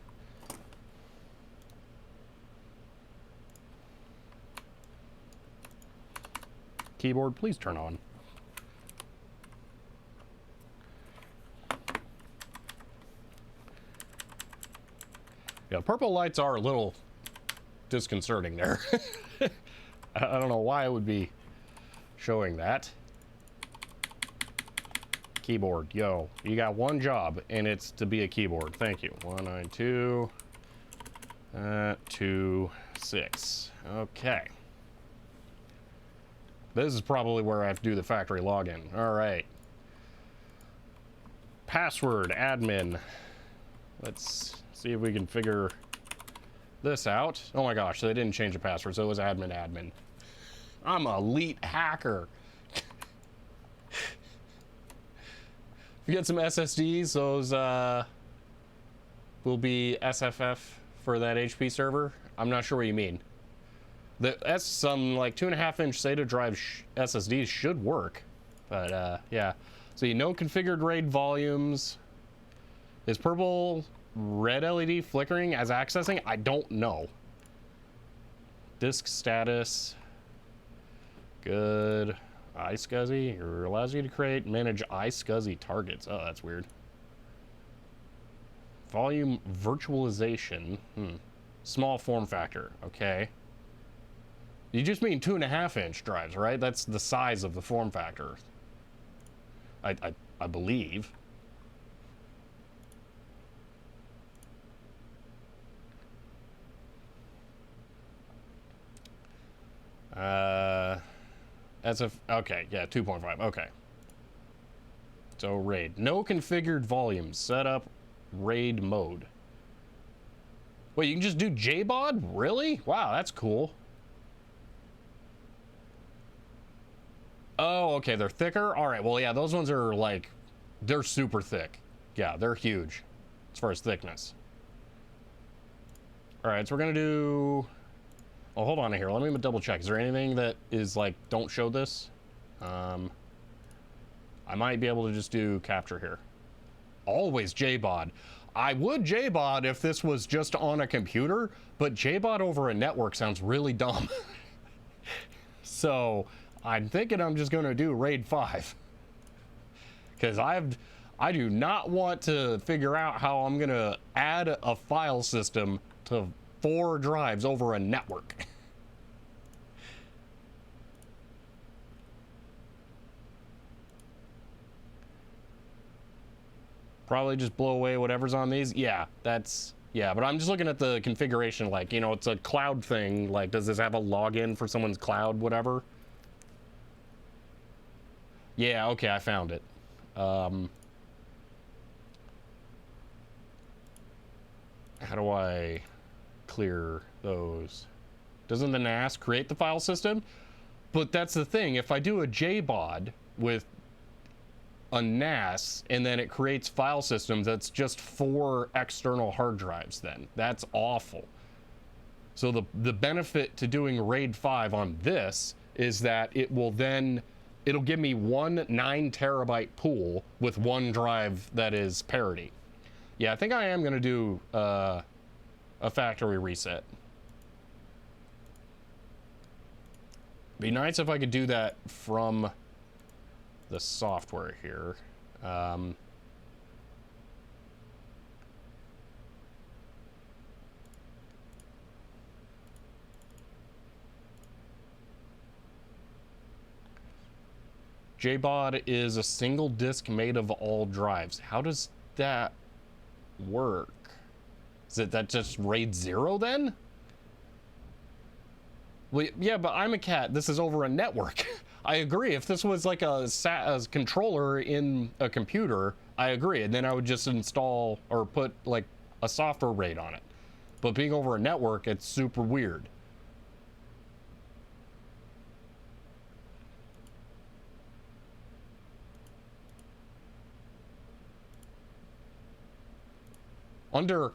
S1: Keyboard, please turn on. Yeah, purple lights are a little disconcerting there. I don't know why it would be showing that. Keyboard, yo, you got one job, and it's to be a keyboard. Thank you. 192.26. Okay. This is probably where I have to do the factory login. All right. Password, admin. Let's see if we can figure this out. Oh my gosh, they didn't change the password, so it was admin. I'm an elite hacker. If you get some SSDs, those will be SFF for that HP server. I'm not sure what you mean. Some like 2.5-inch SATA drive SSDs should work, but yeah. So no configured RAID volumes. Is purple red LED flickering as accessing? I don't know. Disk status. Good. iSCSI allows you to create and manage iSCSI targets. Oh, that's weird. Volume virtualization. Small form factor. Okay. You just mean 2.5-inch drives, right? That's the size of the form factor. I believe. Okay, yeah, 2.5. Okay. So RAID. No configured volumes. Set up RAID mode. Wait, you can just do JBOD? Really? Wow, that's cool. Oh, okay, they're thicker? All right, well, yeah, those ones are like, they're super thick. Yeah, they're huge as far as thickness. All right, so we're gonna do... Oh, hold on here. Let me double check. Is there anything that is like, don't show this? I might be able to just do capture here. Always JBOD. I would JBOD if this was just on a computer, but JBOD over a network sounds really dumb. So I'm thinking I'm just gonna do RAID 5. Because I do not want to figure out how I'm gonna add a file system to 4 drives over a network. Probably just blow away whatever's on these. Yeah, yeah, but I'm just looking at the configuration, like, you know, it's a cloud thing. Like, does this have a login for someone's cloud, whatever? Yeah, okay, I found it. How do I clear those? Doesn't the NAS create the file system? But that's the thing, if I do a JBOD with a NAS and then it creates file systems, that's just 4 external hard drives then. That's awful. So the benefit to doing RAID 5 on this is that it will then, it'll give me 1 9 terabyte pool with 1 drive that is parity. Yeah, I think I am gonna do a factory reset. Be nice if I could do that from the software here. JBOD is a single disk made of all drives. How does that work? Is it that just RAID 0 then? Well, yeah, but I'm a cat. This is over a network. I agree. If this was like a controller in a computer, I agree. And then I would just install or put like a software RAID on it. But being over a network, it's super weird. Under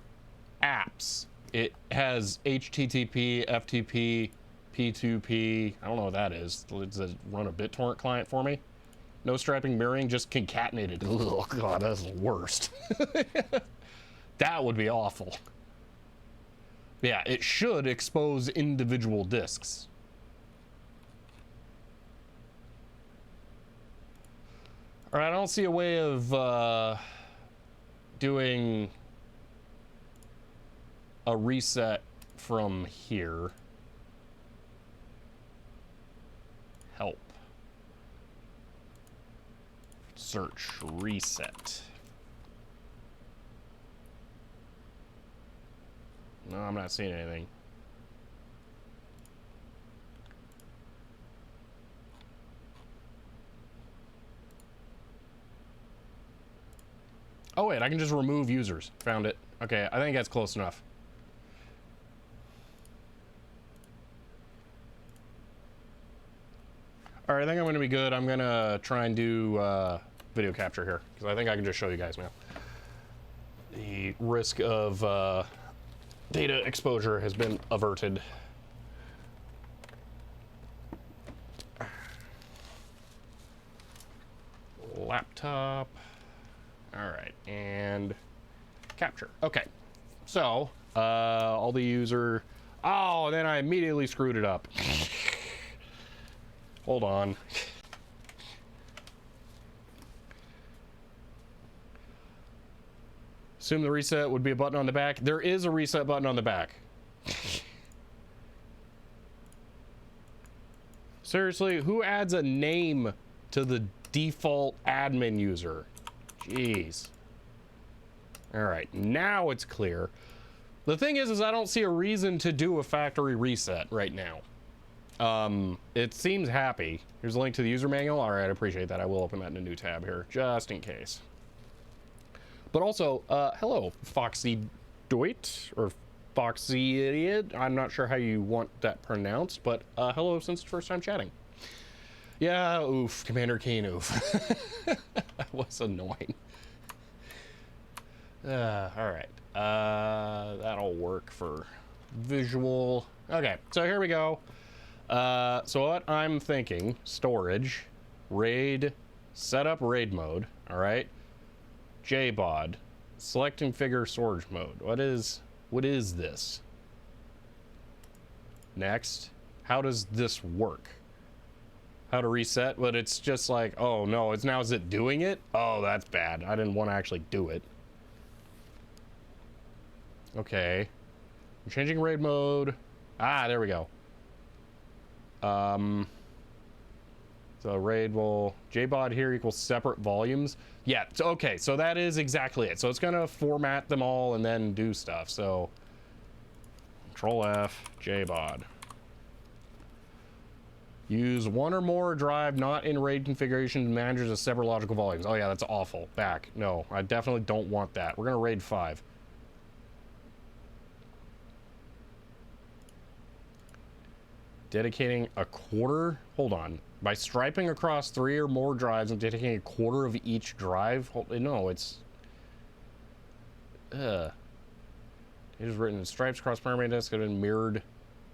S1: apps, it has HTTP, FTP, P2P. I don't know what that is. Does it run a BitTorrent client for me? No strapping mirroring, just concatenated. Oh God, that's the worst. That would be awful. Yeah, it should expose individual disks. All right, I don't see a way of doing a reset from here. Help. Search reset. No, I'm not seeing anything. Oh wait, I can just remove users. Found it. Okay, I think that's close enough. All right, I think I'm gonna be good. I'm gonna try and do video capture here, because I think I can just show you guys now. The risk of data exposure has been averted. Laptop. All right, and capture. Okay, so all the user. Oh, then I immediately screwed it up. Hold on. Assume the reset would be a button on the back. There is a reset button on the back. Seriously, who adds a name to the default admin user? Jeez. All right, now it's clear. The thing is I don't see a reason to do a factory reset right now. It seems happy. Here's a link to the user manual. All right, I appreciate that. I will open that in a new tab here, just in case. But also, hello, Foxy Doit, or Foxy Idiot. I'm not sure how you want that pronounced, but hello since first time chatting. Yeah, oof, Commander Keen, oof. That was annoying. All right, that'll work for visual. Okay, so here we go. So what I'm thinking, storage, raid, setup raid mode, all right, JBOD, select configure storage mode. What is this? Next, how does this work? How to reset? But it's just like, oh no, is it doing it? Oh, that's bad. I didn't want to actually do it. Okay, I'm changing raid mode. Ah, there we go. So raid will JBOD here equals separate volumes. Yeah, okay, so that is exactly it. So it's gonna format them all and then do stuff. So Control F, JBOD. Use one or more drive not in RAID configuration managers as separate logical volumes. Oh yeah, that's awful. Back. No, I definitely don't want that. We're gonna RAID 5. Dedicating a quarter? Hold on. By striping across 3 or more drives and dedicating a quarter of each drive? No, it's... It is written in stripes across primary disk have been mirrored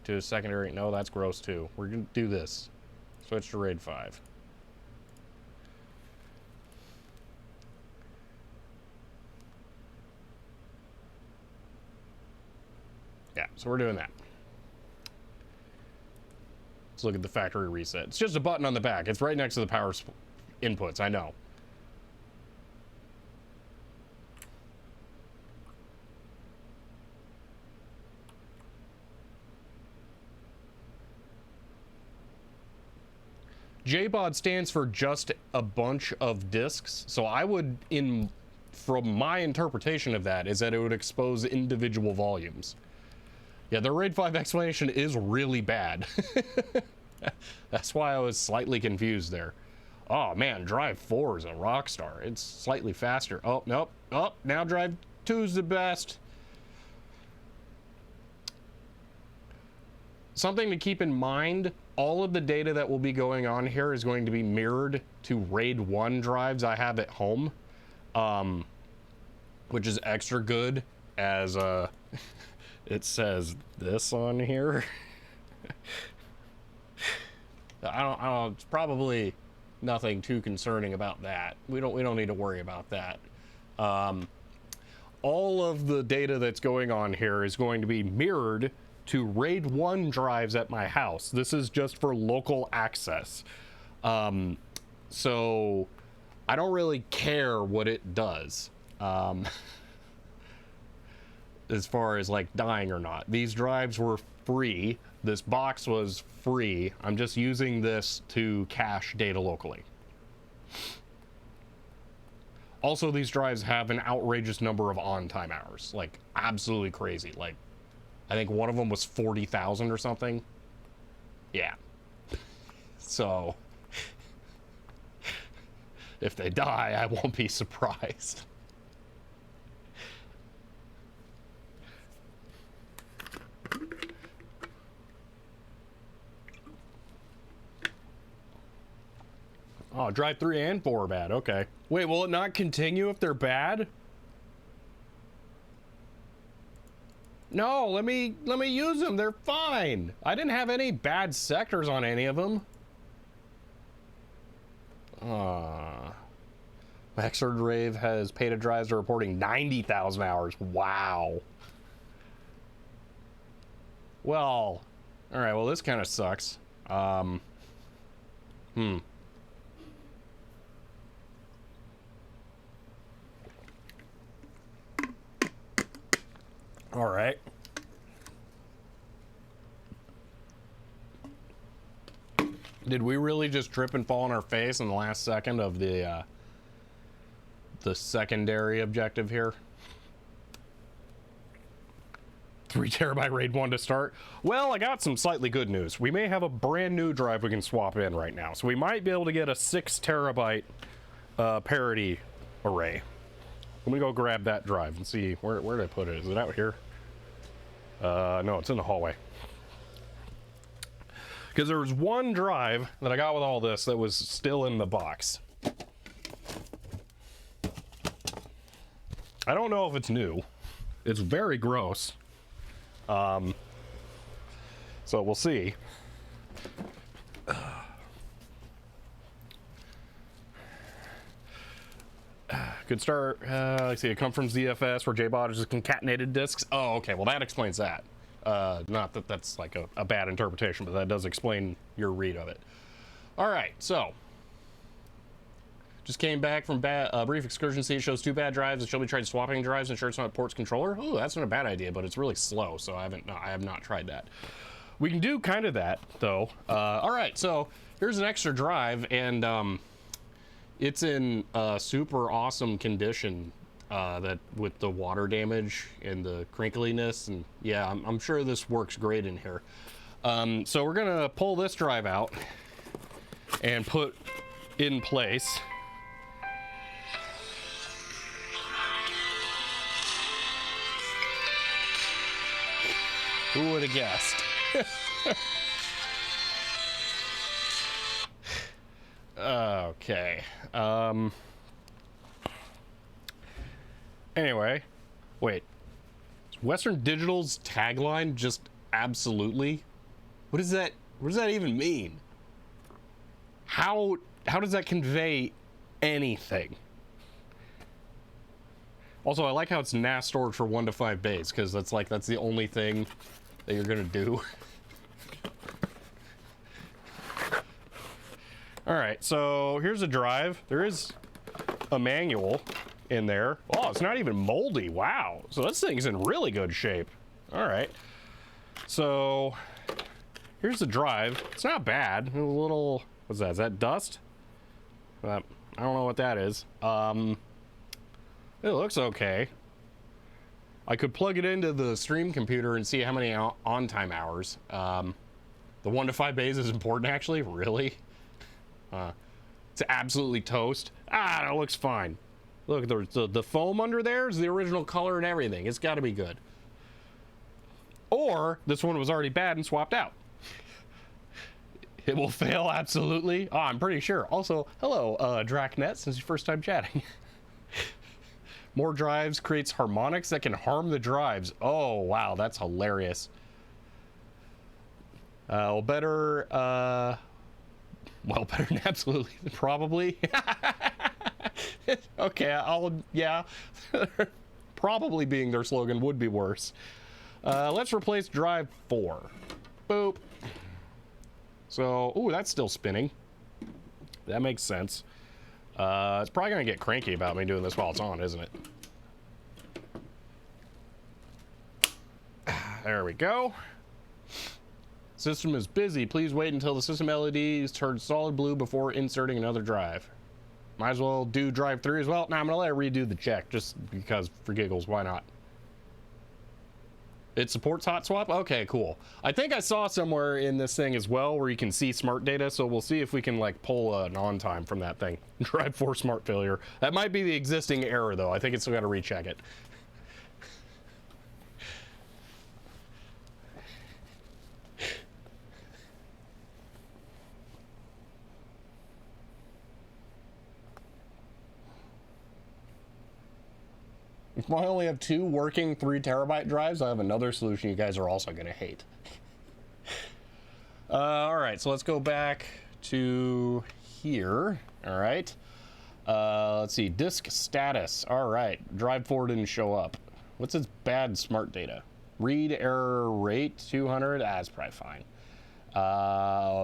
S1: to a secondary. No, that's gross too. We're going to do this. Switch to RAID 5. Yeah, so we're doing that. Let's look at the factory reset. It's just a button on the back. It's right next to the power inputs, I know. JBOD stands for just a bunch of disks. So I would, from my interpretation of that, is that it would expose individual volumes. Yeah, the RAID 5 explanation is really bad. That's why I was slightly confused there. Oh man, drive 4 is a rock star. It's slightly faster. Oh, nope. Oh, now drive 2 is the best. Something to keep in mind, all of the data that will be going on here is going to be mirrored to RAID 1 drives I have at home, which is extra good, as it says this on here. I don't, it's probably nothing too concerning about that. We don't need to worry about that. All of the data that's going on here is going to be mirrored to RAID 1 drives at my house. This is just for local access. So I don't really care what it does. As far as like dying or not. These drives were free. This box was free. I'm just using this to cache data locally. Also, these drives have an outrageous number of on-time hours. Like, absolutely crazy. Like, I think one of them was 40,000 or something. Yeah. So, if they die, I won't be surprised. Oh, drive 3 and 4 are bad. Okay. Wait, will it not continue if they're bad? No, let me use them. They're fine. I didn't have any bad sectors on any of them. Maxerd Rave has PETA drives are reporting 90,000 hours. Wow. Well, all right. Well, this kind of sucks. All right. Did we really just trip and fall on our face in the last second of the secondary objective here? 3 terabyte RAID 1 to start. Well, I got some slightly good news. We may have a brand new drive we can swap in right now. So we might be able to get a 6 terabyte parity array. Let me go grab that drive and see where did I put it? Is it out here? No, it's in the hallway. Because there was one drive that I got with all this that was still in the box. I don't know if it's new. It's very gross. So we'll see. Good start. Let's see. It come from ZFS where JBot is just concatenated disks. Oh, okay. Well, that explains that. Not that that's like a bad interpretation, but that does explain your read of it. All right. So just came back from brief excursion. See, it shows 2 bad drives. It should be tried swapping drives and sure it's not ports controller. Oh, that's not a bad idea, but it's really slow, so I have not tried that. We can do kind of that though. All right, so here's an extra drive, and it's in super awesome condition. That with the water damage and the crinkliness, and yeah, I'm sure this works great in here. So we're gonna pull this drive out and put in place. Who would have guessed? Okay. Anyway, wait. Western Digital's tagline just absolutely? What does that even mean? How does that convey anything? Also, I like how it's NAS storage for 1 to 5 bays, because that's the only thing that you're gonna do. All right, so here's a drive. There is a manual in there. Oh, it's not even moldy. Wow. So this thing's in really good shape. All right. So here's the drive. It's not bad. A little, what's that? Is that dust? I don't know what that is. It looks okay. I could plug it into the stream computer and see how many on-time hours. The 1 to 5 bays is important, actually. Really? It's absolutely toast. Ah, that looks fine. Look, the foam under there is the original color and everything. It's got to be good. Or this one was already bad and swapped out. It will fail, absolutely. Oh, I'm pretty sure. Also, hello, Dracnet, since your first time chatting. More drives creates harmonics that can harm the drives. Oh, wow, that's hilarious. Better than absolutely, probably. Okay, yeah. Probably being their slogan would be worse. Let's replace drive 4. Boop. So, ooh, that's still spinning. That makes sense. It's probably gonna get cranky about me doing this while it's on, isn't it? There we go. System is busy. Please wait until the system LEDs turn solid blue before inserting another drive. Might as well do drive 3 as well. Now I'm gonna let it redo the check just because, for giggles, why not? It supports hot swap? Okay, cool. I think I saw somewhere in this thing as well where you can see smart data, so we'll see if we can like pull an on time from that thing. Drive 4 smart failure. That might be the existing error though. I think it's still got to recheck it. If I only have 2 working 3 terabyte drives, I have another solution you guys are also going to hate. All right, so let's go back to here. All right. Let's see, disk status. All right, drive 4 didn't show up. What's its bad smart data? Read error rate 200. That's probably fine.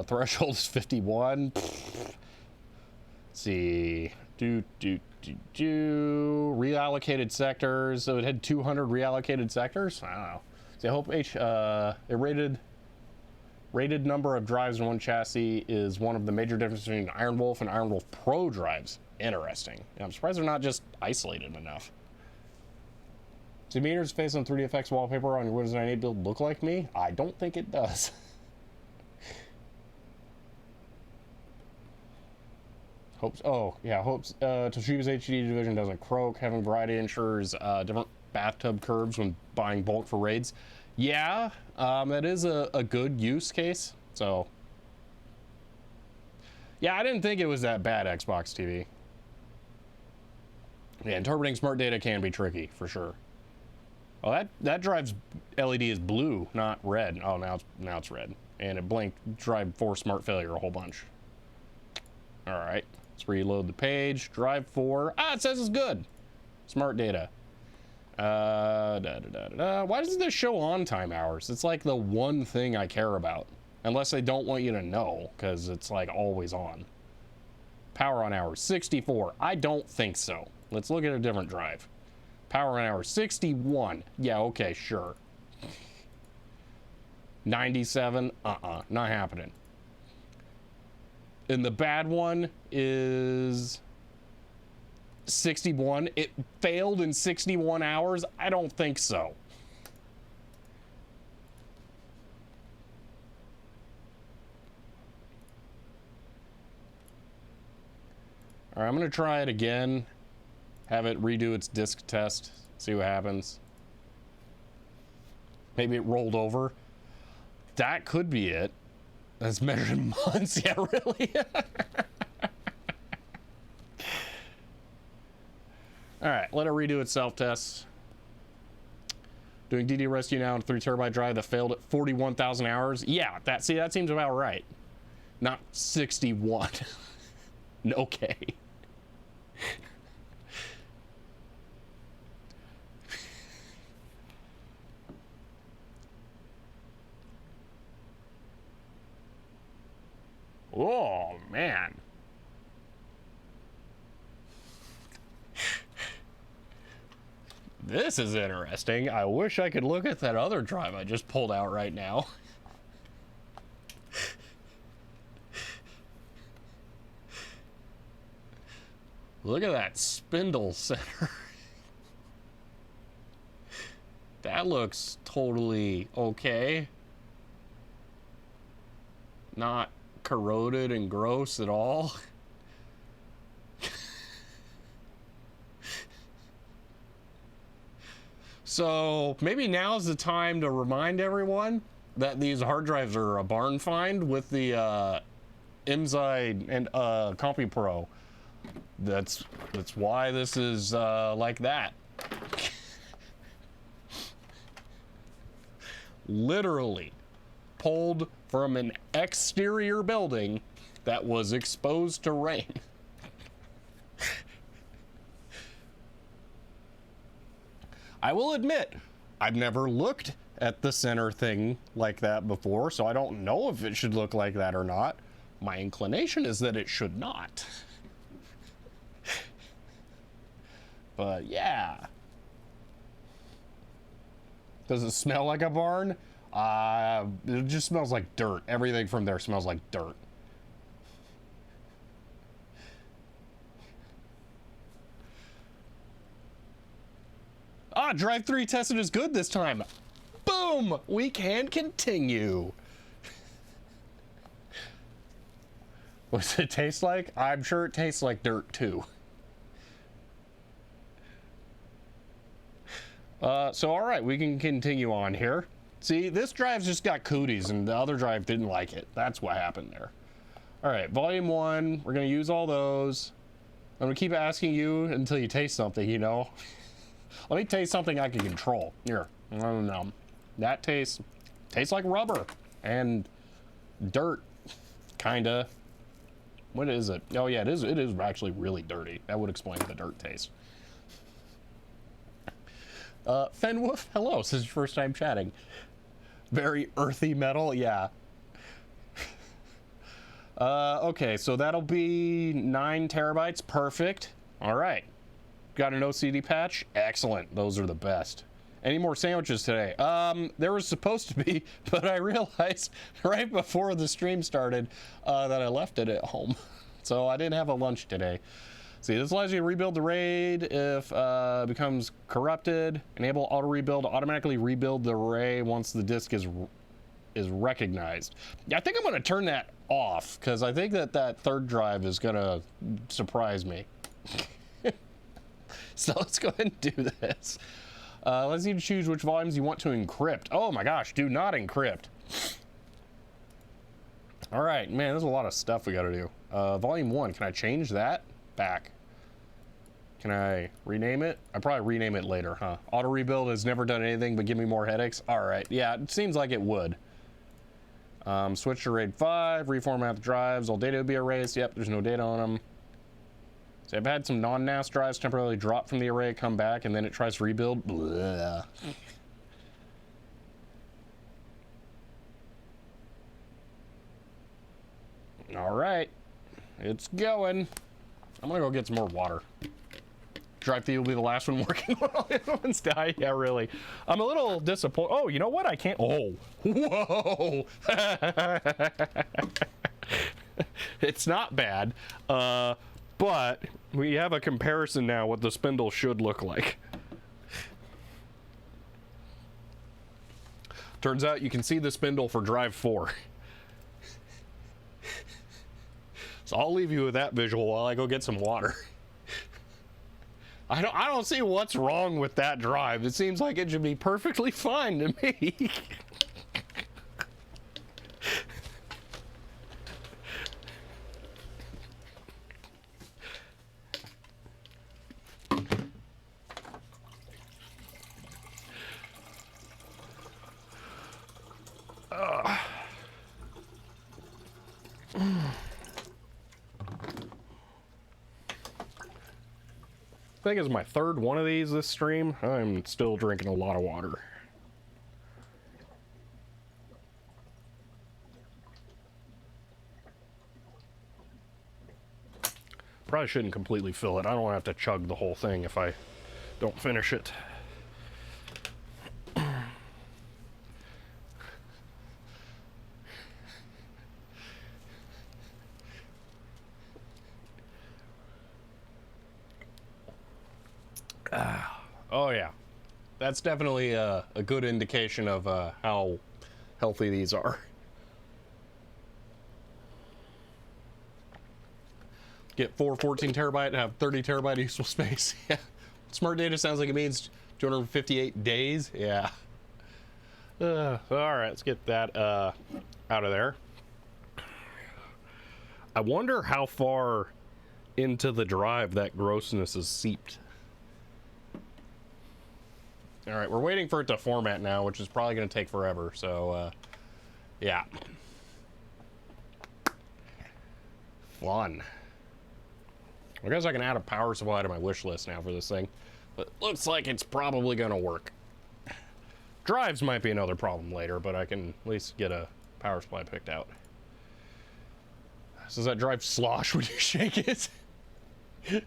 S1: Threshold is 51. Let's see. Reallocated sectors. So it had 200 reallocated sectors. I don't know. So I hope a rated number of drives in one chassis is one of the major differences between Iron Wolf and Iron Wolf Pro drives. Interesting. Yeah, I'm surprised they're not just isolated enough. Do meters face on 3D effects wallpaper on your Windows 98 build look like me? I don't think it does. Hopes. Oh, yeah. Hopes Toshiba's HD division doesn't croak. Having variety ensures different bathtub curves when buying bulk for raids. Yeah, that is a good use case. So, yeah, I didn't think it was that bad, Xbox TV. Yeah, interpreting smart data can be tricky, for sure. Oh, that drive's LED is blue, not red. Oh, now it's red. And it blinked drive 4 smart failure a whole bunch. All right, let's reload the page. Drive 4. Ah, it says it's good. Smart data. Why doesn't this show on time hours? It's like the one thing I care about. Unless they don't want you to know, because it's like always on. Power on hours, 64. I don't think so. Let's look at a different drive. Power on hours, 61. Yeah, okay, sure. 97, not happening. And the bad one is 61. It failed in 61 hours? I don't think so. All right, I'm gonna try it again. Have it redo its disk test. See what happens. Maybe it rolled over. That could be it. That's measured in months. Yeah, really? All right, let it redo its self-test. Doing DD Rescue now on a 3 terabyte drive that failed at 41,000 hours. Yeah, that seems about right. Not 61. Okay. Oh, man. This is interesting. I wish I could look at that other drive I just pulled out right now. Look at that spindle center. That looks totally okay. Not corroded and gross at all. So maybe now's the time to remind everyone that these hard drives are a barn find with the IMSI and CompuPro. That's why this is like that. Literally pulled from an exterior building that was exposed to rain. I will admit, I've never looked at the center thing like that before, so I don't know if it should look like that or not. My inclination is that it should not. But yeah. Does it smell like a barn? It just smells like dirt. Everything from there smells like dirt. Drive 3 tested is good this time. Boom! We can continue. What's it taste like? I'm sure it tastes like dirt too. So all right, we can continue on here. See, this drive's just got cooties and the other drive didn't like it. That's what happened there. All right, volume 1, we're gonna use all those. I'm gonna keep asking you until you taste something, you know? Let me taste something I can control. Here, I don't know. That tastes like rubber and dirt, kinda. What is it? Oh yeah, it is actually really dirty. That would explain the dirt taste. Fenwolf, hello, this is your first time chatting. Very earthy metal, yeah. Okay, so that'll be 9 terabytes, perfect. All right. Got an OCD patch? Excellent. Those are the best. Any more sandwiches today? There was supposed to be, but I realized right before the stream started that I left it at home. So I didn't have a lunch today. See, this allows you to rebuild the RAID if becomes corrupted. Enable auto rebuild to automatically rebuild the array once the disk is recognized. Yeah, I think I'm going to turn that off because I think that third drive is going to surprise me. So let's go ahead and do this. Let's need to choose which volumes you want to encrypt. Oh my gosh, do not encrypt. All right, man, there's a lot of stuff we got to do. Volume 1, can I change that? Back. Can I rename it? I probably rename it later, huh? Auto rebuild has never done anything but give me more headaches. All right, yeah, it seems like it would. Switch to RAID 5, reformat the drives, all data will be erased. Yep, there's no data on them. So I've had some non-NAS drives temporarily drop from the array, come back, and then it tries to rebuild. Blah. All right, it's going. I'm gonna go get some more water. Drive through will be the last one working when all the other ones die. Yeah, really. I'm a little disappointed. Oh, you know what? I can't. Oh, whoa. It's not bad. But we have a comparison now what the spindle should look like. Turns out you can see the spindle for drive 4. So I'll leave you with that visual while I go get some water. I don't see what's wrong with that drive. It seems like it should be perfectly fine to me. I think it's my third one of these this stream. I'm still drinking a lot of water. Probably shouldn't completely fill it. I don't want to have to chug the whole thing if I don't finish it. Oh yeah, that's definitely a good indication of how healthy these are. Get 14 terabyte, have 30 terabyte useful space. Yeah. Smart data sounds like it means 258 days. Yeah. All right, let's get that out of there. I wonder how far into the drive that grossness is seeped. All right, we're waiting for it to format now, which is probably going to take forever. So, yeah. Fun. I guess I can add a power supply to my wish list now for this thing. But looks like it's probably going to work. Drives might be another problem later, but I can at least get a power supply picked out. So does that drive slosh when you shake it?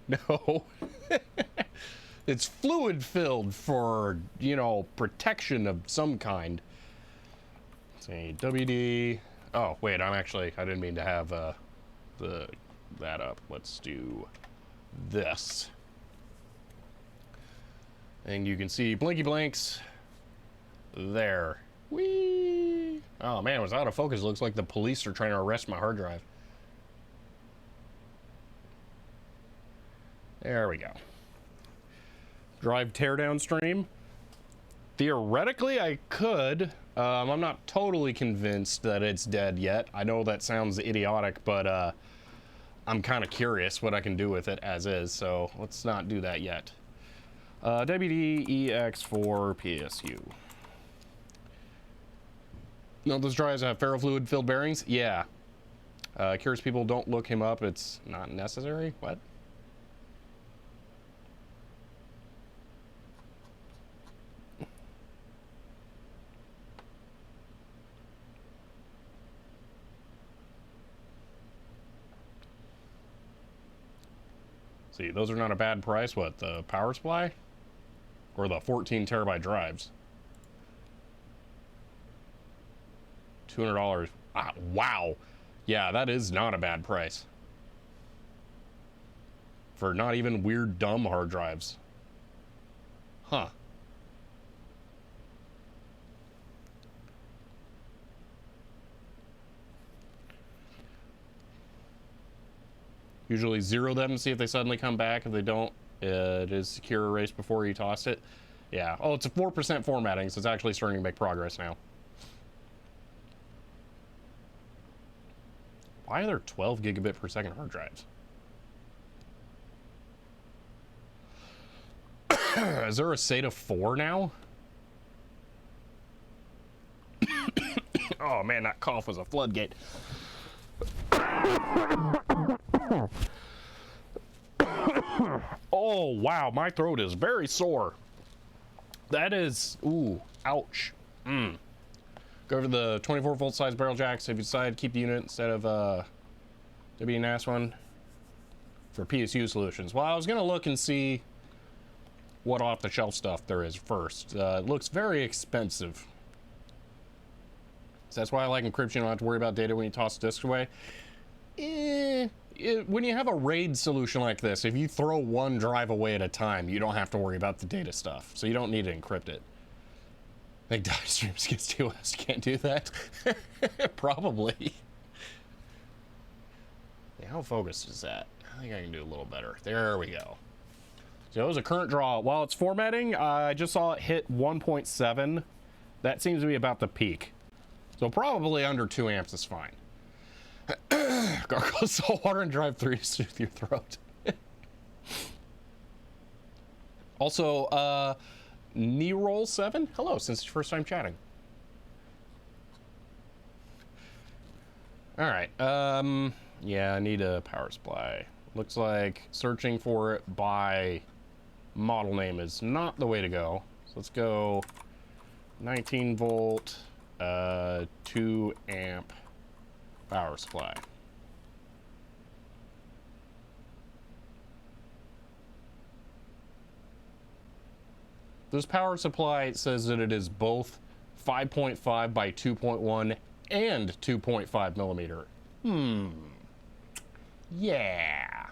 S1: No. It's fluid filled for, you know, protection of some kind. Let's see, WD. Oh, wait, I didn't mean to have that up. Let's do this. And you can see blinky blinks there. Whee! Oh man, it was out of focus. It looks like the police are trying to arrest my hard drive. There we go. Drive teardown stream. Theoretically, I could. I'm not totally convinced that it's dead yet. I know that sounds idiotic, but I'm kind of curious what I can do with it as is, so let's not do that yet. WD-EX4 PSU. No, those drives have ferrofluid filled bearings? Yeah. Curious people don't look him up. It's not necessary? What? See, those are not a bad price. What, the power supply? Or the 14 terabyte drives? $200. Ah, wow. Yeah, that is not a bad price. for not even weird dumb hard drives. Huh. Usually zero them, see if they suddenly come back. If they don't, it is secure erase before you tossed it. Yeah. Oh, it's a 4% formatting, so it's actually starting to make progress now. Why are there 12 gigabit per second hard drives? Is there a SATA 4 now? Oh man, that cough was a floodgate. Oh wow, my throat is very sore. That is, ooh, ouch. Go over the 24 volt size barrel jack. So if you decide to keep the unit instead of NAS one for PSU solutions. Well, I was gonna look and see what off the shelf stuff there is first. It looks very expensive. So that's why I like encryption. You don't have to worry about data when you toss disks away. When you have a RAID solution like this, if you throw one drive away at a time, you don't have to worry about the data stuff. So you don't need to encrypt it. I think data streams against TOS can't do that. Probably. Yeah, how focused is that? I think I can do a little better. There we go. So it was a current draw. While it's formatting, I just saw it hit 1.7. That seems to be about the peak. So probably under 2 amps is fine. Gargle salt water and drive 3 to soothe your throat. Also, Neroll7, hello, since it's your first time chatting. All right, yeah, I need a power supply. Looks like searching for it by model name is not the way to go. So let's go 19 volt, 2 amp power supply. This power supply says that it is both 5.5 by 2.1 and 2.5 millimeter. Yeah.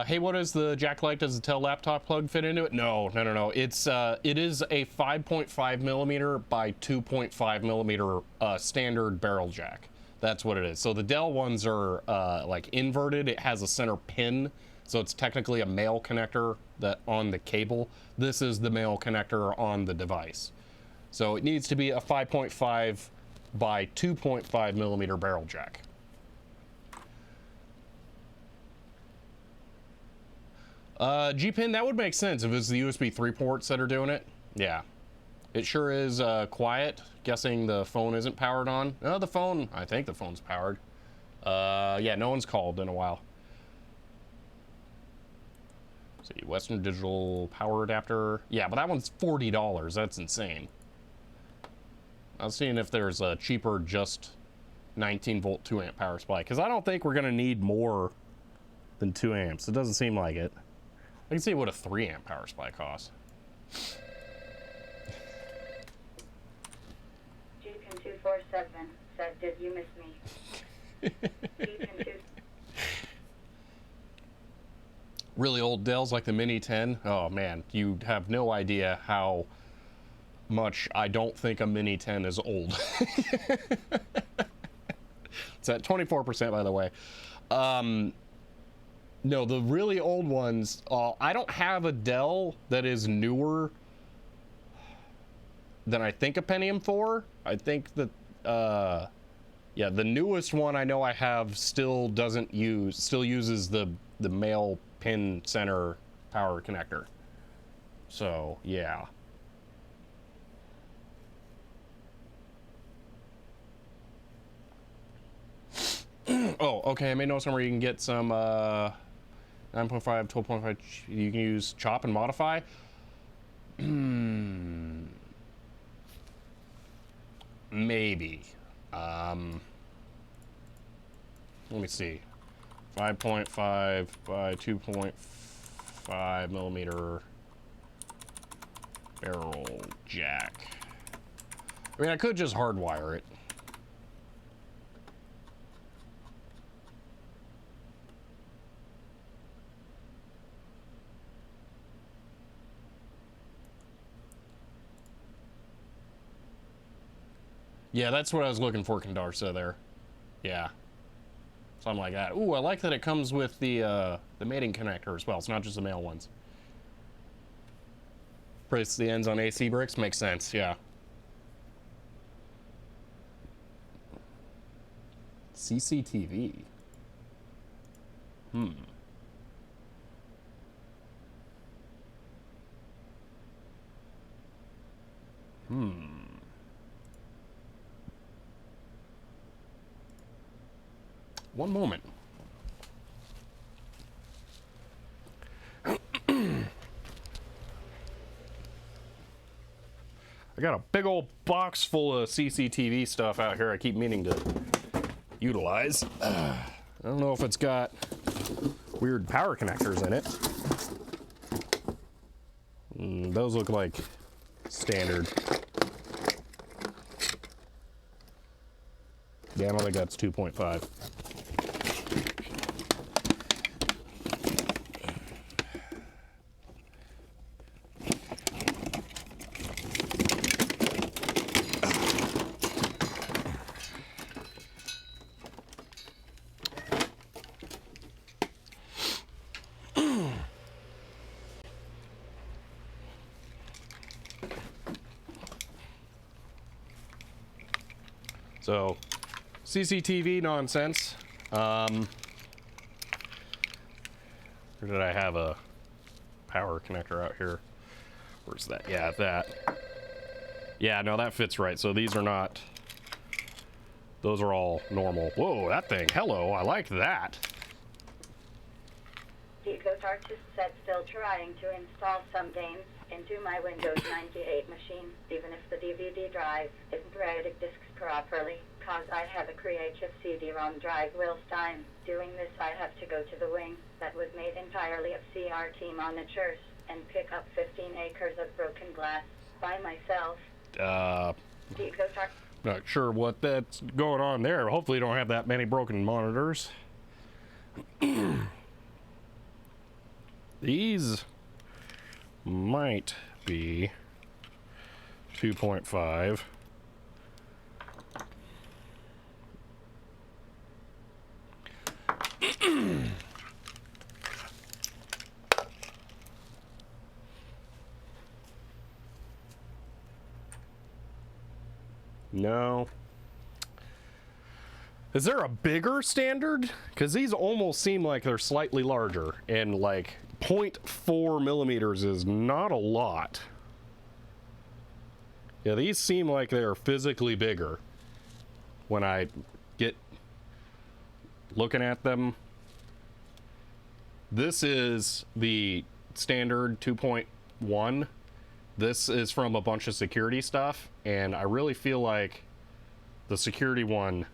S1: Hey, what is the jack like? Does the Tel laptop plug fit into it? No. It's it is a 5.5 millimeter by 2.5 millimeter standard barrel jack. That's what it is. So the Dell ones are like inverted. It has a center pin, so it's technically a male connector that on the cable. This is the male connector on the device. So it needs to be a 5.5 by 2.5 millimeter barrel jack. G-pin, that would make sense if it's the USB 3 ports that are doing it. Yeah. It sure is quiet. Guessing the phone isn't powered on. No, the phone, I think the phone's powered. Yeah, no one's called in a while. Let's see, Western Digital power adapter. Yeah, but that one's $40. That's insane. I was seeing if there's a cheaper just 19 volt 2 amp power supply, because I don't think we're going to need more than 2 amps. It doesn't seem like it. I can see what a 3 amp power supply costs.
S2: Jeepin247 said, "Did you miss me?" Jeepin2.
S1: Really old Dells like the Mini 10. Oh man, you have no idea how much I don't think a Mini 10 is old. It's at 24%, by the way. No, the really old ones, I don't have a Dell that is newer than I think a Pentium 4. I think that, yeah, the newest one I know I have still uses the male pin center power connector. So, yeah. Oh, okay, I made notes on where you can get some 9.5, 12.5, you can use chop and modify. Maybe. Let me see. 5.5 by 2.5 millimeter barrel jack. I mean, I could just hardwire it. Yeah, that's what I was looking for, Condarsa there. Yeah. Something like that. Ooh, I like that it comes with the mating connector as well. It's not just the male ones. Place the ends on AC bricks makes sense, yeah. CCTV. Hmm. One moment. I got a big old box full of CCTV stuff out here I keep meaning to utilize. I don't know if it's got weird power connectors in it. Those look like standard. Yeah, I don't think that's 2.5. So, CCTV nonsense. Or did I have a power connector out here? Where's that? Yeah, that. Yeah, no, that fits right. So these are not, those are all normal. Whoa, that thing. Hello, I like that.
S2: The Ghost Artist said still trying to install some games into my Windows 98 machine, even if the DVD drive isn't reading discs properly, cause I have a creative CD-ROM drive. Whilst I'm doing this, I have to go to the wing that was made entirely of CRT monitors and pick up 15 acres of broken glass by myself. The Ghost Artist.
S1: Not sure what that's going on there. Hopefully you don't have that many broken monitors. These might be 2.5. No. Is there a bigger standard? Because these almost seem like they're slightly larger, and like 0.4 millimeters is not a lot. Yeah, these seem like they're physically bigger when I get looking at them. This is the standard 2.1. This is from a bunch of security stuff, and I really feel like the security one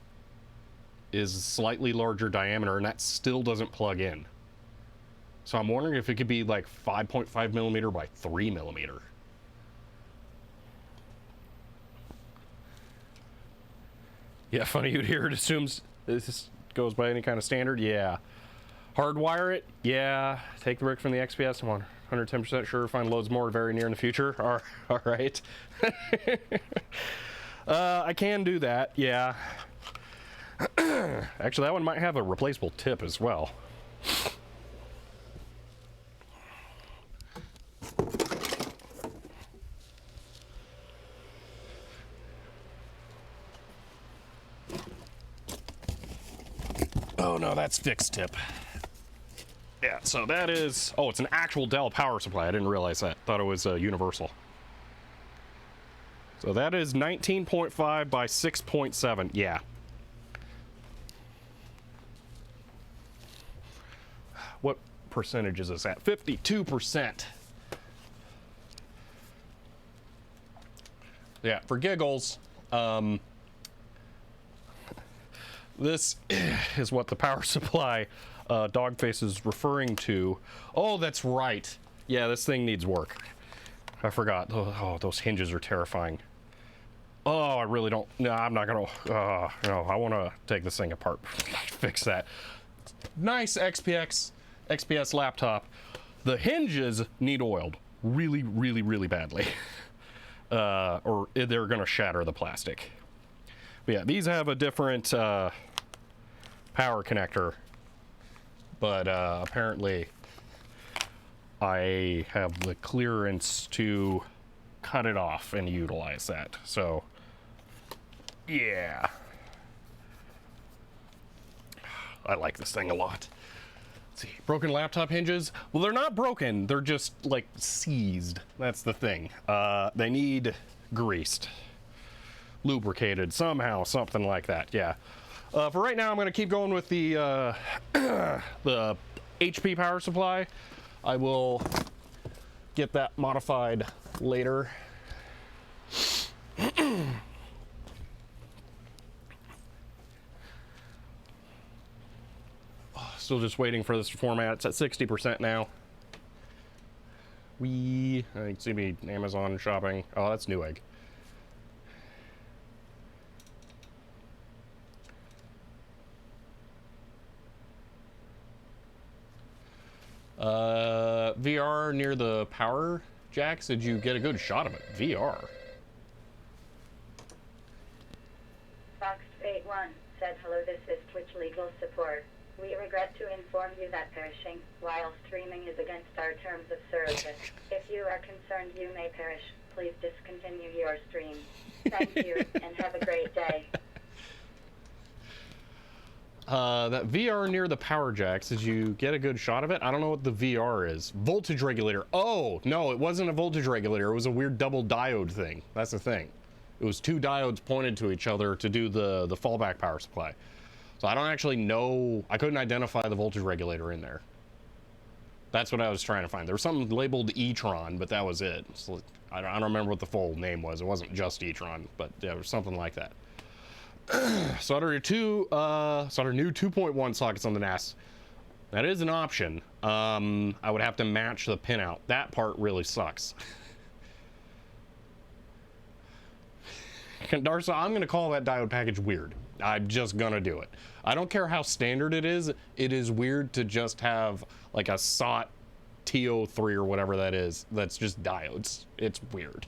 S1: is slightly larger diameter, and that still doesn't plug in. So I'm wondering if it could be like 5.5 millimeter by 3 millimeter. Yeah, funny you'd hear it assumes this goes by any kind of standard. Yeah. Hardwire it. Yeah. Take the brick from the XPS. I'm 110% sure. Find loads more very near in the future. All right. I can do that. Yeah. Actually, that one might have a replaceable tip as well. Oh no, that's fixed tip. Yeah, so that is, oh, it's an actual Dell power supply. I didn't realize that. Thought it was universal. So that is 19.5 by 6.7. Yeah. What percentage is this at? 52%. Yeah, for giggles, this is what the power supply Dogface is referring to. Oh, that's right. Yeah, this thing needs work. I forgot. Oh, those hinges are terrifying. Oh, I really don't. No, I'm not gonna. No, I want to take this thing apart. Fix that. Nice XPS laptop. The hinges need oiled really, really, really badly, or they're gonna shatter the plastic. But yeah, these have a different power connector, but apparently I have the clearance to cut it off and utilize that. So yeah, I like this thing a lot. Let's see, broken laptop hinges. Well, they're not broken, they're just like seized. That's the thing. They need greased, lubricated somehow, something like that. Yeah. For right now, I'm going to keep going with the the HP power supply. I will get that modified later. Still just waiting for this to format. It's at 60% now. You can see me Amazon shopping. Oh, that's Newegg. VR near the power jacks. Did you get a good shot of it? VR.
S2: Fox81 said, hello, this is Twitch legal support. We regret to inform you that perishing while streaming is against our terms of service. If you are concerned you may perish, please discontinue your stream. Thank you, and have a great day.
S1: That VR near the power jacks, did you get a good shot of it? I don't know what the VR is. Voltage regulator. Oh, no, it wasn't a voltage regulator. It was a weird double diode thing. That's the thing. It was two diodes pointed to each other to do the fallback power supply. So I don't actually know. I couldn't identify the voltage regulator in there. That's what I was trying to find. There was something labeled e-tron, but that was it. So I don't remember what the full name was. It wasn't just e-tron, but yeah, it was something like that. Solder new 2.1 sockets on the NAS. That is an option. I would have to match the pin out. That part really sucks. Darsa, I'm gonna call that diode package weird. I'm just gonna do it. I don't care how standard it is weird to just have like a SOT TO3 or whatever that is, that's just diodes. It's weird.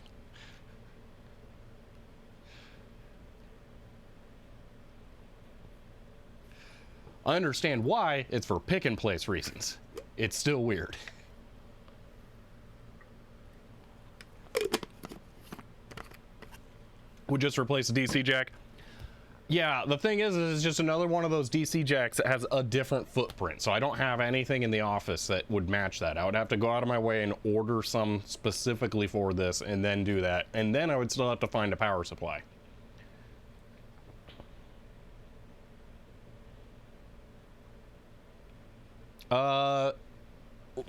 S1: I understand why. It's for pick and place reasons. It's still weird. Would just replace the DC jack. Yeah, the thing is it's just another one of those DC jacks that has a different footprint. So I don't have anything in the office that would match that. I would have to go out of my way and order some specifically for this and then do that. And then I would still have to find a power supply.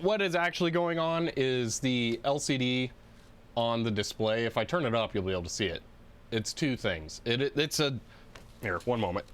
S1: What is actually going on is the LCD on the display. If I turn it up, you'll be able to see it. It's two things. It's a... Here, one moment.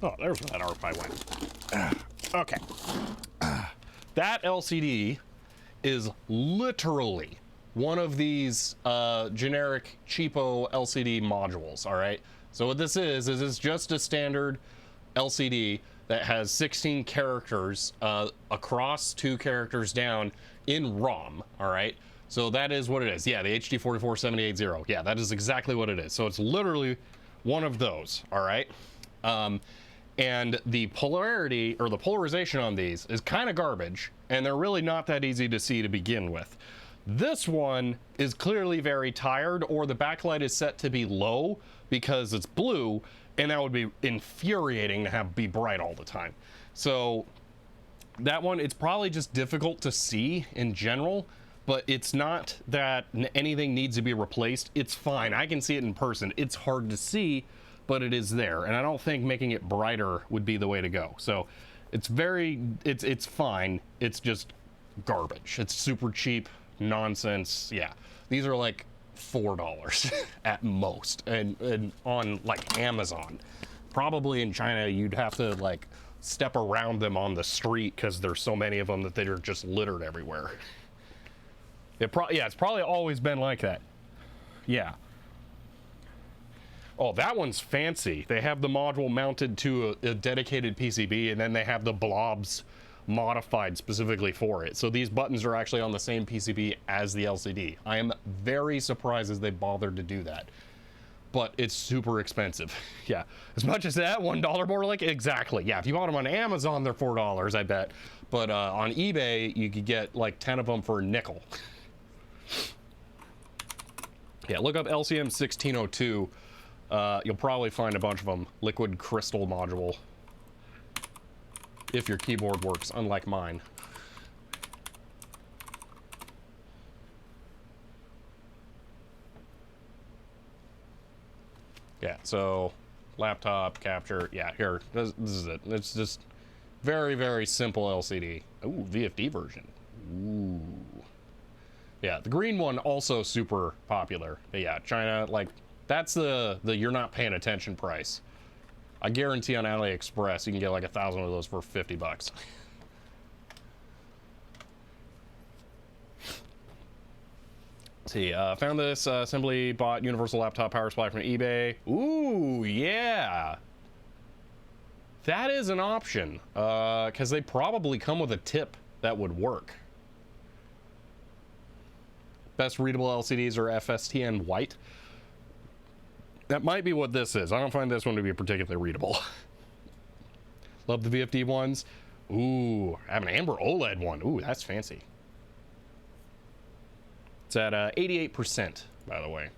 S1: Oh, there's where that RFI went. Okay. That LCD is literally one of these generic cheapo LCD modules, all right? So what this is it's just a standard LCD that has 16 characters across, 2 characters down in ROM, all right? So that is what it is. Yeah, the HD44780. Yeah, that is exactly what it is. So it's literally one of those, all right? And the polarity or the polarization on these is kind of garbage, and they're really not that easy to see to begin with. This one is clearly very tired, or the backlight is set to be low because it's blue, and that would be infuriating to have be bright all the time. So that one, it's probably just difficult to see in general, but it's not that anything needs to be replaced. It's fine. I can see it in person. It's hard to see, but it is there, and I don't think making it brighter would be the way to go. So it's fine. It's just garbage. It's super cheap, nonsense. Yeah, these are like $4 at most, and on like Amazon. Probably in China, you'd have to like step around them on the street because there's so many of them that they're just littered everywhere. Yeah, it's probably always been like that. Yeah. Oh, that one's fancy. They have the module mounted to a dedicated PCB, and then they have the blobs modified specifically for it. So these buttons are actually on the same PCB as the LCD. I am very surprised as they bothered to do that. But it's super expensive. Yeah, as much as that, $1 more, like, exactly. Yeah, if you bought them on Amazon, they're $4, I bet. But on eBay, you could get like 10 of them for a nickel. Yeah, look up LCM 1602. You'll probably find a bunch of them. Liquid crystal module. If your keyboard works, unlike mine. Yeah, so laptop capture. Yeah, here, this is it. It's just very, very simple LCD. Ooh, VFD version. Ooh. Yeah, the green one also super popular. But yeah, China, like, that's the you're not paying attention price. I guarantee on AliExpress you can get like 1,000 of those for $50. Let's see, found this, simply bought universal laptop power supply from eBay. Ooh, yeah. That is an option, because they probably come with a tip that would work. Best readable LCDs are FSTN white. That might be what this is. I don't find this one to be particularly readable. Love the VFD ones. Ooh, I have an amber OLED one. Ooh, that's fancy. It's at 88%, by the way.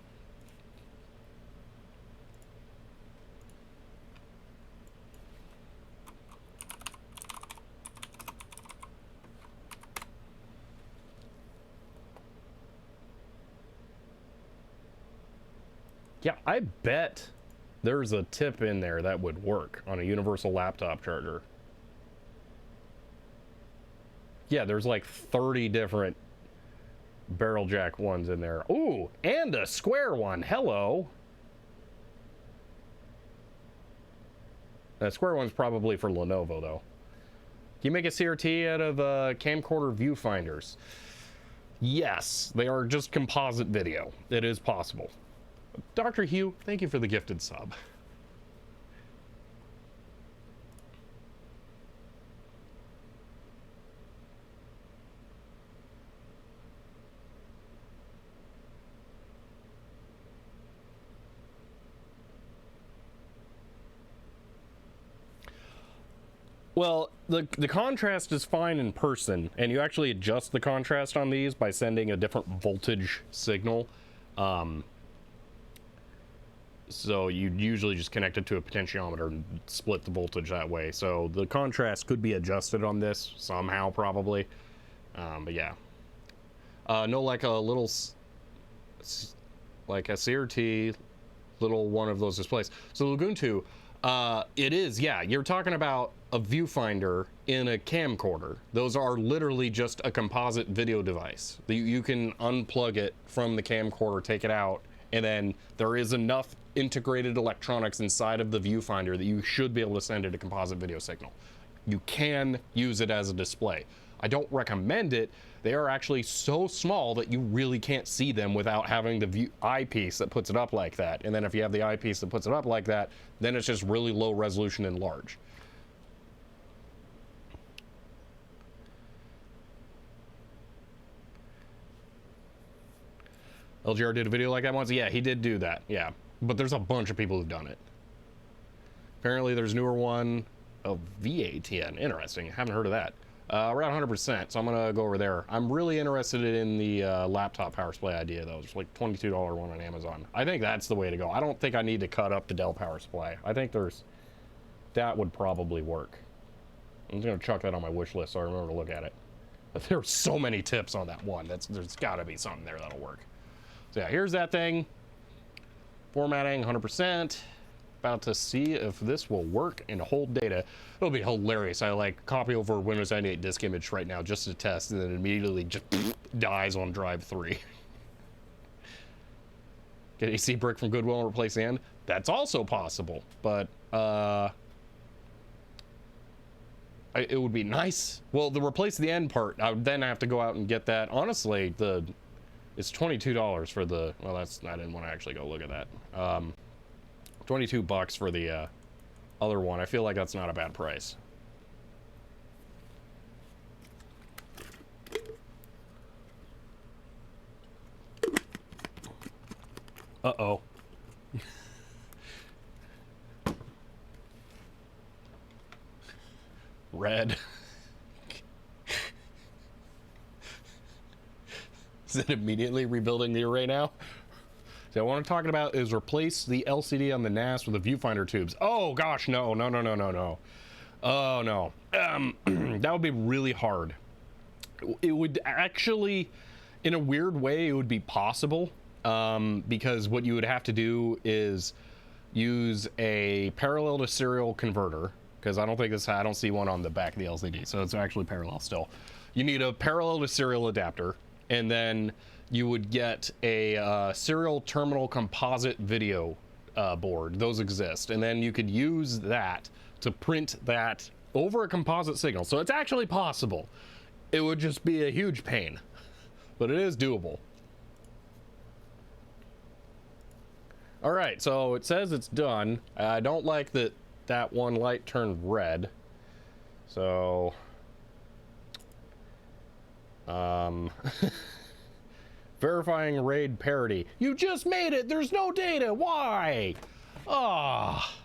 S1: Yeah, I bet there's a tip in there that would work on a universal laptop charger. Yeah, there's like 30 different barrel jack ones in there. Ooh, and a square one. Hello. That square one's probably for Lenovo, though. Can you make a CRT out of camcorder viewfinders? Yes, they are just composite video. It is possible. Dr. Hugh, thank you for the gifted sub. Well, the contrast is fine in person, and you actually adjust the contrast on these by sending a different voltage signal. So you usually just connect it to a potentiometer and split the voltage that way. So the contrast could be adjusted on this somehow, probably. But yeah. No, like a little, like a CRT, little one of those displays. So Lagoon 2, it is, yeah, you're talking about a viewfinder in a camcorder. Those are literally just a composite video device. You can unplug it from the camcorder, take it out, and then there is enough integrated electronics inside of the viewfinder that you should be able to send it a composite video signal. You can use it as a display. I don't recommend it. They are actually so small that you really can't see them without having the eyepiece that puts it up like that. And then if you have the eyepiece that puts it up like that, then it's just really low resolution and large. LGR did a video like that once? Yeah, he did do that, yeah. But there's a bunch of people who've done it. Apparently there's a newer one, a VATN, interesting, haven't heard of that. We're at 100%, so I'm gonna go over there. I'm really interested in the laptop power supply idea though. It's like $22 one on Amazon. I think that's the way to go. I don't think I need to cut up the Dell power supply. I think that would probably work. I'm just gonna chuck that on my wish list so I remember to look at it. But there's so many tips on that one. There's gotta be something there that'll work. So yeah, here's that thing. Formatting 100%. About to see if this will work and hold data. It'll be hilarious. I like copy over Windows 98 disk image right now just to test, and then immediately just dies on drive 3. Get AC brick from Goodwill and replace the end. That's also possible, but it would be nice. Well, to replace the end part, I would then have to go out and get that. Honestly, it's $22 for the, well, I didn't want to actually go look at that. $22 for the other one. I feel like that's not a bad price. Uh-oh. Red. Is it immediately rebuilding the array now? So what I'm talking about is replace the LCD on the NAS with the viewfinder tubes. Oh gosh, no. Oh no. That would be really hard. It would actually, in a weird way, it would be possible. Because what you would have to do is use a parallel to serial converter, because I don't see one on the back of the LCD, so it's actually parallel still. You need a parallel to serial adapter, and then you would get a serial terminal composite video board. Those exist, and then you could use that to print that over a composite signal. So it's actually possible. It would just be a huge pain, but it is doable. All right, so it says it's done. I don't like that one light turned red. So, verifying RAID parity. You just made it. There's no data. Why? Ah.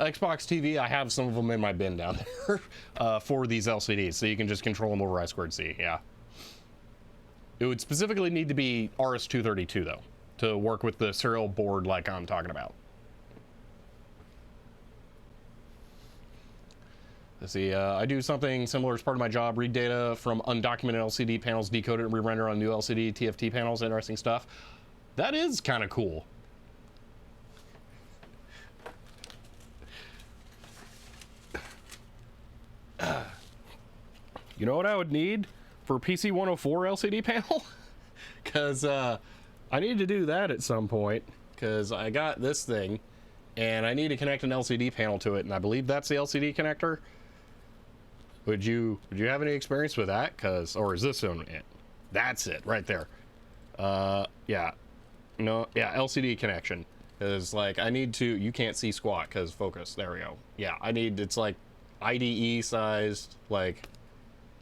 S1: Xbox TV, I have some of them in my bin down there for these LCDs, so you can just control them over I2C. Yeah. It would specifically need to be RS-232 though, to work with the serial board like I'm talking about. Let's see, I do something similar as part of my job, read data from undocumented LCD panels, decode it and re-render on new LCD TFT panels, interesting stuff. That is kind of cool. You know what I would need for PC 104 LCD panel? Because I need to do that at some point, because I got this thing and I need to connect an LCD panel to it, and I believe that's the LCD connector. Would you have any experience with that? Or is this one it? That's it right there. Yeah, no, yeah, LCD connection. Because like I need to, you can't see squat because focus, there we go. Yeah, it's like IDE sized, like,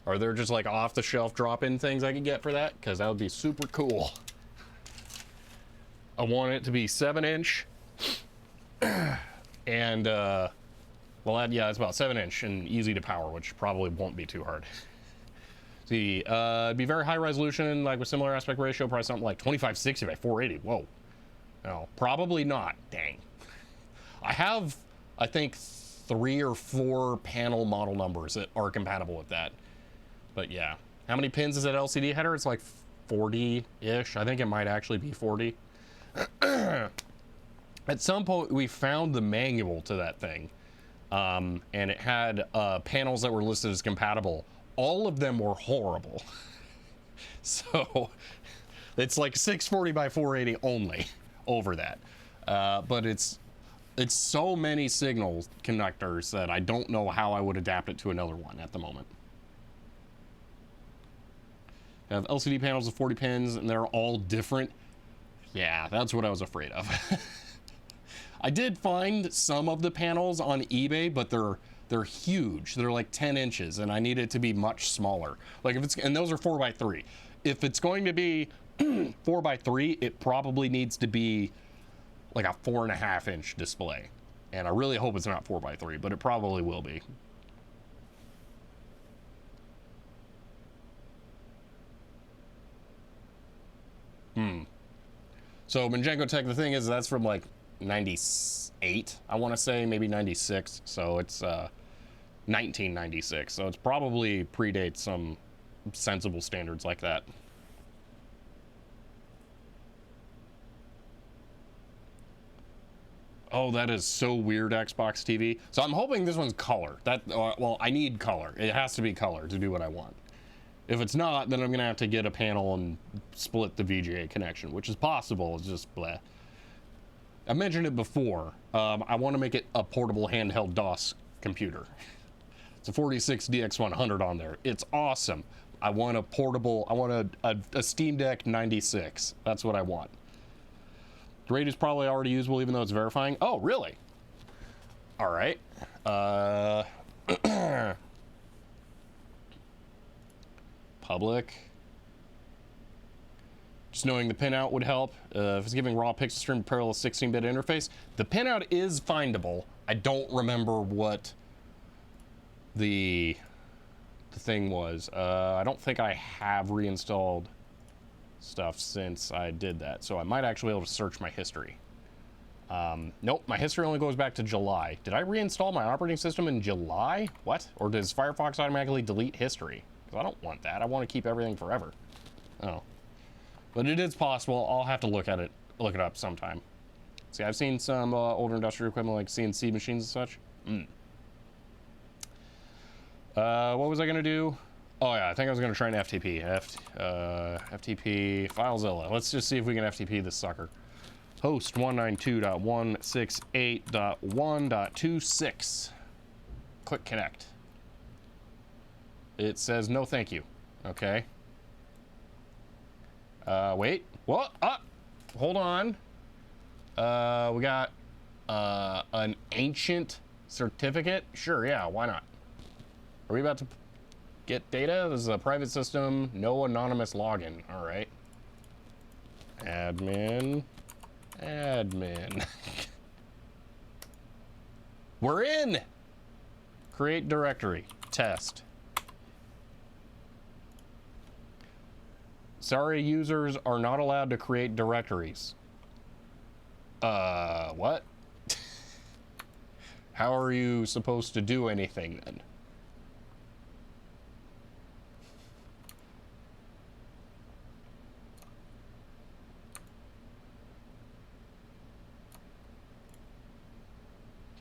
S1: are there just like off the shelf drop-in things I can get for that? Because that would be super cool. I want it to be 7-inch and well, yeah, it's about 7-inch and easy to power, which probably won't be too hard. See, it'd be very high resolution, like with similar aspect ratio, probably something like 2560 by 480. Whoa. No, probably not. Dang. I have, I think, 3 or 4 panel model numbers that are compatible with that. But yeah. How many pins is that LCD header? It's like 40-ish. I think it might actually be 40. At some point, we found the manual to that thing. And it had panels that were listed as compatible. All of them were horrible. So it's like 640 by 480 only over that. But it's so many signal connectors that I don't know how I would adapt it to another one at the moment. I have LCD panels of 40 pins and they're all different. Yeah, that's what I was afraid of. I did find some of the panels on eBay, but they're huge. They're like 10 inches, and I need it to be much smaller. Like if it's, and those are 4x3. If it's going to be 4x3, it probably needs to be like a 4.5-inch display. And I really hope it's not 4x3, but it probably will be. So Manjenko Tech, the thing is, that's from like 98, I want to say, maybe 96. So it's 1996. So it's probably predates some sensible standards like that. Oh, that is so weird, Xbox TV. So I'm hoping this one's color. Well, I need color. It has to be color to do what I want. If it's not, then I'm gonna have to get a panel and split the VGA connection, which is possible. It's just bleh. I mentioned it before. I want to make it a portable handheld DOS computer. It's a 46DX100 on there. It's awesome. I want a portable. I want a Steam Deck 96. That's what I want. The rate is probably already usable, even though it's verifying. Oh, really? All right. Public. Just knowing the pinout would help. If it's giving raw pixel stream parallel 16-bit interface, the pinout is findable. I don't remember what the thing was. I don't think I have reinstalled stuff since I did that, so I might actually be able to search my history. Nope, my history only goes back to July. Did I reinstall my operating system in July? What? Or does Firefox automatically delete history? Because I don't want that. I want to keep everything forever. Oh. But it is possible. I'll have to look it up sometime. See, I've seen some older industrial equipment like CNC machines and such. What was I gonna do? Oh yeah, I think I was gonna try an FTP. FTP FileZilla. Let's just see if we can FTP this sucker. Host 192.168.1.26. Click connect. It says no thank you. Okay. Wait. What? Hold on. We got an ancient certificate. Sure, yeah, why not? Are we about to get data? This is a private system. No anonymous login. All right. Admin. We're in. Create directory. Test. Sorry, users are not allowed to create directories. What? How are you supposed to do anything then?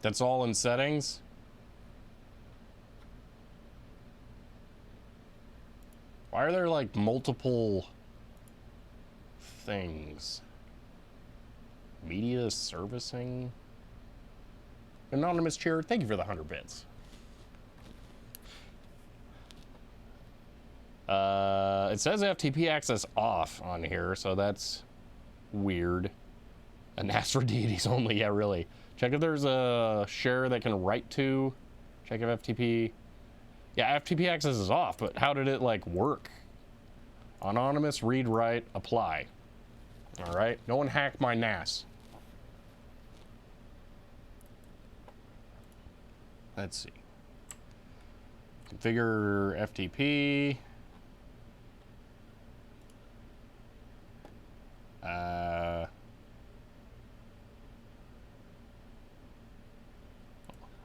S1: That's all in settings? Why are there like multiple things? Media servicing? Anonymous chair, thank you for the 100 bits. It says FTP access off on here, so that's weird. A NAS for deities only, yeah, really. Check if there's a share that can write to. Check if FTP. Yeah, FTP access is off, but how did it like work? Anonymous, read, write, apply. All right, no one hacked my NAS. Let's see. Configure FTP.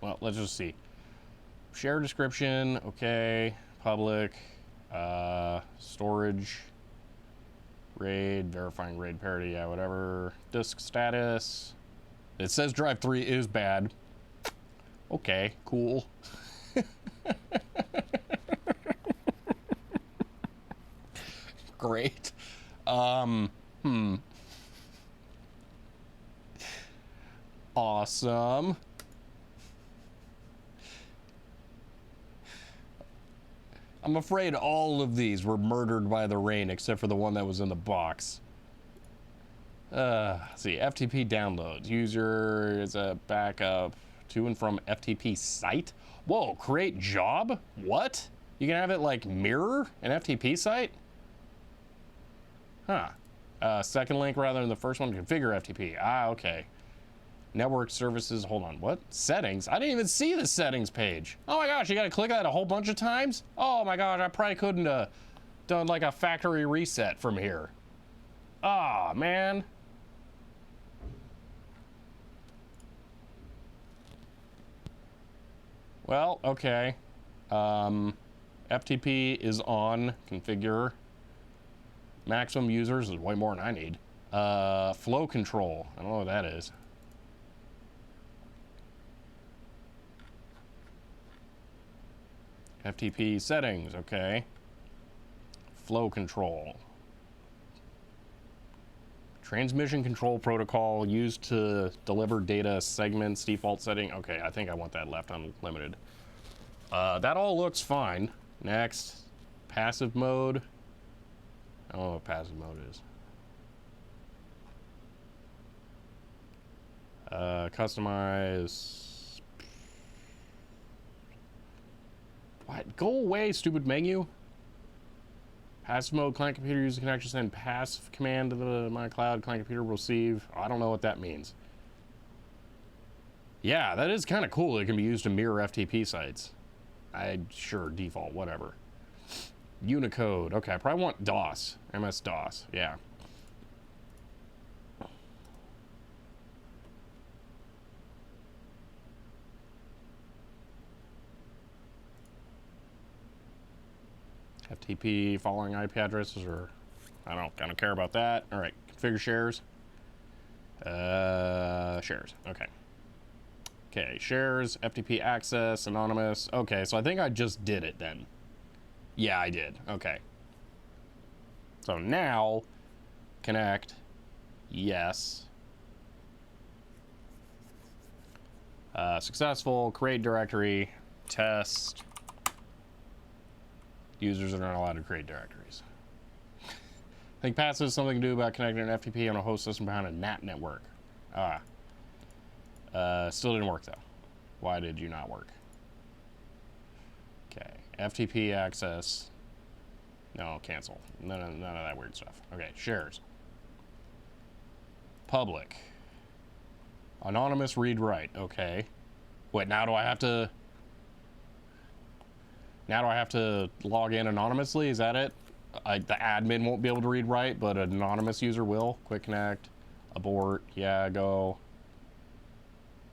S1: Well, let's just see. Share description, okay. Public, storage, RAID, verifying RAID parity, yeah, whatever. Disk status. It says drive 3 is bad. Okay, cool. Great. Awesome. I'm afraid all of these were murdered by the rain except for the one that was in the box. Let's see, FTP downloads. User is a backup to and from FTP site. Whoa, create job? What? You can have it like mirror an FTP site? Huh. Second link rather than the first one, configure FTP. Ah, okay. Network services, hold on, what? Settings? I didn't even see the settings page. Oh my gosh, you gotta click that a whole bunch of times? Oh my gosh, I probably couldn't have done like a factory reset from here. Ah, man. Well, okay. FTP is on, configure. Maximum users is way more than I need. Flow control, I don't know what that is. FTP settings, okay. Flow control. Transmission control protocol used to deliver data segments, default setting. Okay, I think I want that left unlimited. That all looks fine. Next, passive mode. I don't know what passive mode is. Customize. What? Go away, stupid menu. Passive mode, client computer user connection, send passive command to my cloud, client computer will receive. I don't know what that means. Yeah, that is kind of cool. It can be used to mirror FTP sites. Sure, default, whatever. Unicode. Okay, I probably want DOS. MS-DOS, yeah. FTP following IP addresses, or I don't care about that. All right, configure shares. Shares. Okay. Okay, shares, FTP access, anonymous. Okay, so I think I just did it then. Yeah, I did. Okay. So now, connect. Yes. Successful. Create directory. Test. Users are not allowed to create directories. I think passive is something to do about connecting an FTP on a host system behind a NAT network. Still didn't work though. Why did you not work? Okay, FTP access. No, cancel. None of that weird stuff. Okay, shares. Public. Anonymous read write. Okay. Wait, now do I have to log in anonymously? Is that it? The admin won't be able to read write, but an anonymous user will. Quick connect. Abort. Yeah, go.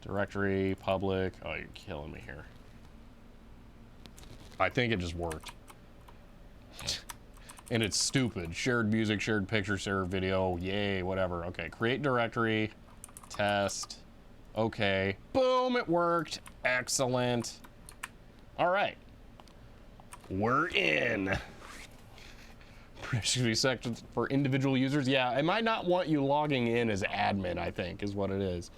S1: Directory. Public. Oh, you're killing me here. I think it just worked. And it's stupid. Shared music, shared picture, shared video. Yay, whatever. Okay, create directory. Test. Okay. Boom, it worked. Excellent. All right. We're in. Permission to be sections for individual users. Yeah, it might not want you logging in as admin, I think, is what it is.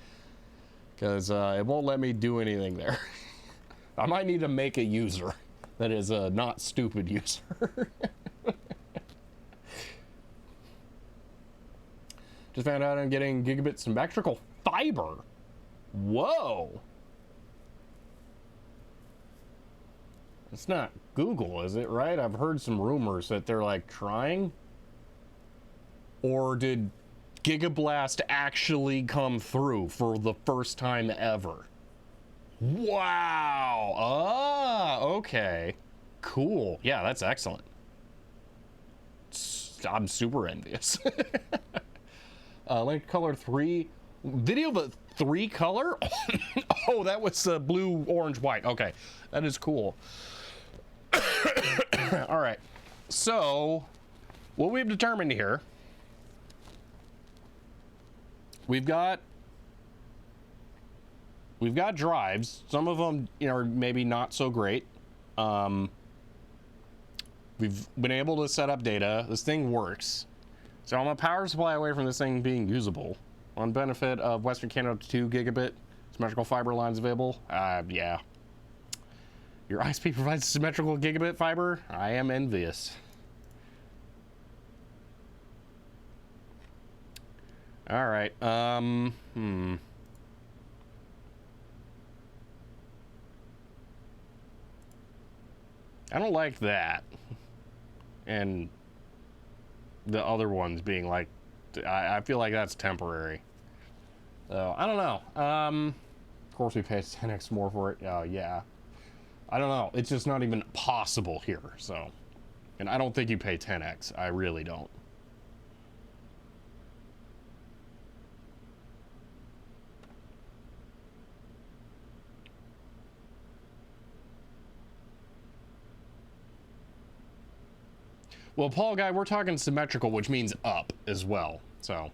S1: Because it won't let me do anything there. I might need to make a user that is a not stupid user. Just found out I'm getting gigabit symmetrical fiber. Whoa. It's not Google, is it, right? I've heard some rumors that they're like trying. Or did Gigablast actually come through for the first time ever? Wow. Ah, okay. Cool. Yeah, that's excellent. I'm super envious. Link color 3. Video of 3 color? Oh, that was blue, orange, white. Okay, that is cool. All right. So, what we've determined here, we've got drives. Some of them, are maybe not so great. We've been able to set up data. This thing works. So I'm a power supply away from this thing being usable. On benefit of Western Canada 2 gigabit symmetrical fiber lines available. Yeah. Your ISP provides symmetrical gigabit fiber. I am envious. All right. I don't like that. And the other ones being like, I feel like that's temporary. So, I don't know. Of course we pay 10x more for it. Yeah. I don't know. It's just not even possible here, so. And I don't think you pay 10x. I really don't. Well, Paul Guy, we're talking symmetrical, which means up as well. So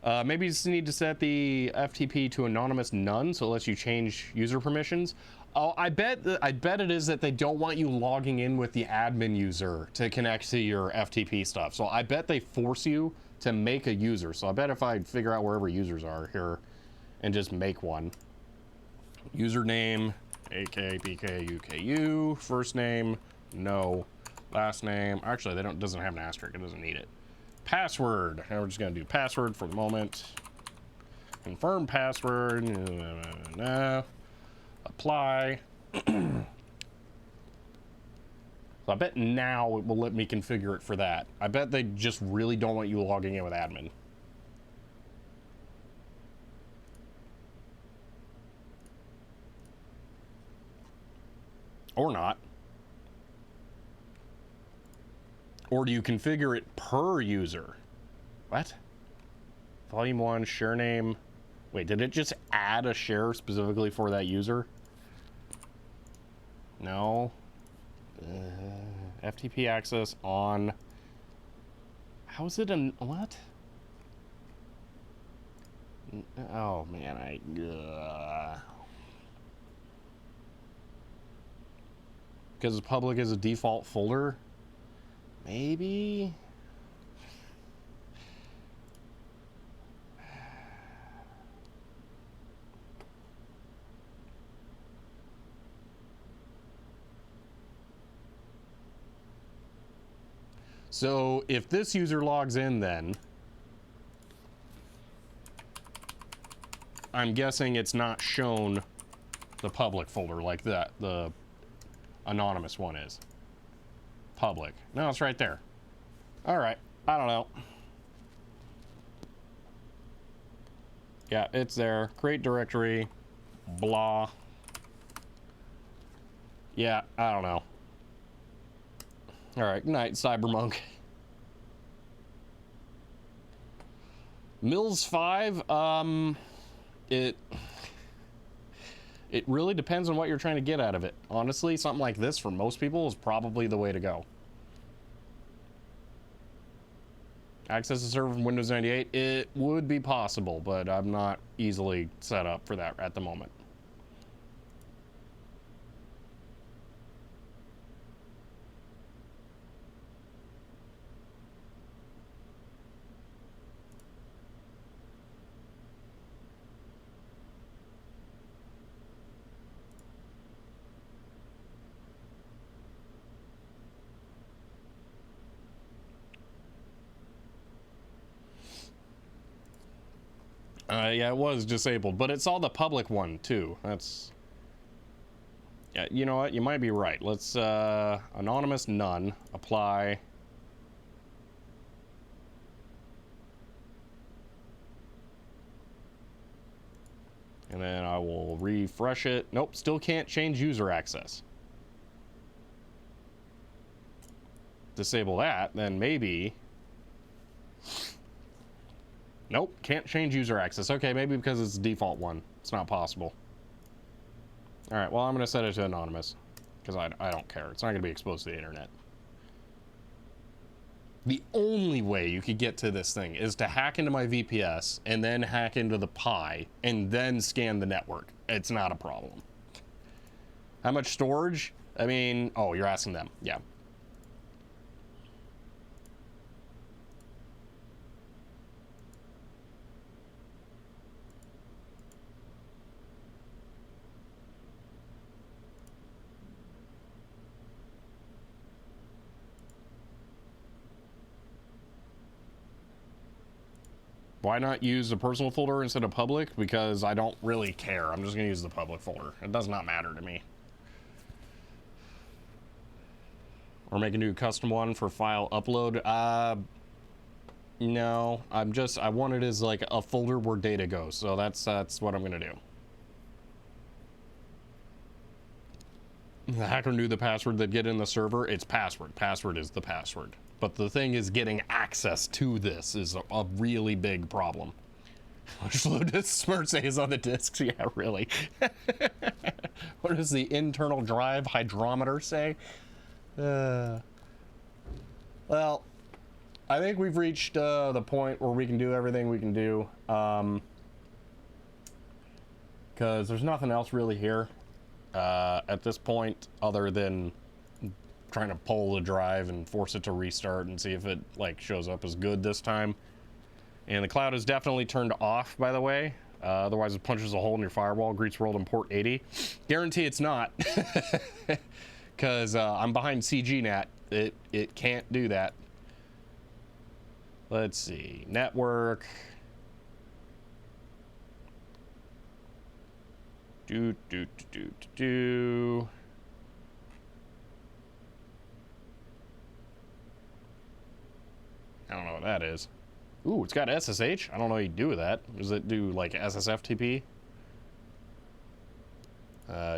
S1: maybe you just need to set the FTP to anonymous none, so it lets you change user permissions. Oh, I bet it is that they don't want you logging in with the admin user to connect to your FTP stuff. So I bet they force you to make a user. So I bet if I figure out wherever users are here and just make one. Username, AKPKUKU, first name, no, last name. Actually, doesn't have an asterisk, it doesn't need it. Password, and we're just gonna do password for the moment. Confirm password, no. Apply. So I bet now it will let me configure it for that. I bet they just really don't want you logging in with admin. Or not. Or do you configure it per user? What? Volume 1, share name. Wait, did it just add a share specifically for that user? No. FTP access on. How is it an what? Oh man, because public is a default folder. Maybe. So if this user logs in, then I'm guessing it's not shown the public folder like that the anonymous one is. Public. No, it's right there. All right. I don't know. Yeah, it's there. Create directory. Blah. Yeah, I don't know. All right. Good night, Cybermonk. Mills 5. It really depends on what you're trying to get out of it. Honestly, something like this for most people is probably the way to go. Access a server from Windows 98, it would be possible, but I'm not easily set up for that at the moment. Yeah, it was disabled, but it saw the public one too. That's, yeah, you know what? You might be right. Let's anonymous none, apply. And then I will refresh it. Nope, still can't change user access. Disable that, then maybe. Nope, can't change user access. Okay, maybe because it's the default one. It's not possible. All right, well, I'm going to set it to anonymous because I don't care. It's not going to be exposed to the internet. The only way you could get to this thing is to hack into my VPS and then hack into the Pi and then scan the network. It's not a problem. How much storage? I mean, oh, you're asking them. Yeah. Why not use the personal folder instead of public? Because I don't really care. I'm just going to use the public folder. It does not matter to me. Or make a new custom one for file upload. No, I want it as like a folder where data goes. So that's what I'm going to do. The hacker knew the password they'd get in the server. It's password. Password is the password. But the thing is, getting access to this is a really big problem. Which Lotus Smurfs is on the discs? Yeah, really. What does the internal drive hydrometer say? Well, I think we've reached the point where we can do everything we can do. Because there's nothing else really here. at this point, other than trying to pull the drive and force it to restart and see if it like shows up as good this time. And the cloud is definitely turned off, by the way. Otherwise, it punches a hole in your firewall. Greets world in port 80. Guarantee it's not, because I'm behind CGNAT. It can't do that. Let's see, network. Do. I don't know what that is. Ooh, it's got SSH. I don't know what you do with that. Does it do like SSFTP?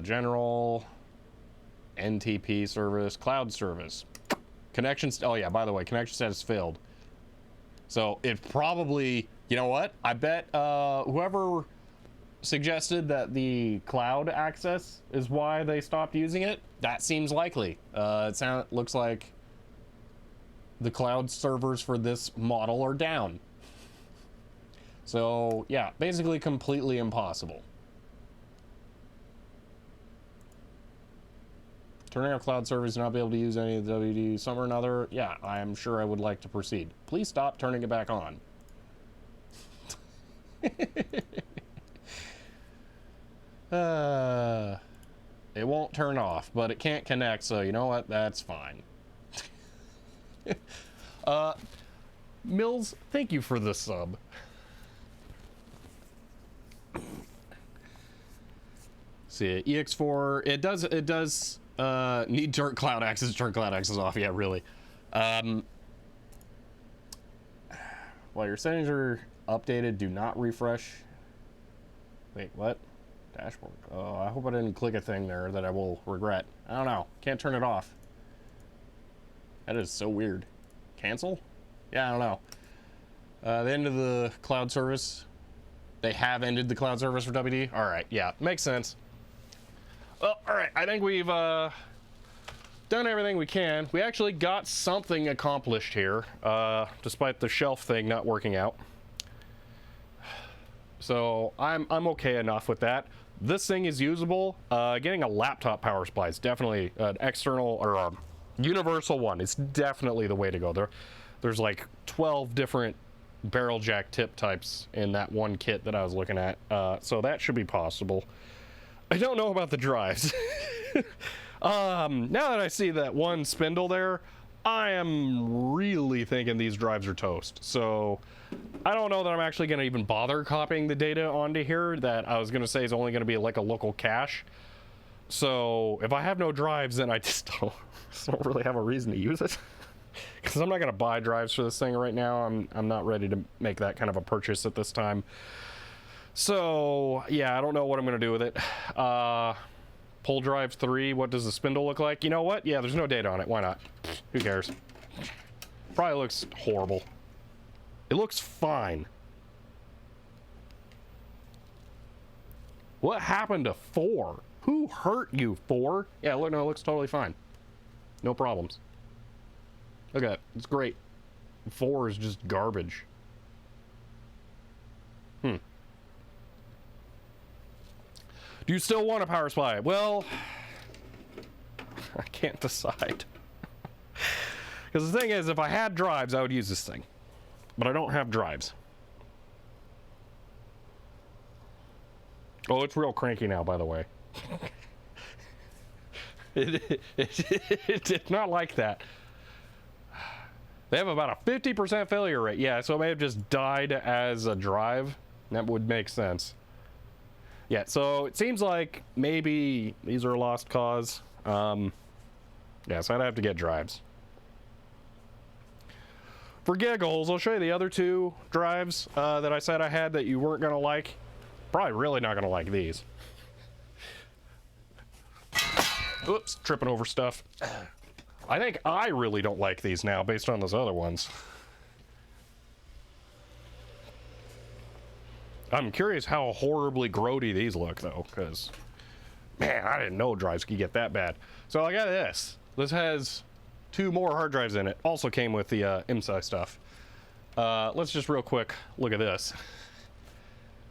S1: General, NTP service, cloud service. Connections. Oh yeah, by the way, connection status failed. So it probably, you know what? I bet whoever suggested that the cloud access is why they stopped using it, that seems likely. Looks like the cloud servers for this model are down. So yeah, basically completely impossible. Turning off cloud servers and not be able to use any of the WD some or another. Yeah, I'm sure I would like to proceed. Please stop turning it back on. It won't turn off, but it can't connect, so you know what? That's fine. Mills, thank you for the sub. See, EX4, it does need turn cloud access off. Yeah, really. While your settings are updated, do not refresh. Wait, what? Dashboard. Oh, I hope I didn't click a thing there that I will regret. I don't know. Can't turn it off. That is so weird. Cancel? Yeah, I don't know. The end of the cloud service. They have ended the cloud service for WD. All right, yeah, makes sense. Well, all right, I think we've done everything we can. We actually got something accomplished here, despite the shelf thing not working out. So I'm okay enough with that. This thing is usable. Getting a laptop power supply is definitely an external or a universal one. It's definitely the way to go. There's like 12 different barrel jack tip types in that one kit that I was looking at. So that should be possible. I don't know about the drives. Now that I see that one spindle there, I am really thinking these drives are toast. So I don't know that I'm actually going to even bother copying the data onto here that I was going to say is only going to be like a local cache. So if I have no drives, then I just don't really have a reason to use it. Because I'm not going to buy drives for this thing right now. I'm not ready to make that kind of a purchase at this time. So yeah, I don't know what I'm going to do with it. Pull drive 3, what does the spindle look like? You know what? Yeah, there's no data on it. Why not? Who cares? Probably looks horrible. It looks fine. What happened to 4? Who hurt you, 4? Yeah, look, no, it looks totally fine. No problems. Look at that. It's great. 4 is just garbage. Do you still want a power supply? Well, I can't decide. Because the thing is, if I had drives, I would use this thing. But I don't have drives. Oh, it's real cranky now, by the way. It's not like that. They have about a 50% failure rate. Yeah, so it may have just died as a drive. That would make sense. Yeah, so it seems like maybe these are a lost cause. Yeah, so I'd have to get drives. For giggles, I'll show you the other 2 drives that I said I had that you weren't going to like. Probably really not going to like these. Oops, tripping over stuff. I think I really don't like these now based on those other ones. I'm curious how horribly grody these look, though, because, man, I didn't know drives could get that bad. So I got this. This has 2 more hard drives in it. Also came with the IMSI stuff. Let's just real quick look at this.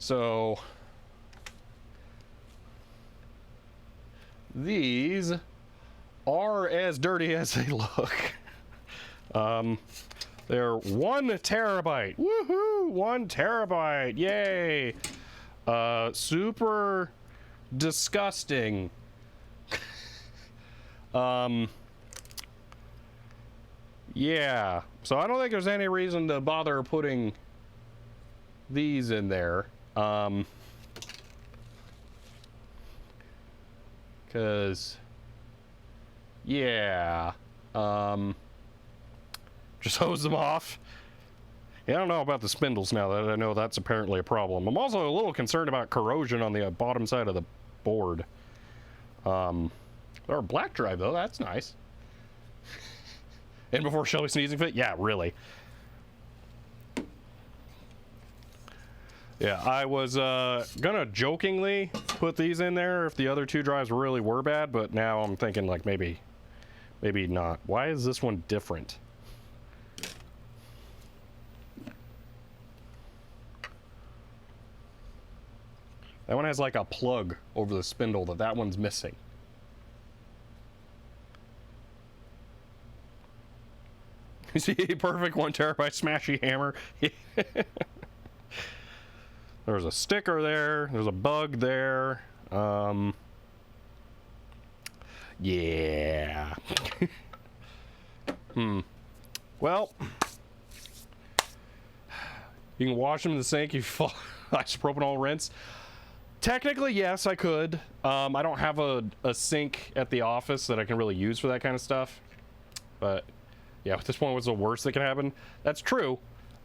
S1: So these are as dirty as they look. They're 1 terabyte. Woohoo! 1 terabyte. Yay! Super disgusting. Yeah. So I don't think there's any reason to bother putting these in there. Cause yeah. Just hose them off. Yeah, I don't know about the spindles now that I know that's apparently a problem. I'm also a little concerned about corrosion on the bottom side of the board. Or a black drive though, that's nice. And before Shelby sneezing fit? Yeah, really. Yeah, I was gonna jokingly put these in there if the other 2 drives really were bad, but now I'm thinking like maybe not. Why is this one different? That one has like a plug over the spindle that one's missing. You see, perfect 1 terabyte smashy hammer. There's a sticker there. There's a bug there. Yeah. Well, you can wash them in the sink if you isopropanol rinse. Technically, yes, I could. I don't have a sink at the office that I can really use for that kind of stuff. But yeah, at this point, what's the worst that can happen? That's true.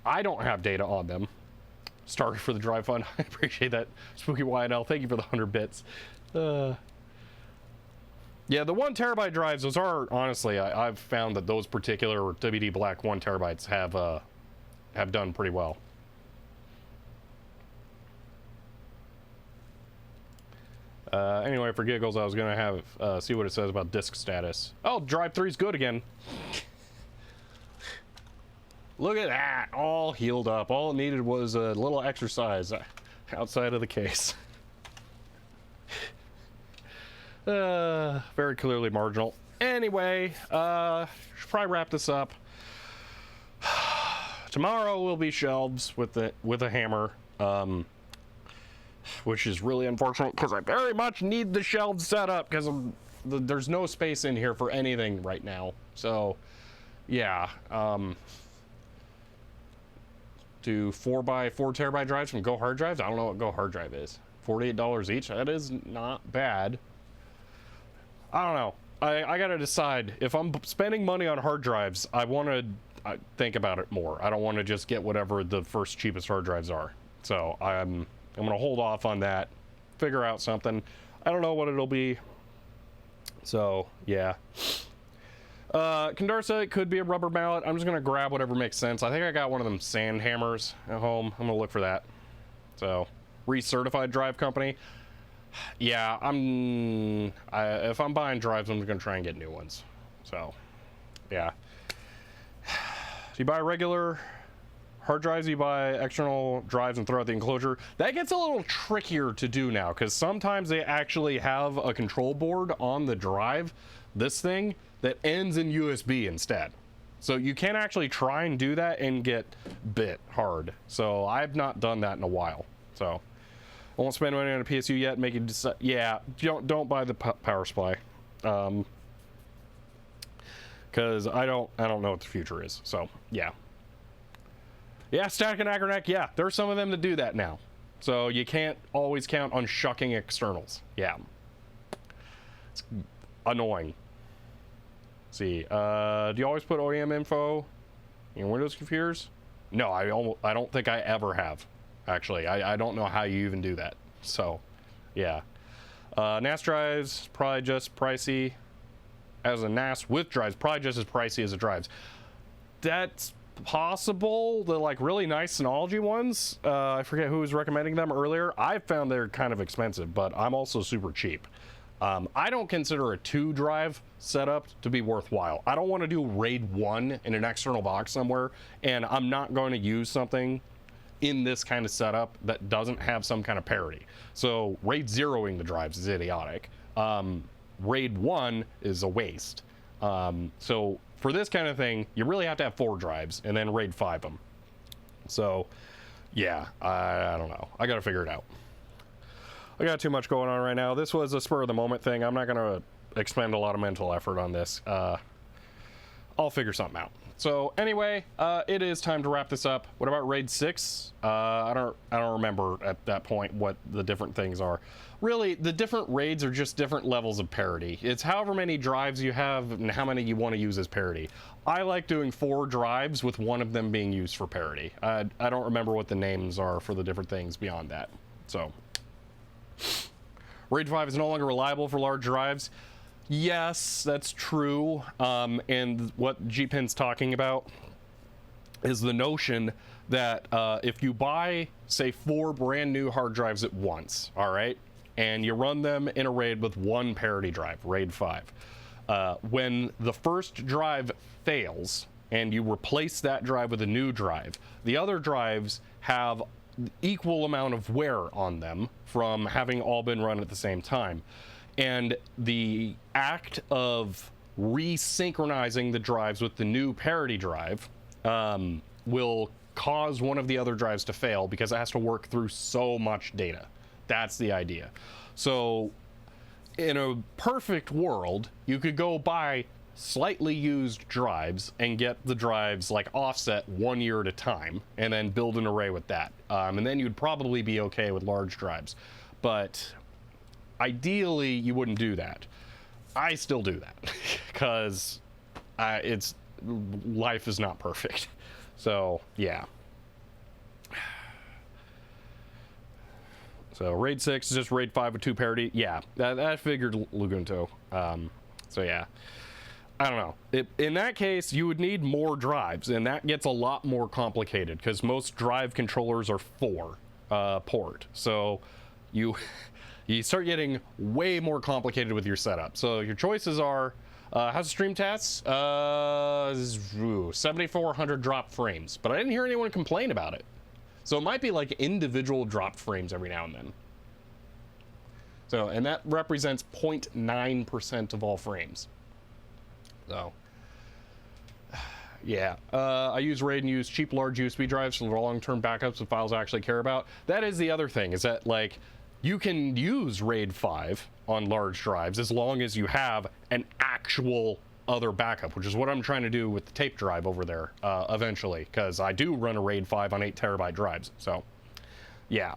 S1: I don't have data on them. Sorry for the drive fund. I appreciate that. Spooky YNL, thank you for the 100 bits. Yeah, the 1 terabyte drives, those are, honestly, I've found that those particular WD Black 1 terabytes have done pretty well. Anyway, for giggles, I was gonna have see what it says about disk status. Oh, drive 3's good again. Look at that, all healed up. All it needed was a little exercise outside of the case. Very clearly marginal. Anyway, should probably wrap this up. Tomorrow will be shelves with a hammer. Which is really unfortunate because I very much need the shelves set up because there's no space in here for anything right now. So, yeah. Do 4x4 terabyte drives from Go Hard Drives? I don't know what Go Hard Drive is. $48 each? That is not bad. I don't know. I gotta decide. If I'm spending money on hard drives, I want to think about it more. I don't want to just get whatever the first cheapest hard drives are. So, I'm gonna hold off on that, figure out something. I don't know what it'll be. So yeah. Condarsa, it could be a rubber mallet. I'm just gonna grab whatever makes sense. I think I got one of them sand hammers at home. I'm gonna look for that. So, recertified drive company. Yeah, if I'm buying drives, I'm gonna try and get new ones. So, yeah. Do you buy regular hard drives? You buy external drives and throw out the enclosure? That gets a little trickier to do now because sometimes they actually have a control board on the drive, this thing, that ends in USB instead. So you can actually try and do that and get bit hard. So I've not done that in a while. So I won't spend money on a PSU yet. Make it decide. Yeah, don't buy the power supply, because I don't know what the future is. So yeah. Yeah, Static and Acroneck, yeah, there's some of them that do that now. So you can't always count on shucking externals. Yeah. It's annoying. Let's see, do you always put OEM info in Windows computers? No, I don't think I ever have, actually. I don't know how you even do that. So, yeah. NAS drives, probably just pricey as a NAS with drives, probably just as pricey as the drives. That's possible. The like really nice Synology ones, I forget who was recommending them earlier. I found they're kind of expensive, but I'm also super cheap. I don't consider a 2 drive setup to be worthwhile. I don't want to do RAID 1 in an external box somewhere, and I'm not going to use something in this kind of setup that doesn't have some kind of parity. So RAID 0ing the drives is idiotic. RAID 1 is a waste. So for this kind of thing, you really have to have 4 drives and then RAID 5 them. So yeah, I don't know. I gotta figure it out. I got too much going on right now. This was a spur of the moment thing. I'm not gonna expend a lot of mental effort on this. I'll figure something out. So anyway, it is time to wrap this up. What about RAID 6? I don't remember at that point what the different things are. Really, the different RAIDs are just different levels of parity. It's however many drives you have and how many you want to use as parity. I like doing 4 drives with one of them being used for parity. I don't remember what the names are for the different things beyond that. So RAID 5 is no longer reliable for large drives. Yes, that's true. And what GPin's talking about is the notion that if you buy, say, 4 brand new hard drives at once, all right, and you run them in a RAID with 1 parity drive, RAID 5, when the first drive fails and you replace that drive with a new drive, the other drives have equal amount of wear on them from having all been run at the same time. And the act of resynchronizing the drives with the new parity drive will cause one of the other drives to fail because it has to work through so much data. That's the idea. So in a perfect world, you could go buy slightly used drives and get the drives like offset 1 year at a time and then build an array with that. And then you'd probably be okay with large drives. But ideally, you wouldn't do that. I still do that because life is not perfect. So yeah. So RAID 6 is just RAID 5 with 2 parity. Yeah, that figured, Lugunto. So yeah, I don't know. In that case, you would need more drives, and that gets a lot more complicated because most drive controllers are 4 port. So you start getting way more complicated with your setup. So your choices are, how's the stream tests? 7,400 drop frames, but I didn't hear anyone complain about it. So it might be like individual drop frames every now and then. So, and that represents 0.9% of all frames. So, yeah. I use RAID and use cheap large USB drives for long-term backups of files I actually care about. That is the other thing, is that like, you can use RAID 5 on large drives as long as you have an actual other backup, which is what I'm trying to do with the tape drive over there eventually, because I do run a RAID 5 on 8 terabyte drives. So yeah,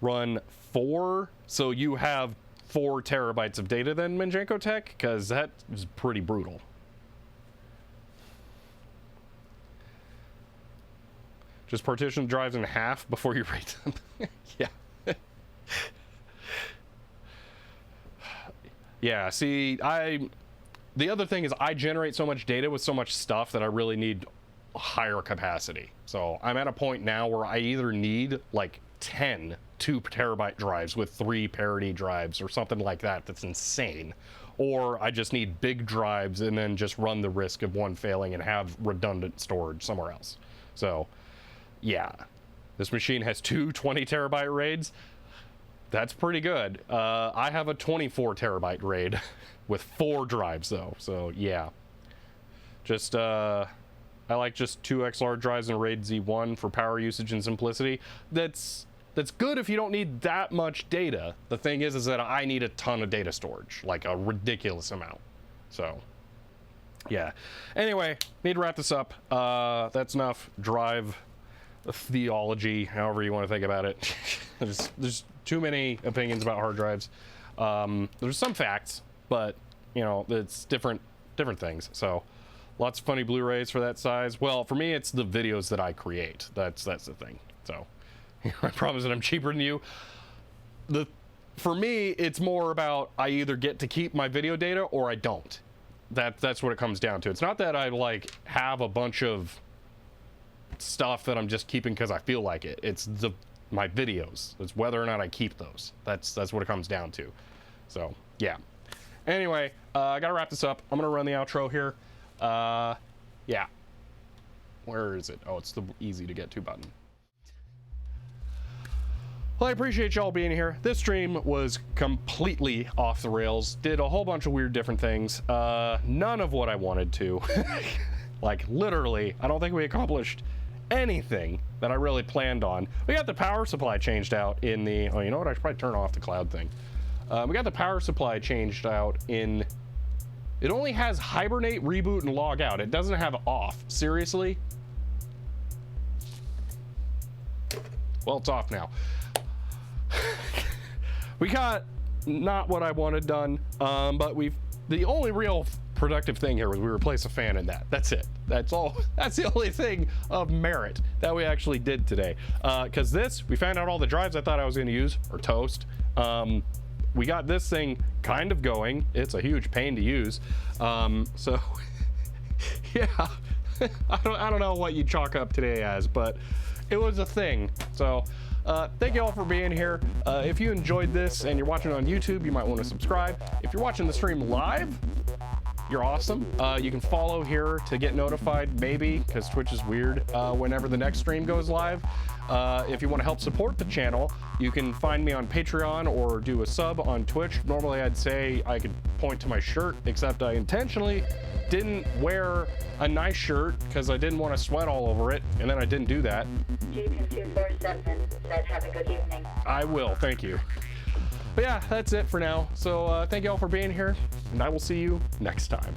S1: run 4 so you have 4 terabytes of data then, Minjenko Tech, because that is pretty brutal. Just partition drives in half before you RAID them. Yeah. Yeah, see, the other thing is I generate so much data with so much stuff that I really need higher capacity. So I'm at a point now where I either need like 10 2 terabyte drives with 3 parity drives or something like that. That's insane. Or I just need big drives and then just run the risk of one failing and have redundant storage somewhere else. So yeah, this machine has 2 20 terabyte RAIDs. That's pretty good. I have a 24 terabyte RAID with 4 drives though. So yeah, just I like just 2 XLR drives and RAID Z1 for power usage and simplicity. That's good if you don't need that much data. The thing is that I need a ton of data storage, like a ridiculous amount. So yeah. Anyway, need to wrap this up. That's enough drive theology, however you want to think about it. There's too many opinions about hard drives. There's some facts, but you know, it's different things. So lots of funny Blu-rays for that size. Well, for me, it's the videos that I create. That's the thing. So I promise that I'm cheaper than you. For me, it's more about I either get to keep my video data or I don't. That's what it comes down to. It's not that I like have a bunch of stuff that I'm just keeping because I feel like it. It's my videos. It's whether or not I keep those. That's what it comes down to. So yeah. Anyway, I gotta wrap this up. I'm gonna run the outro here. Yeah. Where is it? Oh, it's the easy to get to button. Well, I appreciate y'all being here. This stream was completely off the rails. Did a whole bunch of weird different things. None of what I wanted to. Like, literally, I don't think we accomplished anything that I really planned on. We got the power supply changed out in the... Oh, you know what? I should probably turn off the cloud thing. We got the power supply changed out in... It only has hibernate, reboot, and log out. It doesn't have off. Seriously? Well, it's off now. We got not what I wanted done, but the only real productive thing here was we replaced a fan in that. That's it. That's all. That's the only thing of merit that we actually did today. Because we found out all the drives I thought I was going to use are toast. We got this thing kind of going. It's a huge pain to use. So yeah, I don't know what you chalk up today as, but it was a thing. So thank you all for being here. If you enjoyed this and you're watching on YouTube, you might want to subscribe. If you're watching the stream live, you're awesome. You can follow here to get notified, maybe, because Twitch is weird, whenever the next stream goes live. If you want to help support the channel, you can find me on Patreon or do a sub on Twitch. Normally I'd say I could point to my shirt, except I intentionally didn't wear a nice shirt because I didn't want to sweat all over it, and then I didn't do that.
S2: G247 said have a good evening.
S1: I will, thank you. But yeah, that's it for now. So thank you all for being here, and I will see you next time.